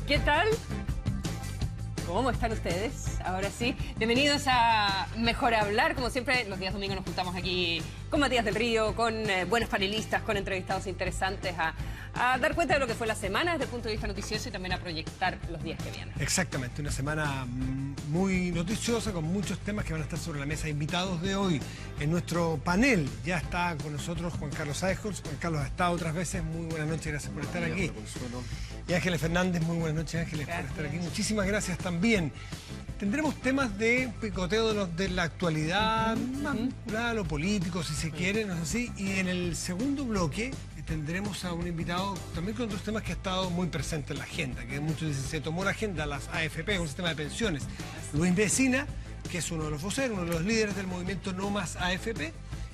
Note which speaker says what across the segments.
Speaker 1: ¿Qué tal? ¿Cómo están ustedes? Ahora sí, bienvenidos a Mejor Hablar. Como siempre, los días domingos nos juntamos aquí con Matías del Río, con buenos panelistas, con entrevistados interesantes a dar cuenta de lo que fue la semana desde el punto de vista noticioso y también a proyectar los días que vienen.
Speaker 2: Exactamente, una semana muy noticiosa con muchos temas que van a estar sobre la mesa. Invitados de hoy en nuestro panel ya está con nosotros Juan Carlos Eichholz. Juan Carlos ha estado otras veces. Muy buenas noches, gracias por estar aquí. Y Ángeles Fernández, muy buenas noches, Ángeles, por estar aquí. Muchísimas gracias también. Tendremos temas de picoteo de la actualidad, más vinculada a lo político, si se quiere, no es así. Y en el segundo bloque tendremos a un invitado también con otros temas que ha estado muy presente en la agenda, que muchos dicen, se tomó la agenda, las AFP, un sistema de pensiones. Luis Mesina, que es uno de los voceros, uno de los líderes del movimiento No Más AFP,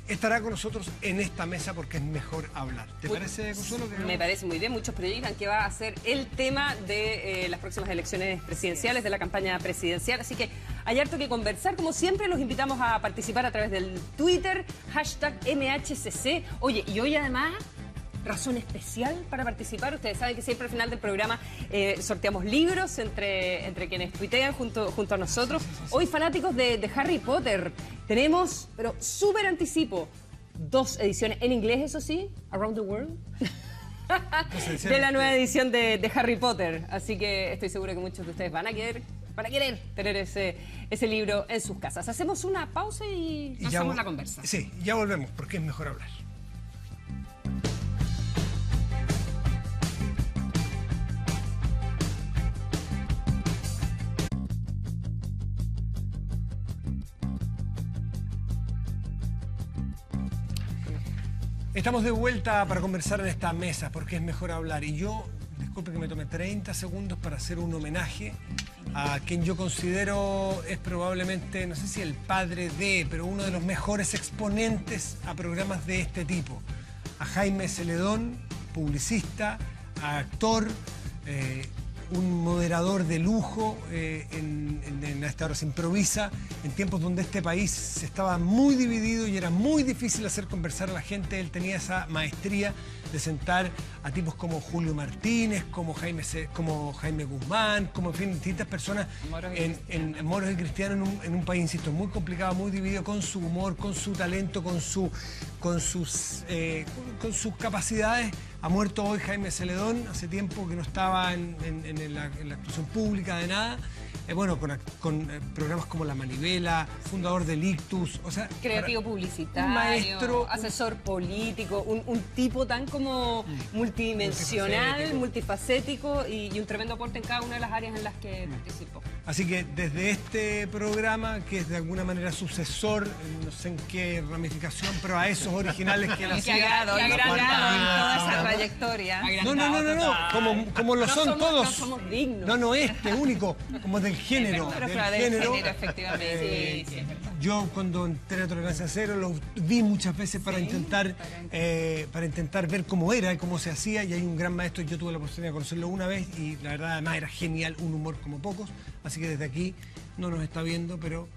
Speaker 2: estará con nosotros en esta mesa porque es mejor hablar. ¿Te parece, Consuelo?
Speaker 1: Me parece muy bien. Muchos proyectan que va a ser el tema de las próximas elecciones presidenciales, de la campaña presidencial. Así que hay harto que conversar. Como siempre, los invitamos a participar a través del Twitter, #MHCC. Oye, y hoy además, razón especial para participar. Ustedes saben que siempre al final del programa sorteamos libros entre quienes tuitean junto a nosotros. Hoy, fanáticos de Harry Potter, tenemos, pero súper anticipo, 2 ediciones en inglés, eso sí, Around the World, de la nueva edición de Harry Potter. Así que estoy segura que muchos de ustedes van a querer tener ese libro en sus casas. Hacemos una pausa y hacemos la conversa.
Speaker 2: Sí, ya volvemos porque es mejor hablar. Estamos de vuelta para conversar en esta mesa, porque es mejor hablar. Y yo, disculpe que me tome 30 segundos para hacer un homenaje a quien yo considero es probablemente, no sé si el padre de, pero uno de los mejores exponentes a programas de este tipo. A Jaime Celedón, publicista, actor, un moderador de lujo en esta hora se improvisa, en tiempos donde este país estaba muy dividido y era muy difícil hacer conversar a la gente. Él tenía esa maestría de sentar a tipos como Julio Martínez, como Jaime Guzmán, como en fin, distintas personas en moros y cristianos en un país, insisto, muy complicado, muy dividido, con su humor, con su talento, con sus capacidades. Ha muerto hoy Jaime Celedón, hace tiempo que no estaba en la actuación pública de nada. Bueno, con programas como La Manivela, fundador del Ictus, o sea...
Speaker 1: Creativo publicitario,
Speaker 2: maestro,
Speaker 1: asesor político, un tipo tan como multidimensional, multifacético y un tremendo aporte en cada una de las áreas en las que participó.
Speaker 2: Así que desde este programa, que es de alguna manera sucesor, no sé en qué ramificación, pero a esos originales que él hacía...
Speaker 3: toda esa trayectoria.
Speaker 2: No, como lo son todos.
Speaker 1: No somos dignos.
Speaker 2: No, único, como del género.
Speaker 3: Pero claro, del género, efectivamente. Sí,
Speaker 2: yo cuando entré a Tolerancia Cero lo vi muchas veces para intentar ver cómo era y cómo se hacía, y hay un gran maestro. Yo tuve la oportunidad de conocerlo una vez y la verdad además era genial, un humor como pocos. Así que desde aquí no nos está viendo, pero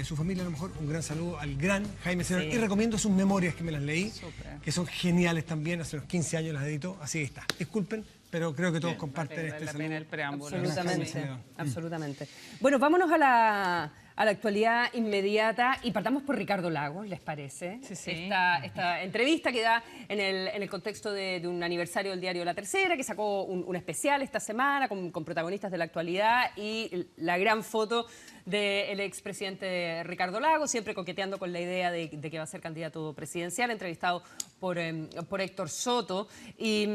Speaker 2: su familia a lo mejor, un gran saludo al gran Jaime Celedón. Y recomiendo sus memorias, que me las leí, que son geniales también. Hace unos 15 años las editó, así que está. Disculpen, pero creo que todos comparten este saludo.
Speaker 3: El preámbulo.
Speaker 1: Absolutamente. Bueno, vámonos a la actualidad inmediata y partamos por Ricardo Lagos, ¿les parece?
Speaker 3: Sí.
Speaker 1: Esta entrevista que da en el contexto de un aniversario del diario La Tercera, que sacó un especial esta semana con protagonistas de la actualidad y la gran foto del expresidente Ricardo Lagos, siempre coqueteando con la idea de que va a ser candidato presidencial, entrevistado por Héctor Soto. Y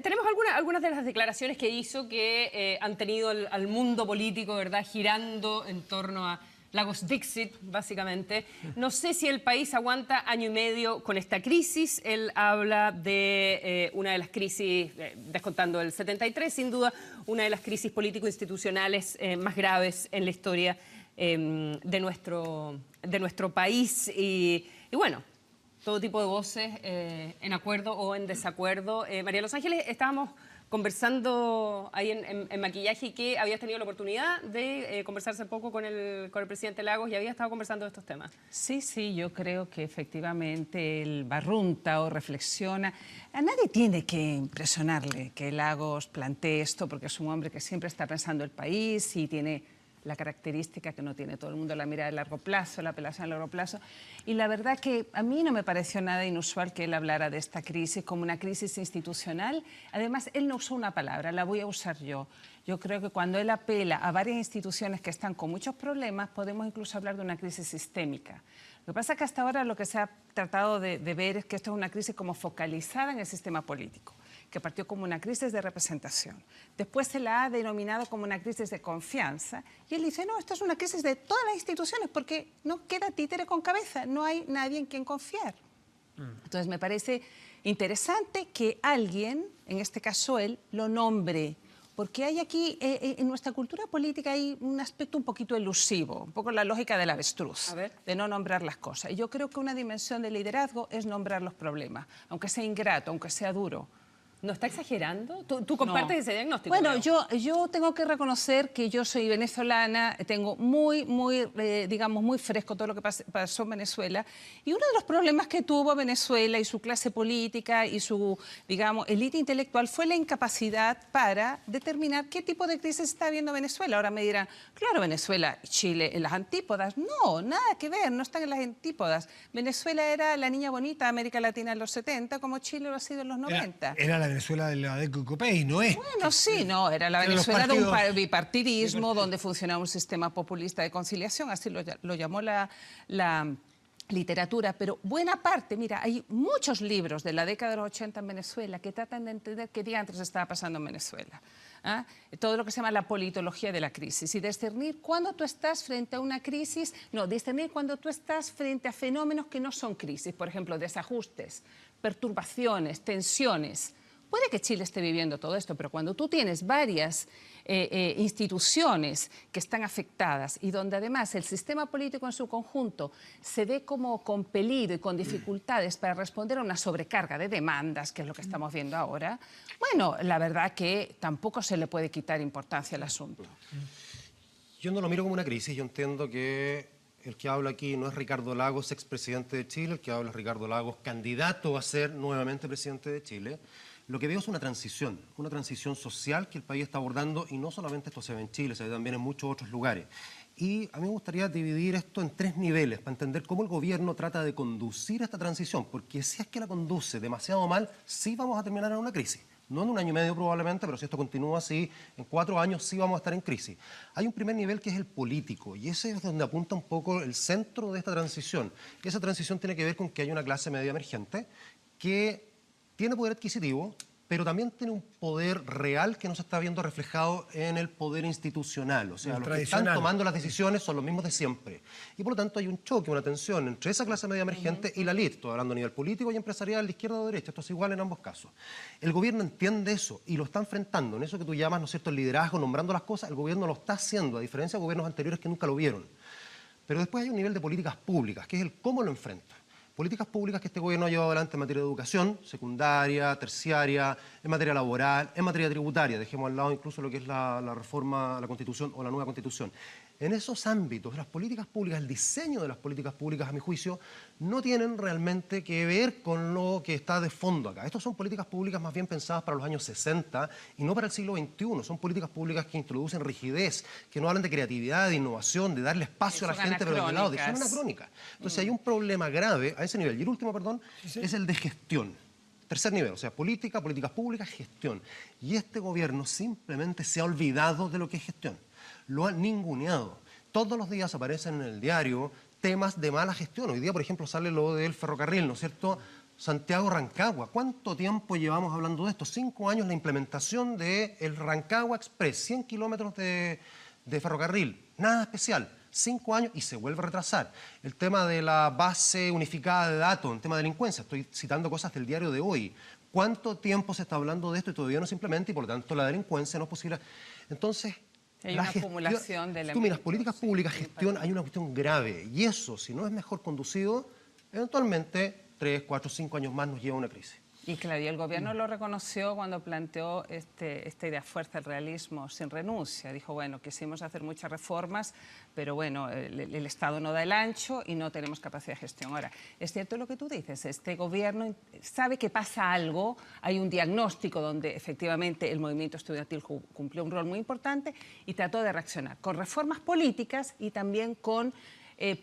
Speaker 1: tenemos algunas de las declaraciones que hizo que han tenido al mundo político, ¿verdad?, girando en torno a Lagos Dixit, básicamente. No sé si el país aguanta año y medio con esta crisis. Él habla de una de las crisis, descontando el 73, sin duda, una de las crisis político-institucionales más graves en la historia de nuestro país. Y bueno, todo tipo de voces en acuerdo o en desacuerdo. María Los Ángeles, estábamos conversando ahí en maquillaje, que habías tenido la oportunidad de conversar hace poco con el presidente Lagos y habías estado conversando de estos temas.
Speaker 3: Sí, sí, yo creo que efectivamente él barrunta o reflexiona. A nadie tiene que impresionarle que Lagos plantee esto, porque es un hombre que siempre está pensando el país y tiene la característica que no tiene todo el mundo, la mirada de largo plazo, la apelación a largo plazo. Y la verdad que a mí no me pareció nada inusual que él hablara de esta crisis como una crisis institucional. Además, él no usó una palabra, la voy a usar yo. Yo creo que cuando él apela a varias instituciones que están con muchos problemas, podemos incluso hablar de una crisis sistémica. Lo que pasa es que hasta ahora lo que se ha tratado de ver es que esto es una crisis como focalizada en el sistema político, que partió como una crisis de representación. Después se la ha denominado como una crisis de confianza y él dice, no, esto es una crisis de todas las instituciones porque no queda títere con cabeza, no hay nadie en quien confiar. Entonces me parece interesante que alguien, en este caso él, lo nombre, porque hay aquí, en nuestra cultura política hay un aspecto un poquito elusivo, un poco la lógica del avestruz, de no nombrar las cosas. Y yo creo que una dimensión de liderazgo es nombrar los problemas, aunque sea ingrato, aunque sea duro.
Speaker 1: ¿No está exagerando? ¿Tú compartes ese diagnóstico?
Speaker 3: Bueno, yo tengo que reconocer que yo soy venezolana, tengo digamos, muy fresco todo lo que pasó en Venezuela. Y uno de los problemas que tuvo Venezuela y su clase política y su, digamos, élite intelectual fue la incapacidad para determinar qué tipo de crisis está viendo Venezuela. Ahora me dirán, claro, Venezuela y Chile en las antípodas. No, nada que ver, no están en las antípodas. Venezuela era la niña bonita de América Latina en los 70, como Chile lo ha sido en los 90.
Speaker 2: Era la Venezuela de la Copey, ¿no es?
Speaker 3: Bueno, sí, no, era la Venezuela de un bipartidismo donde funcionaba un sistema populista de conciliación, así lo llamó la literatura, pero buena parte, mira, hay muchos libros de la década de los 80 en Venezuela que tratan de entender qué diantres estaba pasando en Venezuela. Todo lo que se llama la politología de la crisis y discernir cuando tú estás frente a una crisis, discernir cuando tú estás frente a fenómenos que no son crisis, por ejemplo, desajustes, perturbaciones, tensiones. Puede que Chile esté viviendo todo esto, pero cuando tú tienes varias instituciones que están afectadas y donde además el sistema político en su conjunto se ve como compelido y con dificultades para responder a una sobrecarga de demandas, que es lo que estamos viendo ahora, bueno, la verdad que tampoco se le puede quitar importancia al asunto.
Speaker 4: Yo no lo miro como una crisis, yo entiendo que el que habla aquí no es Ricardo Lagos, expresidente de Chile, el que habla es Ricardo Lagos, candidato a ser nuevamente presidente de Chile. Lo que veo es una transición social que el país está abordando y no solamente esto se ve en Chile, se ve también en muchos otros lugares. Y a mí me gustaría dividir esto en 3 niveles para entender cómo el gobierno trata de conducir esta transición, porque si es que la conduce demasiado mal, sí vamos a terminar en una crisis. No en 1 año y medio probablemente, pero si esto continúa así, en 4 años sí vamos a estar en crisis. Hay un primer nivel que es el político, y ese es donde apunta un poco el centro de esta transición. Esa transición tiene que ver con que hay una clase media emergente que tiene poder adquisitivo, pero también tiene un poder real que no se está viendo reflejado en el poder institucional. O sea, los que están tomando las decisiones son los mismos de siempre. Y por lo tanto hay un choque, una tensión entre esa clase media emergente y la élite. Estoy hablando a nivel político y empresarial, de izquierda o derecha. Esto es igual en ambos casos. El gobierno entiende eso y lo está enfrentando. En eso que tú llamas, ¿no es cierto?, el liderazgo, nombrando las cosas, el gobierno lo está haciendo, a diferencia de gobiernos anteriores que nunca lo vieron. Pero después hay un nivel de políticas públicas, que es el cómo lo enfrenta. Políticas públicas que este gobierno ha llevado adelante en materia de educación, secundaria, terciaria, en materia laboral, en materia tributaria. Dejemos al lado incluso lo que es la reforma, la Constitución o la nueva Constitución. En esos ámbitos, las políticas públicas, el diseño de las políticas públicas, a mi juicio, no tienen realmente que ver con lo que está de fondo acá. Estas son políticas públicas más bien pensadas para los años 60 y no para el siglo XXI. Son políticas públicas que introducen rigidez, que no hablan de creatividad, de innovación, de darle espacio a la gente, pero de lado, son anacrónicas. Entonces hay un problema grave a ese nivel. Y el último, perdón, es el de gestión. Tercer nivel, o sea, política, políticas públicas, gestión. Y este gobierno simplemente se ha olvidado de lo que es gestión. Lo han ninguneado. Todos los días aparecen en el diario temas de mala gestión. Hoy día, por ejemplo, sale lo del ferrocarril, ¿no es cierto? Santiago-Rancagua. ¿Cuánto tiempo llevamos hablando de esto? 5 años la implementación del Rancagua Express, 100 kilómetros de ferrocarril. Nada especial. 5 años y se vuelve a retrasar. El tema de la base unificada de datos, el tema de delincuencia. Estoy citando cosas del diario de hoy. ¿Cuánto tiempo se está hablando de esto y todavía no se implementa y por lo tanto la delincuencia no es posible? Entonces,
Speaker 3: hay una acumulación de elementos.
Speaker 4: Tú miras, políticas públicas, gestión, hay una cuestión grave. Y eso, si no es mejor conducido, eventualmente 3, 4, 5 años más nos lleva a una crisis.
Speaker 3: Y claro, y el gobierno lo reconoció cuando planteó esta idea fuerza, el realismo sin renuncia. Dijo, bueno, quisimos hacer muchas reformas, pero bueno, el Estado no da el ancho y no tenemos capacidad de gestión. Ahora, es cierto lo que tú dices, este gobierno sabe que pasa algo, hay un diagnóstico donde efectivamente el movimiento estudiantil cumplió un rol muy importante y trató de reaccionar con reformas políticas y también con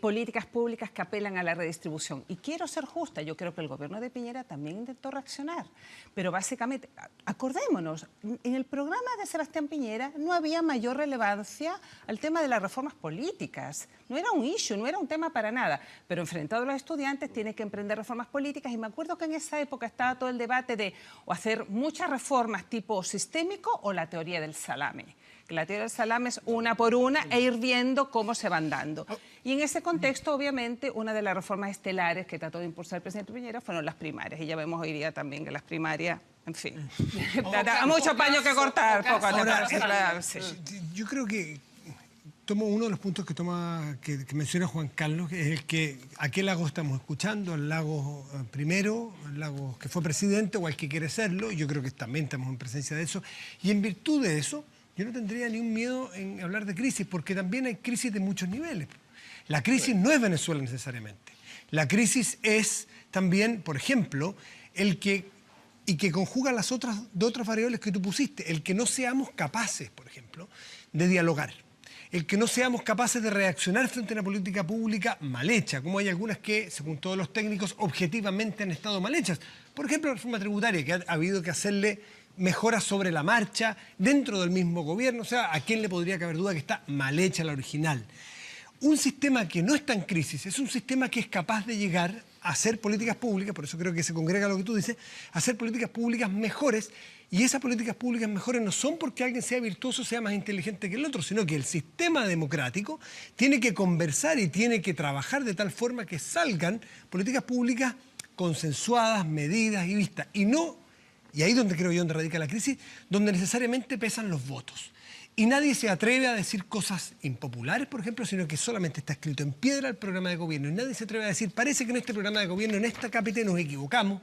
Speaker 3: políticas públicas que apelan a la redistribución. Y quiero ser justa, yo creo que el gobierno de Piñera también intentó reaccionar, pero básicamente, acordémonos, en el programa de Sebastián Piñera no había mayor relevancia al tema de las reformas políticas, no era un issue, no era un tema para nada, pero enfrentado a los estudiantes tiene que emprender reformas políticas y me acuerdo que en esa época estaba todo el debate de o hacer muchas reformas tipo sistémico o la teoría del salame. La teoría del salame es una por una e ir viendo cómo se van dando. Y en ese contexto, obviamente, una de las reformas estelares que trató de impulsar el presidente Piñera fueron las primarias. Y ya vemos hoy día también que las primarias, en fin, mucho paño que cortar.
Speaker 2: Yo creo que tomo uno de los puntos que menciona Juan Carlos, que es el que a qué Lagos estamos escuchando, al Lagos primero, al Lagos que fue presidente o al que quiere serlo. Yo creo que también estamos en presencia de eso. Y en virtud de eso, yo no tendría ni un miedo en hablar de crisis, porque también hay crisis de muchos niveles. La crisis no es Venezuela necesariamente. La crisis es también, por ejemplo, que conjuga las otras variables que tú pusiste, el que no seamos capaces, por ejemplo, de dialogar, el que no seamos capaces de reaccionar frente a una política pública mal hecha, como hay algunas que, según todos los técnicos, objetivamente han estado mal hechas. Por ejemplo, la reforma tributaria, que ha habido que hacerle mejoras sobre la marcha dentro del mismo gobierno. O sea, ¿a quién le podría caber duda que está mal hecha la original? Un sistema que no está en crisis es un sistema que es capaz de llegar a hacer políticas públicas, por eso creo que se congrega lo que tú dices, a hacer políticas públicas mejores, y esas políticas públicas mejores no son porque alguien sea virtuoso, sea más inteligente que el otro, sino que el sistema democrático tiene que conversar y tiene que trabajar de tal forma que salgan políticas públicas consensuadas, medidas y vistas, y ahí donde creo yo donde radica la crisis, donde necesariamente pesan los votos. Y nadie se atreve a decir cosas impopulares, por ejemplo, sino que solamente está escrito en piedra el programa de gobierno. Y nadie se atreve a decir, parece que en este programa de gobierno, en esta KPT nos equivocamos.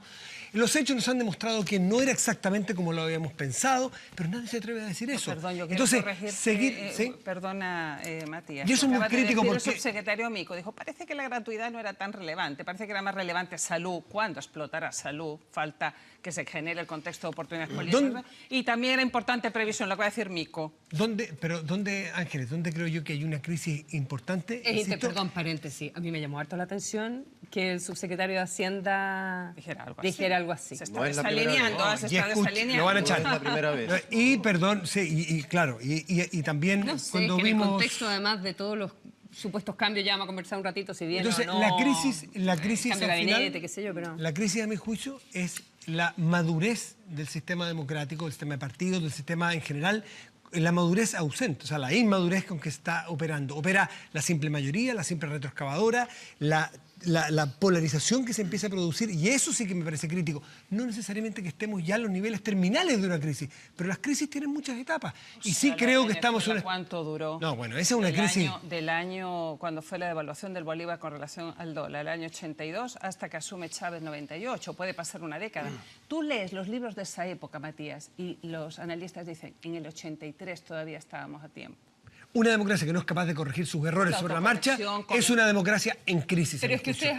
Speaker 2: Los hechos nos han demostrado que no era exactamente como lo habíamos pensado, pero nadie se atreve a decir eso.
Speaker 3: Perdón, yo quiero
Speaker 2: entonces,
Speaker 3: corregirte,
Speaker 2: ¿sí?
Speaker 3: Perdona, Matías.
Speaker 2: Yo soy muy crítico porque...
Speaker 3: El subsecretario Mico dijo, parece que la gratuidad no era tan relevante, parece que era más relevante salud. ¿Cuándo explotará salud? Falta que se genere el contexto de oportunidades políticas. Y también era importante previsión, lo que va a decir Mico.
Speaker 2: ¿Dónde, Ángeles, dónde creo yo que hay una crisis importante?
Speaker 1: Perdón, paréntesis. A mí me llamó harto la atención que el subsecretario de Hacienda dijera algo así.
Speaker 3: Se está desalineando, se está desalineando.
Speaker 2: Lo van a echar.
Speaker 4: No es la primera vez.
Speaker 2: Y, perdón, sí, claro, y también
Speaker 1: No sé,
Speaker 2: cuando
Speaker 1: que
Speaker 2: vimos...
Speaker 1: en el contexto, además de todos los supuestos cambios, ya vamos a conversar un ratito si bien
Speaker 2: Entonces,
Speaker 1: o no...
Speaker 2: la crisis
Speaker 1: cambio de
Speaker 2: al
Speaker 1: gabinete,
Speaker 2: final,
Speaker 1: qué sé yo, pero...
Speaker 2: La crisis, a mi juicio, es la madurez del sistema democrático, del sistema de partidos, del sistema en general, la madurez ausente, o sea, la inmadurez con que está operando. Opera la simple mayoría, la simple retroexcavadora, la polarización que se empieza a producir, y eso sí que me parece crítico. No necesariamente que estemos ya en los niveles terminales de una crisis, pero las crisis tienen muchas etapas. Y sí creo que estamos en una...
Speaker 3: ¿Cuánto duró?
Speaker 2: No, bueno, esa es una crisis...
Speaker 3: Del año, cuando fue la devaluación del Bolívar con relación al dólar, el año 82, hasta que asume Chávez 98, puede pasar una década. Tú lees los libros de esa época, Matías, y los analistas dicen, en el 83 todavía estábamos a tiempo.
Speaker 2: Una democracia que no es capaz de corregir sus errores sobre la marcha es una democracia en crisis.
Speaker 1: Pero es que ustedes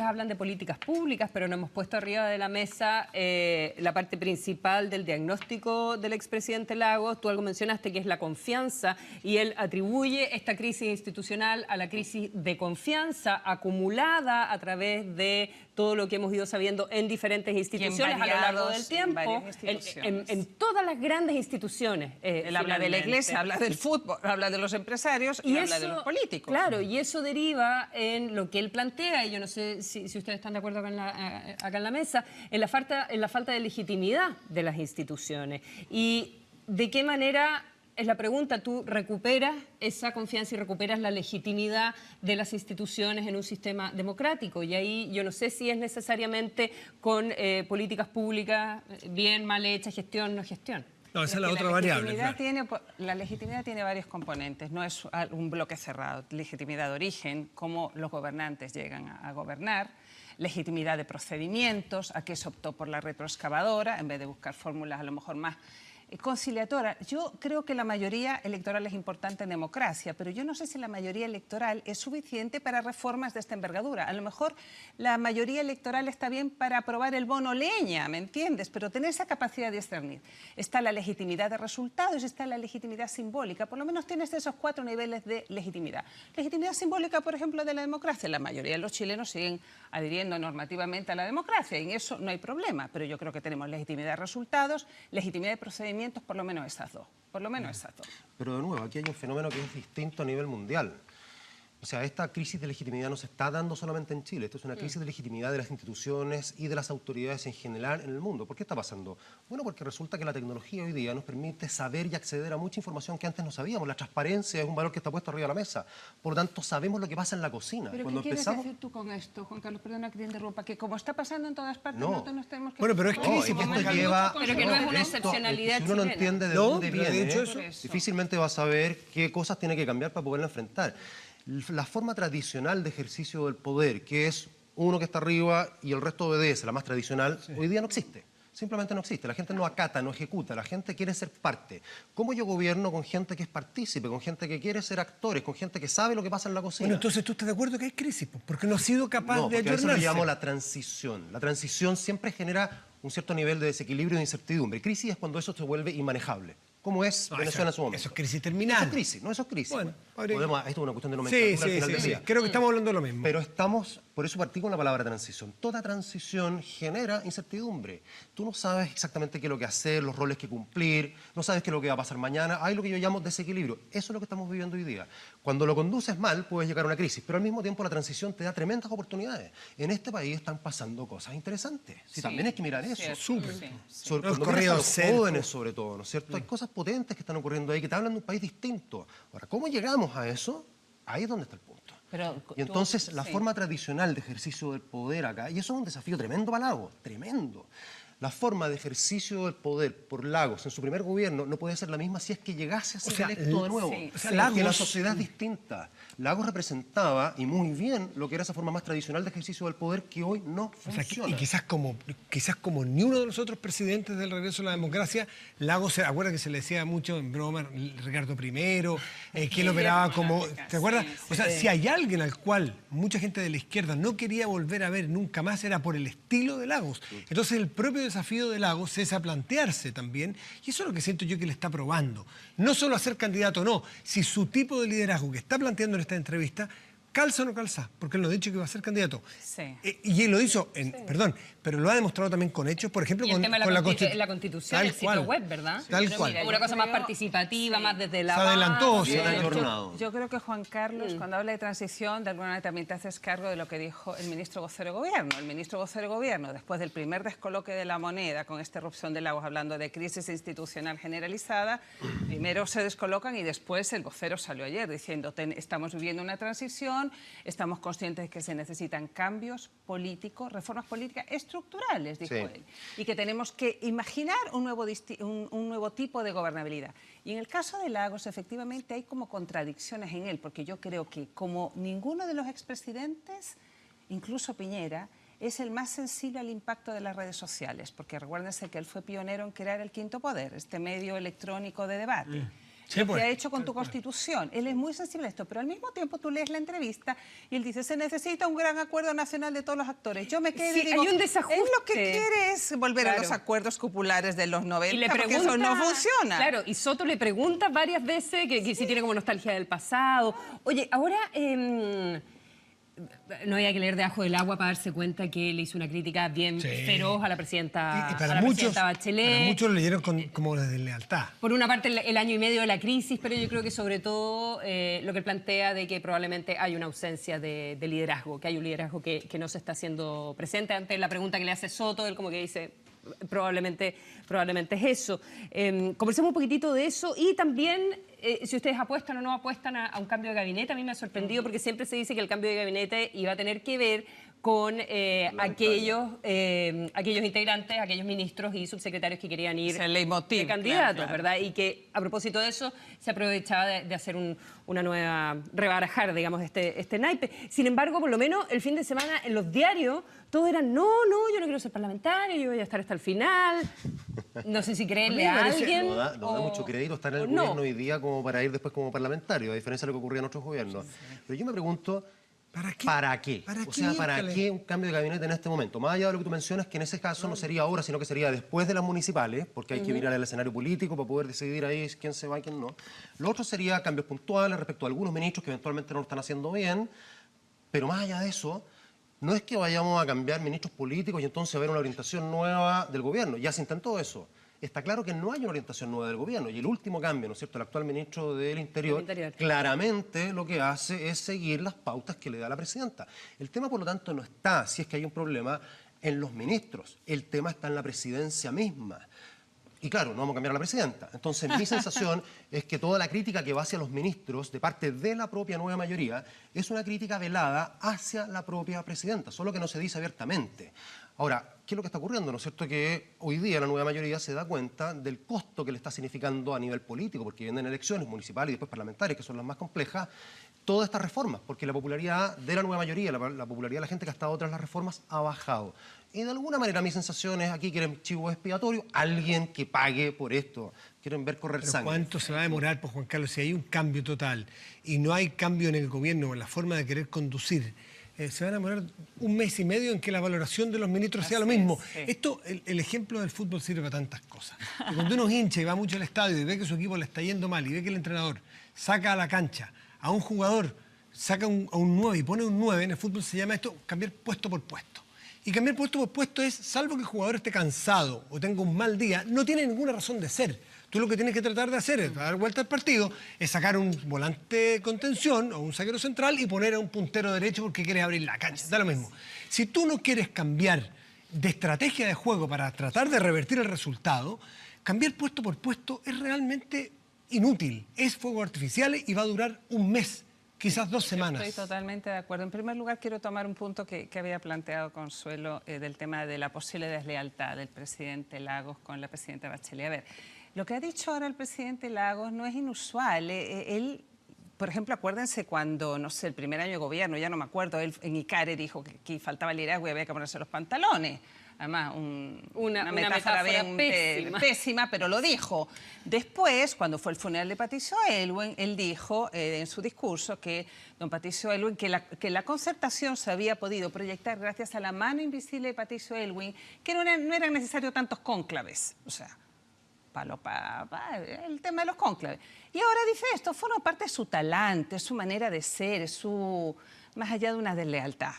Speaker 1: hablan de políticas públicas, pero no hemos puesto arriba de la mesa la parte principal del diagnóstico del expresidente Lagos. Tú algo mencionaste que es la confianza, y él atribuye esta crisis institucional a la crisis de confianza acumulada a través de todo lo que hemos ido sabiendo en diferentes instituciones a lo largo del tiempo, en todas las grandes instituciones.
Speaker 3: Él habla de la Iglesia, habla del fútbol, habla de los empresarios y habla de los políticos.
Speaker 1: Claro, y eso deriva en lo que él plantea, y yo no sé si ustedes están de acuerdo acá en la mesa, en la falta de legitimidad de las instituciones. Y de qué manera... Es la pregunta, tú recuperas esa confianza y recuperas la legitimidad de las instituciones en un sistema democrático. Y ahí yo no sé si es necesariamente con políticas públicas bien, mal hechas, gestión, no gestión.
Speaker 2: No, esa es la
Speaker 3: que
Speaker 2: otra variable.
Speaker 3: La legitimidad tiene varios componentes, no es un bloque cerrado. Legitimidad de origen, cómo los gobernantes llegan a gobernar, legitimidad de procedimientos, a qué se optó por la retroexcavadora, en vez de buscar fórmulas a lo mejor más conciliadoras. Yo creo que la mayoría electoral es importante en democracia, pero yo no sé si la mayoría electoral es suficiente para reformas de esta envergadura. A lo mejor la mayoría electoral está bien para aprobar el bono leña, ¿me entiendes? Pero tener esa capacidad de discernir. Está la legitimidad de resultados, está la legitimidad simbólica. Por lo menos tienes esos 4 niveles de legitimidad. Legitimidad simbólica, por ejemplo, de la democracia. La mayoría de los chilenos siguen adhiriendo normativamente a la democracia y en eso no hay problema. Pero yo creo que tenemos legitimidad de resultados, legitimidad de procedimientos, por lo menos esas dos. Por lo menos esas dos.
Speaker 4: Pero de nuevo, aquí hay un fenómeno que es distinto a nivel mundial. O sea, esta crisis de legitimidad no se está dando solamente en Chile. Esto es una crisis de legitimidad de las instituciones y de las autoridades en general en el mundo. ¿Por qué está pasando? Bueno, porque resulta que la tecnología hoy día nos permite saber y acceder a mucha información que antes no sabíamos. La transparencia es un valor que está puesto arriba de la mesa. Por lo tanto, sabemos lo que pasa en la cocina.
Speaker 3: ¿Pero qué quieres decir tú con esto, Juan Carlos? Perdona que te interrumpa. Que como está pasando en todas partes, nosotros nos tenemos que...
Speaker 2: Bueno, pero es crisis,
Speaker 4: esto
Speaker 2: Juan Carlos.
Speaker 4: lleva...
Speaker 1: Pero que no es una excepcionalidad
Speaker 4: Si uno no
Speaker 1: chilena.
Speaker 4: entiende de
Speaker 2: No,
Speaker 4: dónde
Speaker 2: pero de
Speaker 4: viene,
Speaker 2: hecho eso-
Speaker 4: difícilmente va a saber qué cosas tiene que cambiar para poderlo enfrentar. La forma tradicional de ejercicio del poder, que es uno que está arriba y el resto obedece, la más tradicional, hoy día no existe. Simplemente no existe. La gente no acata, no ejecuta. La gente quiere ser parte. ¿Cómo yo gobierno con gente que es partícipe, con gente que quiere ser actores, con gente que sabe lo que pasa en la cocina?
Speaker 2: Bueno, entonces tú estás de acuerdo que hay crisis, pues, porque no ha sido capaz
Speaker 4: No,
Speaker 2: de
Speaker 4: porque a eso
Speaker 2: ayornarse.
Speaker 4: le llamo la transición. La transición siempre genera un cierto nivel de desequilibrio y de incertidumbre. Crisis es cuando eso se vuelve inmanejable. ¿Cómo es
Speaker 2: No,
Speaker 4: Venezuela en su momento?
Speaker 2: eso es crisis terminal.
Speaker 4: Eso es crisis, no, eso es crisis.
Speaker 2: Bueno,
Speaker 4: Esto es una cuestión de
Speaker 2: Sí,
Speaker 4: nomenclatura al
Speaker 2: sí,
Speaker 4: final
Speaker 2: sí,
Speaker 4: del
Speaker 2: sí.
Speaker 4: día.
Speaker 2: Creo que estamos hablando de lo mismo.
Speaker 4: Pero estamos, por eso partí con la palabra transición. Toda transición genera incertidumbre. Tú no sabes exactamente qué es lo que hacer, los roles que cumplir, no sabes qué es lo que va a pasar mañana. Hay lo que yo llamo desequilibrio. Eso es lo que estamos viviendo hoy día. Cuando lo conduces mal, puedes llegar a una crisis, pero al mismo tiempo la transición te da tremendas oportunidades. En este país están pasando cosas interesantes. Sí, también hay que mirar eso.
Speaker 2: Súper.
Speaker 4: Sobre,
Speaker 2: Los
Speaker 4: cuando miras a
Speaker 2: corridos
Speaker 4: los
Speaker 2: cercos.
Speaker 4: jóvenes, sobre todo, ¿no es cierto? Hay cosas potentes que están ocurriendo ahí, que te hablan de un país distinto. Ahora, ¿cómo llegamos a eso? Ahí es donde está el punto.
Speaker 3: Pero
Speaker 4: Y entonces
Speaker 3: tú-
Speaker 4: la
Speaker 3: sí.
Speaker 4: forma tradicional de ejercicio del poder acá, y eso es un desafío tremendo para Lagos, tremendo. La forma de ejercicio del poder por Lagos en su primer gobierno no puede ser la misma si es que llegase a ser
Speaker 2: O sea,
Speaker 4: electo de nuevo.
Speaker 3: sí,
Speaker 2: o sea,
Speaker 4: Porque la
Speaker 2: Lagos-
Speaker 4: sociedad es distinta. Lagos representaba, y muy bien, lo que era esa forma más tradicional de ejercicio del poder que hoy no
Speaker 2: O sea,
Speaker 4: funciona.
Speaker 2: y quizás como ni uno de los otros presidentes del regreso a la democracia, Lagos, ¿se acuerda que se le decía mucho en broma Ricardo I, que él operaba como... ¿Te acuerdas?
Speaker 3: Sí,
Speaker 2: O sea, si hay alguien al cual mucha gente de la izquierda no quería volver a ver nunca más, era por el estilo de Lagos. Entonces el propio desafío de Lagos es a plantearse también, y eso es lo que siento yo que le está probando. No solo a ser candidato, no, si su tipo de liderazgo que está planteando en esta entrevista calza o no calza, porque él lo ha dicho que va a ser candidato.
Speaker 3: Sí.
Speaker 2: Y él lo hizo, perdón, pero lo ha demostrado también con hechos, por ejemplo,
Speaker 1: Y el
Speaker 2: con,
Speaker 1: tema de
Speaker 2: con
Speaker 1: la,
Speaker 2: la
Speaker 1: Constitución,
Speaker 2: Tal
Speaker 1: el sitio
Speaker 2: cual.
Speaker 1: web, ¿verdad?
Speaker 2: Tal
Speaker 3: Pero
Speaker 2: cual.
Speaker 3: mira,
Speaker 1: Una cosa más
Speaker 3: creo-
Speaker 1: participativa, más desde la
Speaker 2: Se adelantó,
Speaker 1: base.
Speaker 2: sí.
Speaker 4: Bien ayornado.
Speaker 3: Yo creo que Juan Carlos, cuando habla de transición, de alguna manera también te haces cargo de lo que dijo el ministro vocero de Gobierno. El ministro vocero de Gobierno, después del primer descoloque de la moneda, con esta erupción de Lagos, hablando de crisis institucional generalizada, primero se descolocan y después el vocero salió ayer diciendo estamos viviendo una transición, estamos conscientes de que se necesitan cambios políticos, reformas políticas estructurales, dijo
Speaker 4: Sí.
Speaker 3: él, y que tenemos que imaginar un nuevo tipo de gobernabilidad. Y en el caso de Lagos, efectivamente, hay como contradicciones en él, porque yo creo que como ninguno de los expresidentes, incluso Piñera, es el más sensible al impacto de las redes sociales, porque recuérdense que él fue pionero en crear el Quinto Poder, este medio electrónico de debate.
Speaker 2: Sí,
Speaker 3: Lo
Speaker 2: pues,
Speaker 3: que ha hecho con tu Constitución. Él es muy sensible a esto, pero al mismo tiempo tú lees la entrevista y él dice, se necesita un gran acuerdo nacional de todos los actores. Yo me quedo
Speaker 1: Sí,
Speaker 3: y digo,
Speaker 1: hay un desajuste.
Speaker 3: él lo que quiere es volver a
Speaker 1: Claro.
Speaker 3: los acuerdos populares de los 90,
Speaker 1: Y le
Speaker 3: porque
Speaker 1: pregunta,
Speaker 3: eso no funciona.
Speaker 1: Claro, y Soto le pregunta varias veces que si tiene como nostalgia del pasado. Oye, ahora no había que leer debajo del agua para darse cuenta que le hizo una crítica bien
Speaker 2: Sí.
Speaker 1: feroz a la presidenta,
Speaker 2: Y
Speaker 1: a
Speaker 2: para
Speaker 1: la
Speaker 2: muchos,
Speaker 1: presidenta Bachelet.
Speaker 2: para muchos lo leyeron como desde lealtad.
Speaker 1: Por una parte el año y medio de la crisis, pero yo creo que sobre todo lo que él plantea de que probablemente hay una ausencia de liderazgo, que hay un liderazgo que no se está haciendo presente. Ante la pregunta que le hace Soto, él como que dice, probablemente es eso. Conversemos un poquitito de eso y también si ustedes apuestan o no apuestan a un cambio de gabinete. A mí me ha sorprendido porque siempre se dice que el cambio de gabinete iba a tener que ver con aquellos integrantes, aquellos ministros y subsecretarios que querían ir
Speaker 3: el leitmotiv,
Speaker 1: de candidatos,
Speaker 3: claro.
Speaker 1: ¿verdad? Y que a propósito de eso se aprovechaba de hacer una nueva, rebarajar, digamos, este naipe. Sin embargo, por lo menos el fin de semana en los diarios todo era no, yo no quiero ser parlamentario, yo voy a estar hasta el final. No sé si creerle a alguien.
Speaker 4: No da mucho crédito estar en el gobierno hoy día como para ir después como parlamentario, a diferencia de lo que ocurría en otros gobiernos. Pero yo me pregunto, ¿para qué? ¿Para qué? ¿Para qué un cambio de gabinete en este momento? Más allá de lo que tú mencionas, que en ese caso no sería ahora, sino que sería después de las municipales, porque hay que mirar el escenario político para poder decidir ahí quién se va y quién no. Lo otro sería cambios puntuales respecto a algunos ministros que eventualmente no lo están haciendo bien, pero más allá de eso, no es que vayamos a cambiar ministros políticos y entonces a ver una orientación nueva del gobierno. Ya se intentó eso. Está claro que no hay una orientación nueva del gobierno. Y el último cambio, ¿no es cierto?, el actual ministro del Interior, claramente lo que hace es seguir las pautas que le da la presidenta. El tema, por lo tanto, no está, si es que hay un problema, en los ministros. El tema está en la presidencia misma. Y claro, no vamos a cambiar a la presidenta. Entonces, mi sensación es que toda la crítica que va hacia los ministros de parte de la propia nueva mayoría es una crítica velada hacia la propia presidenta, solo que no se dice abiertamente. Ahora, ¿qué es lo que está ocurriendo? ¿No es cierto? Que hoy día la nueva mayoría se da cuenta del costo que le está significando a nivel político, porque vienen elecciones municipales y después parlamentarias, que son las más complejas, todas estas reformas, porque la popularidad de la nueva mayoría, la popularidad de la gente que ha estado tras las reformas ha bajado. Y de alguna manera mi sensación es, aquí quieren chivo expiatorio, alguien que pague por esto. Quieren ver correr
Speaker 2: ¿Pero
Speaker 4: sangre.
Speaker 2: cuánto se va a demorar, pues, Juan Carlos, si hay un cambio total y no hay cambio en el gobierno o en la forma de querer conducir? Se van a demorar 1 mes y medio en que la valoración de los ministros sea lo mismo.
Speaker 3: Sí.
Speaker 2: Esto, el ejemplo del fútbol sirve para tantas cosas. Y cuando uno es hincha y va mucho al estadio y ve que su equipo le está yendo mal y ve que el entrenador saca a la cancha a un jugador, saca a un 9 y pone un 9, en el fútbol se llama esto cambiar puesto por puesto. Y cambiar puesto por puesto es, salvo que el jugador esté cansado o tenga un mal día, no tiene ninguna razón de ser. Tú lo que tienes que tratar de hacer es dar vuelta al partido, es sacar un volante de contención o un zaguero central y poner a un puntero derecho porque quieres abrir la cancha. Da lo mismo. Si tú no quieres cambiar de estrategia de juego para tratar de revertir el resultado, cambiar puesto por puesto es realmente inútil. Es fuegos artificiales y va a durar 1 mes. Quizás 2 semanas.
Speaker 3: Estoy totalmente de acuerdo. En primer lugar, quiero tomar un punto que había planteado Consuelo del tema de la posible deslealtad del presidente Lagos con la presidenta Bachelet. A ver, lo que ha dicho ahora el presidente Lagos no es inusual. Él, por ejemplo, acuérdense cuando, no sé, el primer año de gobierno, ya no me acuerdo, él en Icare dijo que faltaba liderazgo y había que ponerse los pantalones. Además, una metáfora bien pésima, pero lo dijo. Después, cuando fue el funeral de Patricio Aylwin, él dijo en su discurso que don Patricio Aylwin, que la concertación se había podido proyectar gracias a la mano invisible de Patricio Aylwin, que no eran necesarios tantos cónclaves. O sea, el tema de los cónclaves. Y ahora dice esto, forma parte de su talante, su manera de ser, más allá de una deslealtad.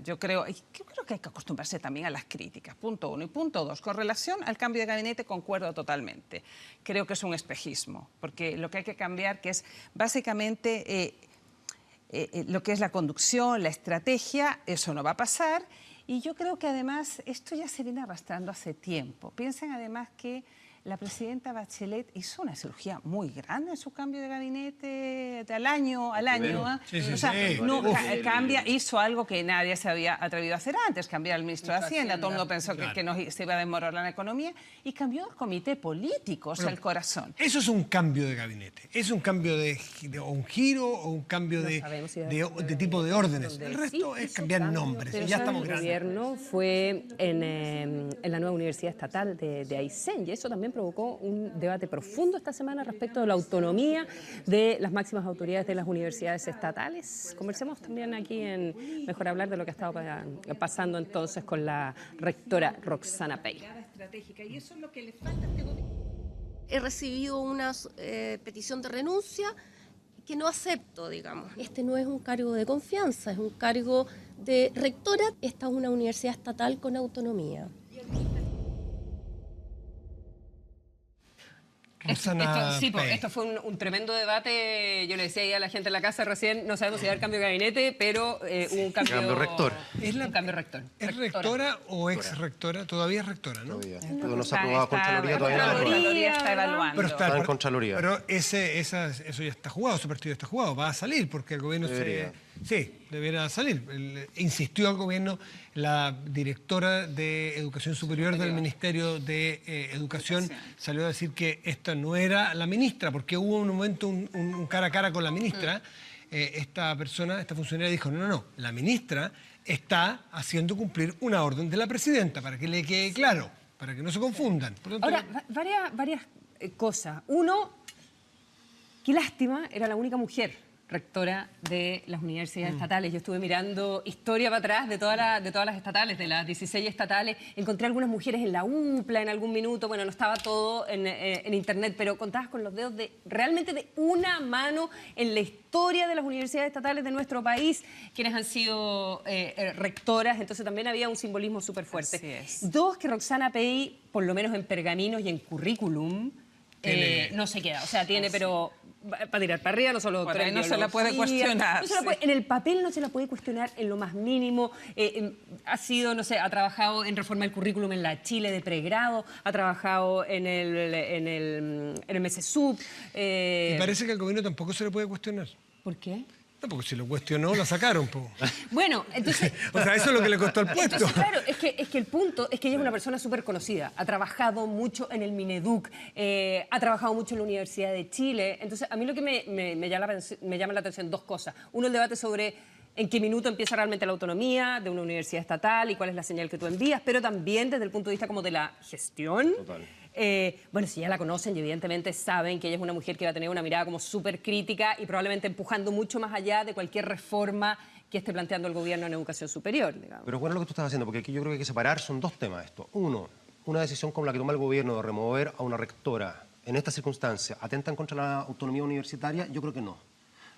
Speaker 3: Yo creo que hay que acostumbrarse también a las críticas, punto 1. Y punto 2, con relación al cambio de gabinete concuerdo totalmente. Creo que es un espejismo, porque lo que hay que cambiar que es básicamente lo que es la conducción, la estrategia, eso no va a pasar. Y yo creo que además esto ya se viene arrastrando hace tiempo. Piensen además que la presidenta Bachelet hizo una cirugía muy grande en su cambio de gabinete al año.
Speaker 2: Sí,
Speaker 3: o sea, hizo algo que nadie se había atrevido a hacer antes, cambiar al ministro de Hacienda. Todo el mundo pensó que se iba a desmoronar la economía y cambió el comité político, o sea, el corazón.
Speaker 2: Eso es un cambio de gabinete. Es un cambio o un giro o un cambio de tipo de órdenes. El resto es cambiar nombres.
Speaker 1: Pero
Speaker 2: ya estamos
Speaker 1: el
Speaker 2: grandes.
Speaker 1: gobierno fue en la nueva Universidad Estatal de Aysén y eso también provocó un debate profundo esta semana respecto de la autonomía de las máximas autoridades de las universidades estatales. Conversemos también aquí en Mejor Hablar de lo que ha estado pasando entonces con la rectora Roxana Pey.
Speaker 5: He recibido una petición de renuncia que no acepto, digamos. Este no es un cargo de confianza, es un cargo de rectora. Esta es una universidad estatal con autonomía.
Speaker 1: Esto fue un tremendo debate. Yo le decía ahí a la gente en la casa recién, no sabemos si va a haber cambio de gabinete, pero hubo un cambio
Speaker 4: rector.
Speaker 1: Un cambio rector.
Speaker 2: ¿Es rectora o ex rectora? Todavía es rectora, ¿no?
Speaker 4: Todavía. No se ha aprobado Contraloría todavía.
Speaker 3: Contraloría está evaluando.
Speaker 2: Pero
Speaker 4: está en Contraloría.
Speaker 2: Pero eso ya está jugado, ese partido está jugado, va a salir porque el gobierno Sí, debiera salir. Insistió al gobierno, la directora de Educación Superior del Ministerio de Educación salió a decir que esta no era la ministra, porque hubo un momento, un cara a cara con la ministra. Esta persona, esta funcionaria dijo, no, la ministra está haciendo cumplir una orden de la presidenta, para que le quede claro, para que no se confundan. Por lo tanto,
Speaker 1: Ahora, varias cosas. Uno, qué lástima, era la única mujer rectora de las universidades estatales. Yo estuve mirando historia para atrás de todas las estatales, de las 16 estatales. Encontré algunas mujeres en la UPLA en algún minuto. Bueno, no estaba todo en internet, pero contabas con los dedos realmente de una mano en la historia de las universidades estatales de nuestro país, quienes han sido rectoras. Entonces también había un simbolismo súper fuerte.
Speaker 3: Así es.
Speaker 1: Dos, que Roxana Pei, por lo menos en pergaminos y en currículum, no se queda. O sea, tiene, pero para tirar para arriba, no solo doctora en
Speaker 3: no se la puede
Speaker 1: biología,
Speaker 3: cuestionar.
Speaker 1: no se la puede- en el papel no se la puede cuestionar en lo más mínimo. Ha sido, no sé, ha trabajado en reforma del currículum en la Chile de pregrado, ha trabajado en el MESESUB.
Speaker 2: y parece que al gobierno tampoco se le puede cuestionar.
Speaker 1: ¿Por qué?
Speaker 2: No, porque si lo cuestionó, la sacaron. Po.
Speaker 1: Bueno, entonces...
Speaker 2: O sea, eso es lo que le costó el puesto.
Speaker 1: Entonces, claro, es que el punto es que ella es una persona súper conocida. Ha trabajado mucho en el Mineduc, ha trabajado mucho en la Universidad de Chile. Entonces, a mí lo que me llama la atención, dos cosas. Uno, el debate sobre en qué minuto empieza realmente la autonomía de una universidad estatal y cuál es la señal que tú envías, pero también desde el punto de vista como de la gestión.
Speaker 4: Total.
Speaker 1: Bueno, si ya la conocen y evidentemente saben que ella es una mujer que va a tener una mirada como súper crítica y probablemente empujando mucho más allá de cualquier reforma que esté planteando el gobierno en educación superior, digamos.
Speaker 4: Pero es bueno lo que tú estás haciendo, porque aquí yo creo que hay que separar, son dos temas esto. Uno, una decisión como la que toma el gobierno de remover a una rectora en esta circunstancia, ¿atentan contra la autonomía universitaria? Yo creo que no.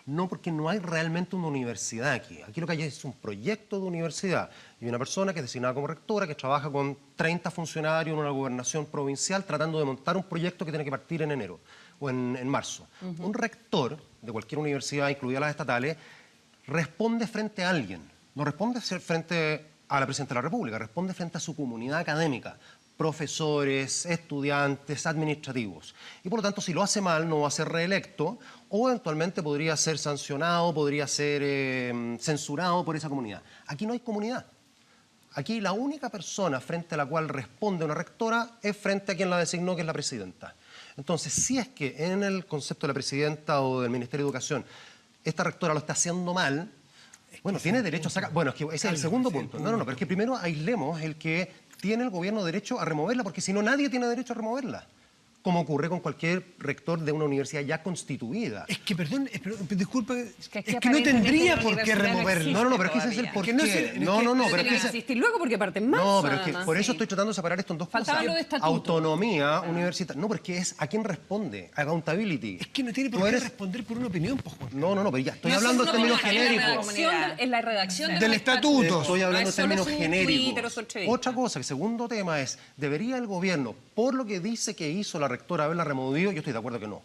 Speaker 4: No, porque no hay realmente una universidad aquí. Aquí lo que hay es un proyecto de universidad y una persona que es designada como rectora, que trabaja con 30 funcionarios en una gobernación provincial tratando de montar un proyecto que tiene que partir en enero o en marzo. Un rector de cualquier universidad, incluidas las estatales, responde frente a alguien. No responde frente a la Presidenta de la República, responde frente a su comunidad académica, profesores, estudiantes, administrativos. Y por lo tanto, si lo hace mal, no va a ser reelecto o eventualmente podría ser sancionado, podría ser censurado por esa comunidad. Aquí no hay comunidad. Aquí la única persona frente a la cual responde una rectora es frente a quien la designó, que es la presidenta. Entonces, si es que en el concepto de la presidenta o del Ministerio de Educación esta rectora lo está haciendo mal, bueno, tiene derecho a sacar... Bueno, es que ese es el segundo punto. No, pero es que primero aislemos el que tiene el gobierno derecho a removerla, porque si no, nadie tiene derecho a removerla, como ocurre con cualquier rector de una universidad ya constituida.
Speaker 2: Es que, perdón, disculpa,
Speaker 3: que aquí
Speaker 2: es que no tendría
Speaker 3: aparentemente
Speaker 2: por
Speaker 3: la
Speaker 2: qué
Speaker 3: universidad no
Speaker 2: removerlo.
Speaker 4: No, pero es que ese es el
Speaker 3: todavía.
Speaker 4: porqué.
Speaker 2: No,
Speaker 4: pero es que ese-
Speaker 1: insistir luego porque parten más.
Speaker 4: No, pero es que
Speaker 1: además.
Speaker 4: por eso estoy tratando de separar esto en dos
Speaker 1: Faltaba
Speaker 4: cosas.
Speaker 1: lo de estatuto.
Speaker 4: Autonomía universitaria. No, pero es que es a quién responde. Accountability.
Speaker 2: Es que no tiene por
Speaker 4: Tú
Speaker 2: qué
Speaker 4: eres-
Speaker 2: responder por una opinión, pues, Juan.
Speaker 4: No, pero ya estoy
Speaker 1: No,
Speaker 4: hablando en
Speaker 1: no,
Speaker 4: términos
Speaker 1: no,
Speaker 4: genéricos.
Speaker 1: Es la redacción
Speaker 2: Del
Speaker 1: los
Speaker 2: estatuto.
Speaker 4: Estoy hablando
Speaker 1: No
Speaker 4: en
Speaker 1: es solo
Speaker 4: términos
Speaker 1: su
Speaker 4: genéricos.
Speaker 1: Twitter o su entrevista.
Speaker 4: Otra cosa, el segundo tema es, ¿debería el gobierno, por lo que dice que hizo la rectora, haberla removido? Yo estoy de acuerdo que no.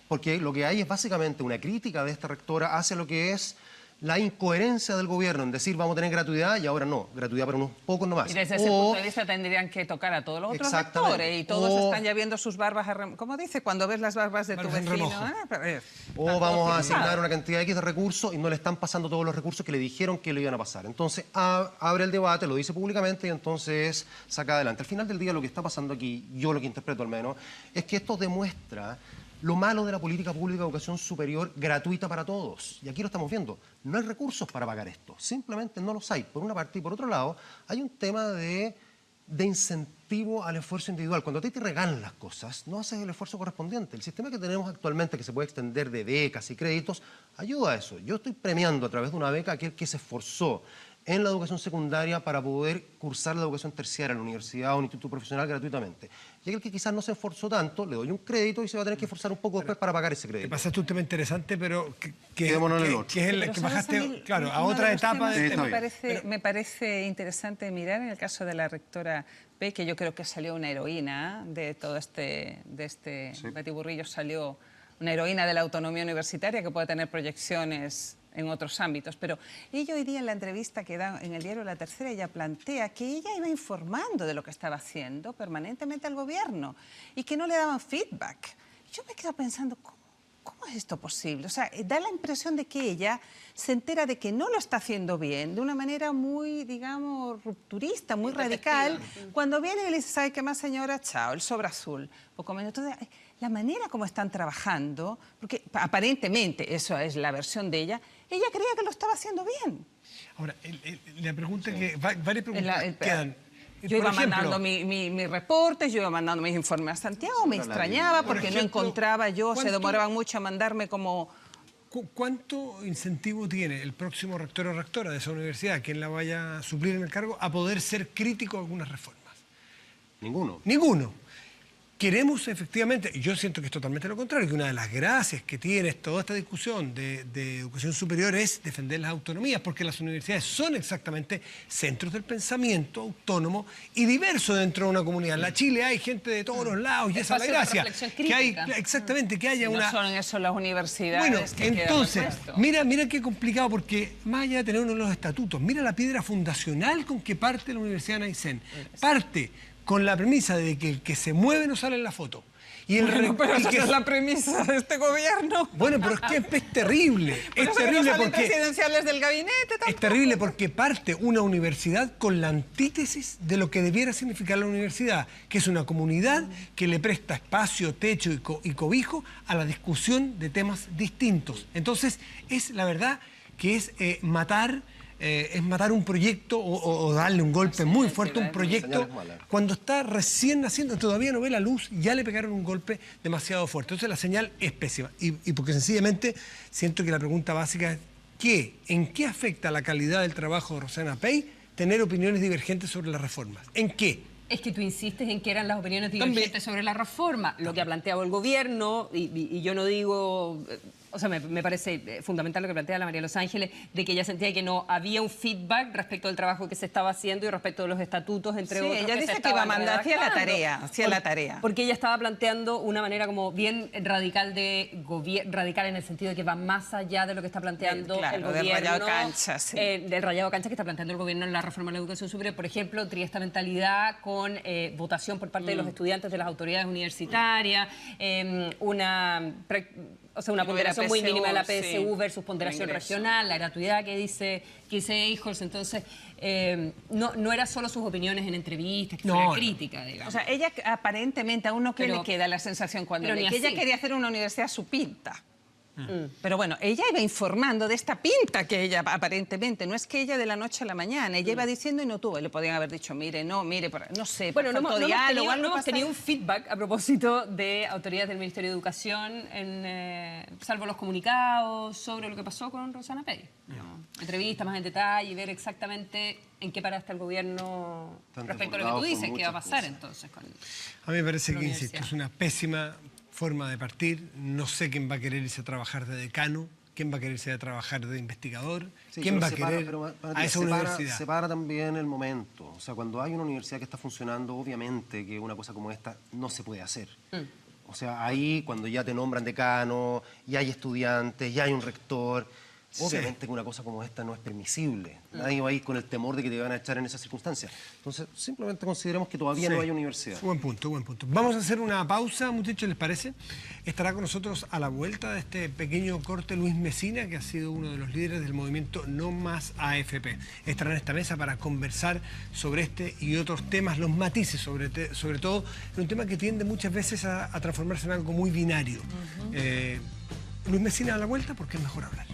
Speaker 4: Porque lo que hay es básicamente una crítica de esta rectora hacia lo que es la incoherencia del gobierno en decir vamos a tener gratuidad y ahora no, gratuidad para unos pocos nomás.
Speaker 3: Y desde ese punto de vista tendrían que tocar a todos los otros
Speaker 4: Exactamente.
Speaker 3: rectores y todos
Speaker 4: O-
Speaker 3: están ya viendo sus barbas, ¿cómo dice? Cuando ves las barbas de tu
Speaker 2: Barbas en
Speaker 3: vecino.
Speaker 2: remojo.
Speaker 4: O vamos a asignar una cantidad X de recursos y no le están pasando todos los recursos que le dijeron que le iban a pasar. Entonces abre el debate, lo dice públicamente y entonces saca adelante. Al final del día lo que está pasando aquí, yo lo que interpreto al menos, es que esto demuestra lo malo de la política pública de educación superior gratuita para todos. Y aquí lo estamos viendo. No hay recursos para pagar esto. Simplemente no los hay, por una parte. Y por otro lado, hay un tema de incentivo al esfuerzo individual. Cuando a ti te regalan las cosas, no haces el esfuerzo correspondiente. El sistema que tenemos actualmente, que se puede extender de becas y créditos, ayuda a eso. Yo estoy premiando a través de una beca a aquel que se esforzó en la educación secundaria para poder cursar la educación terciaria en la universidad o un instituto profesional gratuitamente. Y aquel que quizás no se esforzó tanto, le doy un crédito y se va a tener que esforzar un poco después para pagar ese
Speaker 2: Te
Speaker 4: crédito.
Speaker 2: pasaste un tema interesante, pero
Speaker 4: Quedémonos en el otro.
Speaker 2: que es el
Speaker 3: Pero
Speaker 2: que
Speaker 3: ¿sabes
Speaker 2: bajaste,
Speaker 3: a mí
Speaker 2: claro, a
Speaker 3: uno
Speaker 2: otra
Speaker 3: de los
Speaker 2: etapa
Speaker 3: temas
Speaker 2: del
Speaker 3: que
Speaker 2: tema.
Speaker 3: me parece interesante mirar en el caso de la rectora P, que yo creo que salió una heroína de todo este batiburrillo, salió una heroína de la autonomía universitaria que puede tener proyecciones en otros ámbitos, pero ella hoy día en la entrevista que da en el diario La Tercera, ella plantea que ella iba informando de lo que estaba haciendo permanentemente al gobierno y que no le daban feedback. Yo me quedo pensando, ¿cómo es esto posible? O sea, da la impresión de que ella se entera de que no lo está haciendo bien, de una manera muy, digamos, rupturista, muy radical. Cuando viene y le dice, ¿sabe qué más, señora? Chao, el sobre azul. Poco menos. Entonces, la manera como están trabajando, porque aparentemente, eso es la versión de ella creía que lo estaba haciendo bien.
Speaker 2: Ahora, la pregunta que... Varias preguntas quedan.
Speaker 3: Yo iba mandando mis reportes, yo iba mandando mis informes a Santiago, me extrañaba porque no encontraba yo, se demoraban mucho a mandarme como...
Speaker 2: ¿Cuánto incentivo tiene el próximo rector o rectora de esa universidad, quien la vaya a suplir en el cargo, a poder ser crítico a algunas reformas?
Speaker 4: Ninguno.
Speaker 2: Ninguno. Queremos efectivamente, y yo siento que es totalmente lo contrario, que una de las gracias que tiene toda esta discusión de educación superior es defender las autonomías, porque las universidades son exactamente centros del pensamiento autónomo y diverso dentro de una comunidad. En la Chile hay gente de todos los lados y esa es la gracia. Que hay, exactamente, que haya una...
Speaker 3: No son eso las universidades.
Speaker 2: Bueno, entonces, mira qué complicado, porque más allá de tener uno de los estatutos, mira la piedra fundacional con que parte la Universidad de Aysén. Parte con la premisa de que el que se mueve no sale en la foto. Y
Speaker 3: pero esa es la premisa de este gobierno.
Speaker 2: Bueno, pero es que es terrible. Es terrible porque...
Speaker 3: presidenciales del gabinete tampoco.
Speaker 2: Es terrible porque parte una universidad con la antítesis de lo que debiera significar la universidad, que es una comunidad que le presta espacio, techo y cobijo a la discusión de temas distintos. Entonces, es la verdad que es matar un proyecto o darle un golpe muy fuerte a un proyecto cuando está recién naciendo, todavía no ve la luz, ya le pegaron un golpe demasiado fuerte. Entonces la señal es pésima. Y porque sencillamente siento que la pregunta básica es ¿en qué afecta la calidad del trabajo de Rosana Pey tener opiniones divergentes sobre las reformas? ¿En qué?
Speaker 1: Es que tú insistes en que eran las opiniones divergentes sobre la reforma, lo que ha planteado el gobierno, y yo no digo... O sea, me parece fundamental lo que plantea la María Los Ángeles, de que ella sentía que no había un feedback respecto del trabajo que se estaba haendo y respecto de los estatutos, entre otros.
Speaker 3: Ella dice que iba a mandar hacia la tarea.
Speaker 1: Porque ella estaba planteando una manera como bien radical radical en el sentido de que va más allá de lo que está planteando el gobierno.
Speaker 3: Del rayado cancha, sí.
Speaker 1: Del rayado cancha que está planteando el gobierno en la reforma de la educación superior. Por ejemplo, tenía esta mentalidad con votación por parte de los estudiantes de las autoridades universitarias, una ponderación muy mínima de la PSU versus ponderación regional, la gratuidad que dice Eichholz. Entonces, no era solo sus opiniones en entrevistas, que fuera crítica, digamos.
Speaker 3: O sea, ella aparentemente a uno que le queda la sensación cuando lee que ella quería hacer una universidad a su pinta. Pero bueno, ella iba informando de esta pinta que ella aparentemente, no es que ella de la noche a la mañana, ella iba diciendo y no tuvo, le podían haber dicho, mire, no sé,
Speaker 1: bueno, no hemos tenido un feedback a propósito de autoridades del Ministerio de Educación, salvo los comunicados sobre lo que pasó con Rosana Pey. Entrevistas más en detalle y ver exactamente en qué para está el gobierno respecto a lo que tú dices, qué va a pasar entonces con...
Speaker 2: A mí me parece que, insisto, es una pésima forma de partir. No sé quién va a querer irse a trabajar de decano, quién va a querer irse a trabajar de investigador, quién va a querer a esa universidad.
Speaker 4: Separa también el momento. O sea, cuando hay una universidad que está funcionando, obviamente que una cosa como esta no se puede hacer. O sea, ahí cuando ya te nombran decano, ya hay estudiantes, ya hay un rector... Obviamente que una cosa como esta no es permisible. Nadie va a ir con el temor de que te van a echar en esas circunstancias. Entonces, simplemente consideremos que todavía no hay universidad.
Speaker 2: Buen punto, buen punto. Vamos a hacer una pausa, muchachos, ¿les parece? Estará con nosotros a la vuelta de este pequeño corte Luis Mesina, que ha sido uno de los líderes del movimiento No Más AFP. Estará en esta mesa para conversar sobre este y otros temas, los matices, sobre todo en un tema que tiende muchas veces a transformarse en algo muy binario. Luis Mesina a la vuelta porque es mejor hablar.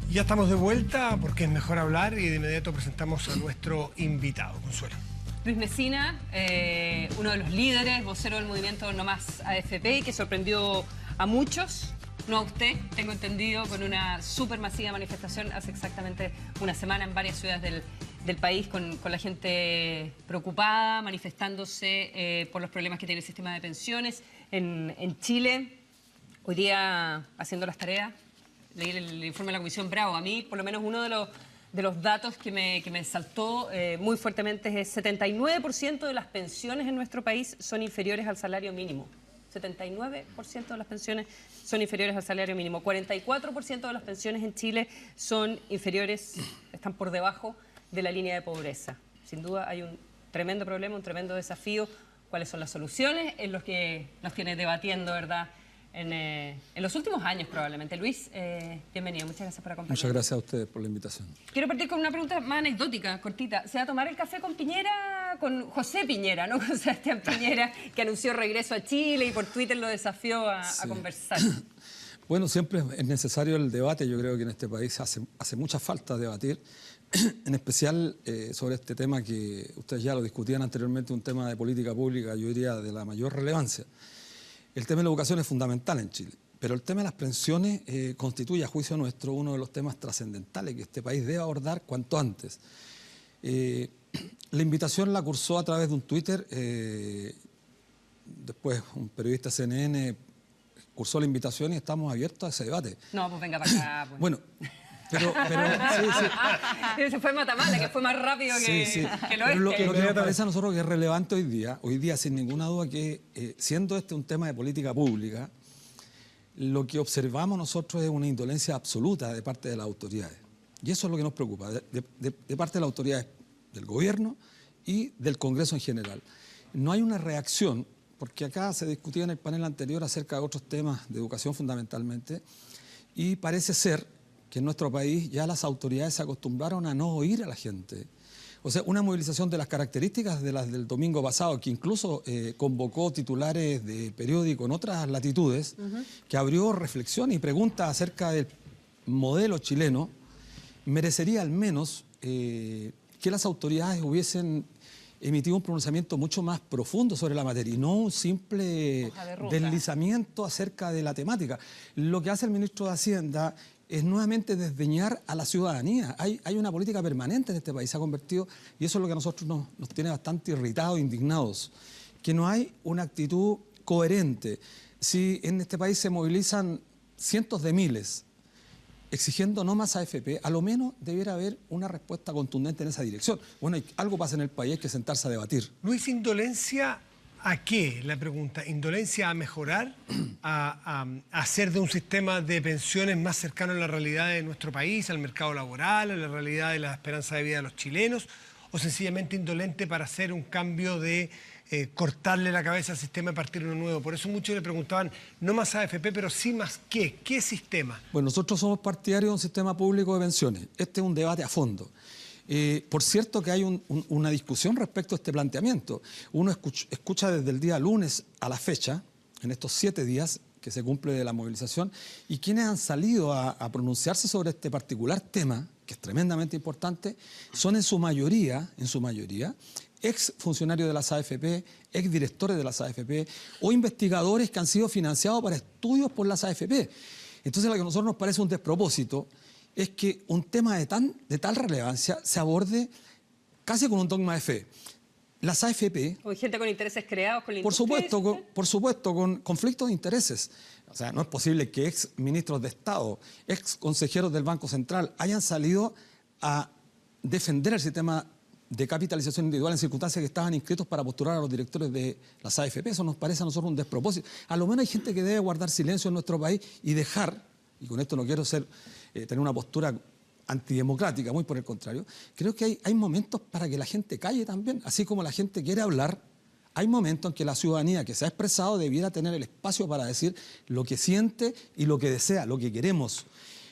Speaker 2: Ya estamos de vuelta porque es mejor hablar y de inmediato presentamos a nuestro invitado, Consuelo.
Speaker 1: Luis Mesina, uno de los líderes, vocero del movimiento No Más AFP, que sorprendió a muchos, no a usted, tengo entendido, con una supermasiva manifestación hace exactamente una semana en varias ciudades del país, con la gente preocupada, manifestándose por los problemas que tiene el sistema de pensiones. En Chile, hoy día haciendo las tareas, leí el informe de la Comisión Bravo. A mí, por lo menos, uno de de los datos que me saltó muy fuertemente es 79% de las pensiones en nuestro país son inferiores al salario mínimo. 79% de las pensiones son inferiores al salario mínimo. 44% de las pensiones en Chile son inferiores, están por debajo de la línea de pobreza. Sin duda hay un tremendo problema, un tremendo desafío. ¿Cuáles son las soluciones? Es lo que nos tiene debatiendo, ¿verdad?, en los últimos años probablemente. Luis, bienvenido, muchas gracias por acompañarnos.
Speaker 6: Muchas gracias a ustedes por la invitación.
Speaker 1: Quiero partir con una pregunta más anecdótica, cortita. ¿Se va a tomar el café con Piñera, con José Piñera, no con Sebastián Piñera, que anunció regreso a Chile y por Twitter lo desafió a conversar?
Speaker 6: Bueno, siempre es necesario el debate. Yo creo que en este país hace mucha falta debatir, en especial sobre este tema que ustedes ya lo discutían anteriormente, un tema de política pública, yo diría, de la mayor relevancia. El tema de la educación es fundamental en Chile, pero el tema de las pensiones constituye, a juicio nuestro, uno de los temas trascendentales que este país debe abordar cuanto antes. La invitación la cursó a través de un Twitter, después un periodista de CNN cursó la invitación y estamos abiertos a ese debate.
Speaker 1: No, pues venga para acá. Pues.
Speaker 6: Bueno, pero sí.
Speaker 1: Se fue Matamala, que fue más rápido que lo
Speaker 6: que nos parece a nosotros que es relevante hoy día sin ninguna duda que siendo este un tema de política pública, lo que observamos nosotros es una indolencia absoluta de parte de las autoridades. Y eso es lo que nos preocupa, de parte de las autoridades del gobierno y del Congreso en general. No hay una reacción, porque acá se discutía en el panel anterior acerca de otros temas de educación fundamentalmente, y parece ser que en nuestro país ya las autoridades se acostumbraron a no oír a la gente. O sea, una movilización de las características de las del domingo pasado, que incluso convocó titulares de periódico en otras latitudes, que abrió reflexión y preguntas acerca del modelo chileno, merecería al menos que las autoridades hubiesen emitido un pronunciamiento mucho más profundo sobre la materia y no un simple deslizamiento acerca de la temática. Lo que hace el ministro de Hacienda es nuevamente desdeñar a la ciudadanía. Hay una política permanente en este país, se ha convertido, y eso es lo que a nosotros nos tiene bastante irritados, indignados, que no hay una actitud coherente. Si en este país se movilizan cientos de miles exigiendo no más AFP, a lo menos debiera haber una respuesta contundente en esa dirección. Bueno, algo pasa en el país, hay que sentarse a debatir.
Speaker 2: Luis, ¿indolencia a qué? La pregunta, ¿indolencia a mejorar? ¿A hacer de un sistema de pensiones más cercano a la realidad de nuestro país, al mercado laboral, a la realidad de la esperanza de vida de los chilenos? ¿O sencillamente indolente para hacer un cambio de cortarle la cabeza al sistema y partir uno nuevo? Por eso muchos le preguntaban, no más AFP, pero sí más qué. ¿Qué sistema?
Speaker 6: Bueno, nosotros somos partidarios de un sistema público de pensiones. Este es un debate a fondo. Por cierto que hay una discusión respecto a este planteamiento. Uno escucha desde el día lunes a la fecha, en estos 7 días que se cumple de la movilización, y quienes han salido a pronunciarse sobre este particular tema, que es tremendamente importante, son en su mayoría, ex funcionarios de las AFP, ex directores de las AFP o investigadores que han sido financiados para estudios por las AFP. Entonces, lo que a nosotros nos parece un despropósito es que un tema de tal relevancia se aborde casi con un dogma de fe. Las AFP...
Speaker 1: Con gente con intereses creados, con la
Speaker 6: por supuesto, con conflictos de intereses. O sea, no es posible que ex ministros de Estado, ex consejeros del Banco Central hayan salido a defender el sistema de capitalización individual en circunstancias que estaban inscritos para postular a los directores de las AFP. Eso nos parece a nosotros un despropósito. A lo menos hay gente que debe guardar silencio en nuestro país y dejar, y con esto no quiero tener una postura antidemocrática, muy por el contrario, creo que hay momentos para que la gente calle también, así como la gente quiere hablar. Hay momentos en que la ciudadanía que se ha expresado debiera tener el espacio para decir lo que siente y lo que desea, lo que queremos.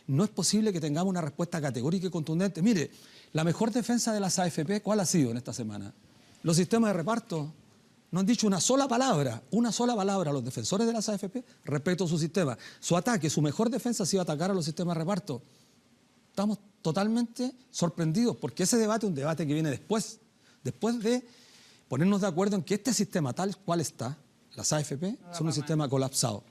Speaker 6: No es posible que tengamos una respuesta categórica y contundente. Mire, la mejor defensa de las AFP, ¿cuál ha sido en esta semana? Los sistemas de reparto. No han dicho una sola palabra a los defensores de las AFP respecto a su sistema. Su ataque, su mejor defensa ha sido atacar a los sistemas de reparto. Estamos totalmente sorprendidos porque ese debate es un debate que viene después de ponernos de acuerdo en que este sistema tal cual está, las AFP, son un sistema colapsaron.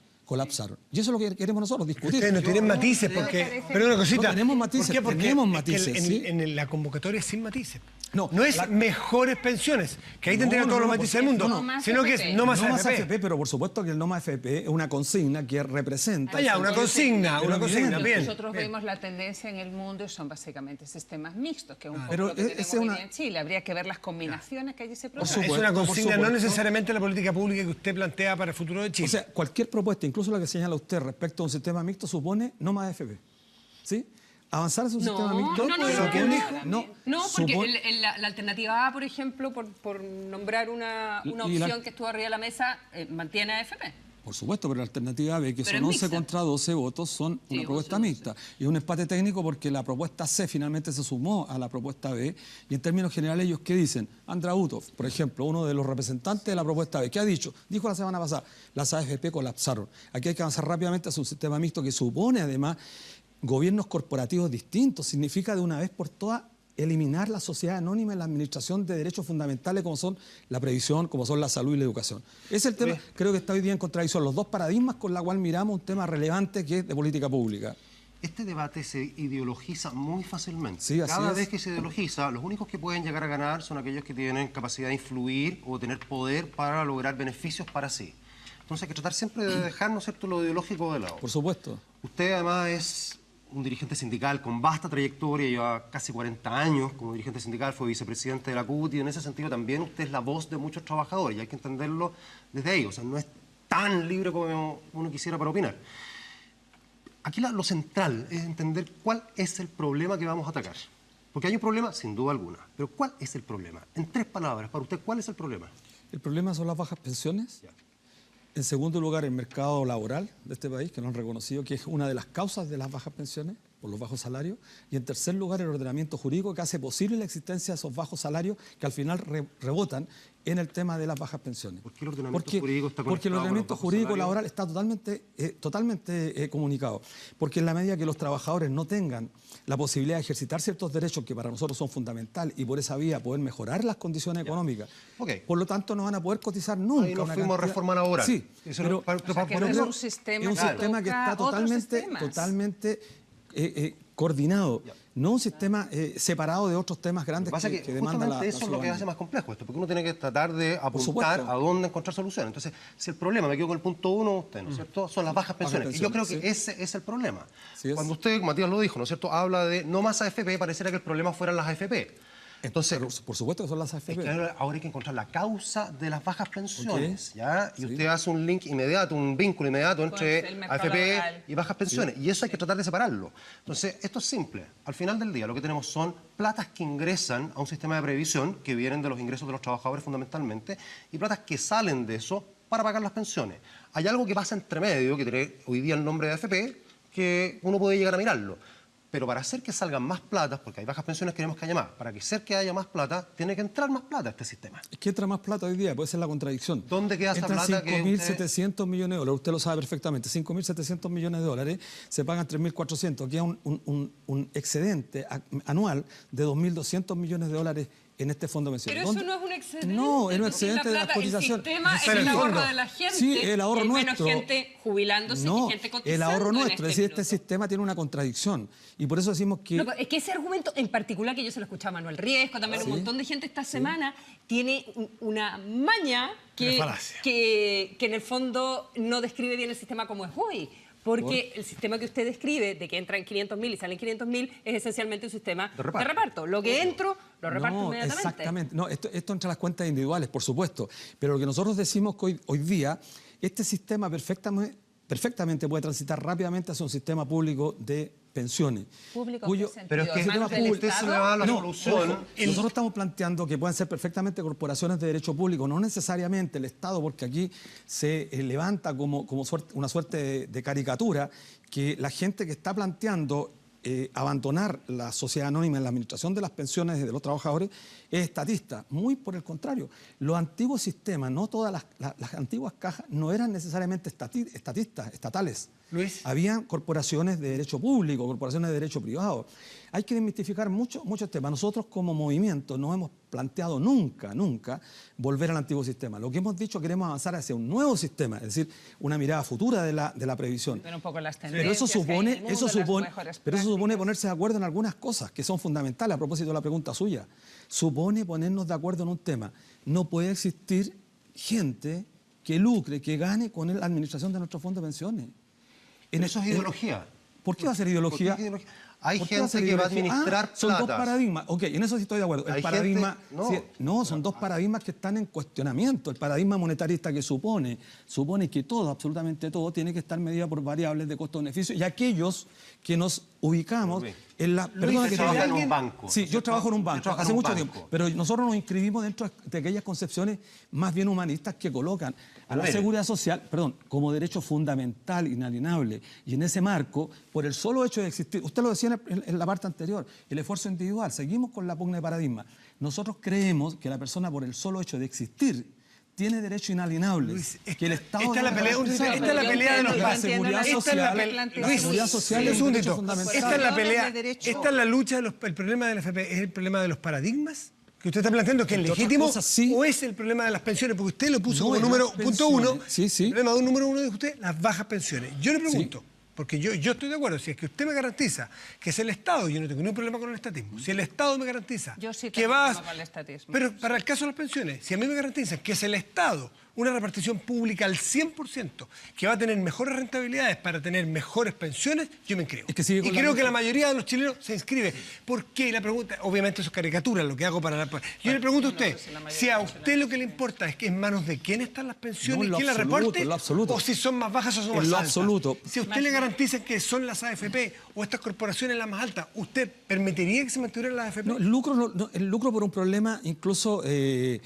Speaker 6: Y eso es lo que queremos nosotros, discutir.
Speaker 2: Ustedes no tienen matices porque... Pero una cosita.
Speaker 6: No tenemos matices,
Speaker 2: ¿por qué? Porque
Speaker 6: tenemos matices.
Speaker 2: en la convocatoria es sin matices. No es mejores pensiones, que ahí tendría todos los matices del mundo, sino que es no más AFP.
Speaker 6: Pero por supuesto que el no más AFP es una consigna que representa...
Speaker 2: Una consigna, bien.
Speaker 3: Nosotros vemos la tendencia en el mundo y son básicamente sistemas mixtos, que es un poco
Speaker 6: Pero
Speaker 3: lo que tenemos
Speaker 6: es
Speaker 3: hoy día en Chile. Habría que ver las combinaciones que allí se producen.
Speaker 2: Es una consigna, no necesariamente la política pública que usted plantea para el futuro de Chile.
Speaker 6: O sea, cualquier propuesta, incluso la que señala usted respecto a un sistema mixto, supone no más AFP. ¿Sí? Avanzar hacia un sistema mixto...
Speaker 1: No, porque la alternativa A, por ejemplo, por nombrar una opción que estuvo arriba de la mesa, mantiene a AFP.
Speaker 6: Por supuesto, pero la alternativa B, que
Speaker 1: Pero
Speaker 6: son
Speaker 1: es
Speaker 6: 11
Speaker 1: mixta.
Speaker 6: contra 12 votos, son una propuesta mixta. Y un empate técnico porque la propuesta C finalmente se sumó a la propuesta B. Y en términos generales, ¿ellos qué dicen? Andrautov, por ejemplo, uno de los representantes de la propuesta B, ¿qué ha dicho? Dijo la semana pasada, las AFP colapsaron. Aquí hay que avanzar rápidamente hacia un sistema mixto que supone, además, gobiernos corporativos distintos. Significa de una vez por todas eliminar la sociedad anónima en la administración de derechos fundamentales como son la previsión, como son la salud y la educación. Ese es el tema, creo que está hoy día en contradicción. Los dos paradigmas con los cuales miramos un tema relevante que es de política pública.
Speaker 4: Este debate se ideologiza muy fácilmente.
Speaker 6: Sí, así
Speaker 4: Cada
Speaker 6: es.
Speaker 4: vez que se ideologiza, los únicos que pueden llegar a ganar son aquellos que tienen capacidad de influir o tener poder para lograr beneficios para sí. Entonces hay que tratar siempre de dejar, ¿no es cierto?, lo ideológico de lado.
Speaker 6: Por supuesto.
Speaker 4: Usted además es un dirigente sindical con vasta trayectoria, lleva casi 40 años como dirigente sindical, fue vicepresidente de la CUT y en ese sentido también usted es la voz de muchos trabajadores y hay que entenderlo desde ahí, o sea, no es tan libre como uno quisiera para opinar. Aquí lo central es entender cuál es el problema que vamos a atacar. Porque hay un problema, sin duda alguna, pero ¿cuál es el problema? En 3 palabras, para usted, ¿cuál es el problema?
Speaker 6: El problema son las bajas pensiones. En segundo lugar, el mercado laboral de este país, que no han reconocido que es una de las causas de las bajas pensiones, por los bajos salarios. Y en tercer lugar, el ordenamiento jurídico que hace posible la existencia de esos bajos salarios que al final rebotan en el tema de las bajas pensiones.
Speaker 4: ¿Por qué el ordenamiento jurídico está conectado
Speaker 6: Porque el ordenamiento
Speaker 4: con los bajos
Speaker 6: jurídico
Speaker 4: salarios?
Speaker 6: laboral está totalmente comunicado. Porque en la medida que los trabajadores no tengan la posibilidad de ejercitar ciertos derechos que para nosotros son fundamentales y por esa vía poder mejorar las condiciones económicas, por lo tanto no van a poder cotizar nunca.
Speaker 4: Ahí nos fuimos a reforma laboral.
Speaker 6: Sí,
Speaker 4: Eso
Speaker 6: pero
Speaker 3: es
Speaker 6: creo
Speaker 3: un sistema
Speaker 6: es un
Speaker 3: que
Speaker 6: sistema que
Speaker 3: toca
Speaker 6: está
Speaker 3: otros sistemas.
Speaker 6: totalmente coordinado, no un sistema separado de otros temas
Speaker 4: Lo que
Speaker 6: grandes
Speaker 4: pasa es
Speaker 6: que
Speaker 4: que
Speaker 6: demanda la
Speaker 4: justamente eso es lo que
Speaker 6: ciudadanía.
Speaker 4: hace más complejo esto, porque uno tiene que tratar de apuntar
Speaker 6: supuesto.
Speaker 4: a dónde encontrar soluciones. Entonces, si el problema, me quedo con el punto 1, usted, ¿no es cierto?, son las bajas pensiones. Y yo creo que ese es el problema.
Speaker 6: Sí es.
Speaker 4: Cuando usted, Matías lo dijo, ¿no es cierto?, habla de no más AFP, pareciera que el problema fueran las AFP. Entonces,
Speaker 6: Pero, por supuesto que son las AFP.
Speaker 4: es que ahora hay que encontrar la causa de las bajas pensiones,
Speaker 6: Ok.
Speaker 4: ¿ya? Y
Speaker 6: Sí.
Speaker 4: usted hace un link inmediato, un vínculo inmediato
Speaker 3: el
Speaker 4: entre
Speaker 3: mercado
Speaker 4: AFP
Speaker 3: laboral.
Speaker 4: y bajas pensiones. Y eso hay que tratar de separarlo. Entonces, esto es simple. Al final del día, lo que tenemos son platas que ingresan a un sistema de previsión, que vienen de los ingresos de los trabajadores fundamentalmente, y platas que salen de eso para pagar las pensiones. Hay algo que pasa entre medio, que tiene hoy día el nombre de AFP, que uno puede llegar a mirarlo. Pero para hacer que salgan más platas, porque hay bajas pensiones, queremos que haya más. Para que hacer que haya más plata, tiene que entrar más plata a este sistema.
Speaker 6: Es que entra más plata hoy día, puede ser la contradicción.
Speaker 4: ¿Dónde queda esa
Speaker 6: Entran
Speaker 4: plata que
Speaker 6: 5.700 millones de dólares, usted lo sabe perfectamente, 5.700 millones de dólares, se pagan 3.400, queda un excedente anual de 2.200 millones de dólares en este fondo mensual.
Speaker 1: Pero eso no es un excedente.
Speaker 6: No, es un
Speaker 1: porque
Speaker 6: excedente de las cotizaciones.
Speaker 1: El sistema
Speaker 6: Ese
Speaker 1: es el
Speaker 6: el
Speaker 1: ahorro
Speaker 6: fondo.
Speaker 1: de la gente.
Speaker 6: Sí, el ahorro
Speaker 1: y hay
Speaker 6: nuestro.
Speaker 1: menos gente jubilándose
Speaker 6: No,
Speaker 1: y gente cotizando.
Speaker 6: el ahorro
Speaker 1: en
Speaker 6: nuestro, es decir, este
Speaker 1: minuto.
Speaker 6: sistema tiene una contradicción. Y por eso decimos que...
Speaker 1: No, pero es que ese argumento en particular, que yo se lo escuchaba a Manuel Riesco, también un montón de gente esta semana, tiene una maña
Speaker 2: Una falacia.
Speaker 1: que en el fondo no describe bien el sistema como es hoy. Porque el sistema que usted describe, de que entran 500.000 y salen 500.000, es esencialmente un sistema de reparto. Lo que entro, lo reparto
Speaker 6: No,
Speaker 1: inmediatamente.
Speaker 6: exactamente. No, esto entra en las cuentas individuales, por supuesto. Pero lo que nosotros decimos que hoy día, este sistema perfectamente puede transitar rápidamente hacia un sistema público de pensiones.
Speaker 3: ¿Público
Speaker 6: cuyo-
Speaker 3: en qué sentido?
Speaker 4: Pero es que
Speaker 3: ¿Manos del
Speaker 4: usted se
Speaker 3: Estado?
Speaker 4: me va a la
Speaker 6: No,
Speaker 4: solución.
Speaker 6: ojo, nosotros estamos planteando que pueden ser perfectamente corporaciones de derecho público, no necesariamente el Estado, porque aquí se levanta como una suerte de caricatura que la gente que está planteando abandonar la sociedad anónima en la administración de las pensiones de los trabajadores es estatista. Muy por el contrario. Los antiguos sistemas, no todas las antiguas cajas, no eran necesariamente estatistas, estatales.
Speaker 2: Luis.
Speaker 6: Habían corporaciones de derecho público, corporaciones de derecho privado. Hay que desmitificar muchos temas. Nosotros como movimiento nos hemos planteado nunca, nunca, volver al antiguo sistema. Lo que hemos dicho, queremos avanzar hacia un nuevo sistema, es decir, una mirada futura de la previsión.
Speaker 3: Ver un poco las
Speaker 6: Pero
Speaker 3: tendencias
Speaker 6: eso
Speaker 3: que hay en
Speaker 6: supone,
Speaker 3: el mundo, las mejores
Speaker 6: pero eso supone
Speaker 3: prácticas.
Speaker 6: ponerse de acuerdo en algunas cosas que son fundamentales a propósito de la pregunta suya. Supone ponernos de acuerdo en un tema. No puede existir gente que lucre, que gane con la administración de nuestros fondos de pensiones.
Speaker 4: Pero eso es ideología.
Speaker 6: ¿Por qué va a ser ideología?
Speaker 4: ¿Por qué ideología? Hay
Speaker 6: ¿Por qué va a ser
Speaker 4: gente que va a
Speaker 6: ideología?
Speaker 4: administrar
Speaker 6: son dos
Speaker 4: platas.
Speaker 6: paradigmas. Ok, en eso sí estoy de acuerdo. El
Speaker 4: Hay
Speaker 6: paradigma,
Speaker 4: gente- no.
Speaker 6: son dos paradigmas que están en cuestionamiento. El paradigma monetarista que supone que todo, absolutamente todo, tiene que estar medido por variables de costo-beneficio, y aquellos que nos ubicamos
Speaker 4: Luis,
Speaker 6: en la...
Speaker 4: Luis,
Speaker 6: Perdona
Speaker 4: usted
Speaker 6: que te
Speaker 4: trabaja
Speaker 6: diga.
Speaker 4: en un banco,
Speaker 6: Sí, yo
Speaker 4: ¿cierto?
Speaker 6: trabajo en un
Speaker 4: Usted
Speaker 6: banco
Speaker 4: trabaja
Speaker 6: hace
Speaker 4: en un
Speaker 6: mucho
Speaker 4: banco.
Speaker 6: tiempo, pero nosotros nos inscribimos dentro de aquellas concepciones más bien humanistas que colocan a la
Speaker 4: Mire.
Speaker 6: seguridad social, como derecho fundamental, inalienable, y en ese marco, por el solo hecho de existir, usted lo decía en la parte anterior, el esfuerzo individual, seguimos con la pugna de paradigma. Nosotros creemos que la persona, por el solo hecho de existir, tiene derecho inalienable,
Speaker 2: Luis,
Speaker 6: que el Estado...
Speaker 2: esta es la
Speaker 6: debe
Speaker 2: pelea,
Speaker 6: garantizar.
Speaker 2: esta es la pelea de los
Speaker 6: La seguridad social, la seguridad social es un derecho fundamental.
Speaker 2: Esta es la pelea,
Speaker 3: de derecho.
Speaker 2: esta es la lucha, el problema del FP es el problema de los paradigmas que usted está planteando, que es
Speaker 6: Entre otras
Speaker 2: legítimo,
Speaker 6: cosas, sí.
Speaker 2: o es el problema de las pensiones, porque usted lo puso
Speaker 6: No,
Speaker 2: como
Speaker 6: las
Speaker 2: número punto uno.
Speaker 6: pensiones, sí, sí.
Speaker 2: El problema de un número uno de usted, las bajas pensiones. Yo le pregunto, porque yo estoy de acuerdo, si es que usted me garantiza que es el Estado, yo no tengo ningún problema con el estatismo, si el Estado me garantiza
Speaker 3: Yo sí
Speaker 2: que
Speaker 3: tengo
Speaker 2: va...
Speaker 3: problema con el estatismo.
Speaker 2: Pero para el caso de las pensiones, si a mí me garantizan que es el Estado, una repartición pública al 100%, que va a tener mejores rentabilidades para tener mejores pensiones, yo me inscribo.
Speaker 6: Es que sigue
Speaker 2: y
Speaker 6: con la
Speaker 2: creo que
Speaker 6: lógica.
Speaker 2: la mayoría de los chilenos se inscribe. ¿Por qué? La pregunta, obviamente eso es caricatura lo que hago para la... Yo le pregunto a usted, si a usted lo que le importa es que en manos de quién están las pensiones,
Speaker 6: No, en lo
Speaker 2: quién las
Speaker 6: absoluto,
Speaker 2: reporte,
Speaker 6: en lo absoluto.
Speaker 2: o si son más bajas o son
Speaker 6: En
Speaker 2: más
Speaker 6: lo
Speaker 2: altas.
Speaker 6: absoluto.
Speaker 2: Si a usted le garantiza que son las AFP o estas corporaciones las más altas, ¿usted permitiría que se mantuvieran las AFP?
Speaker 6: No, el lucro por un problema incluso... un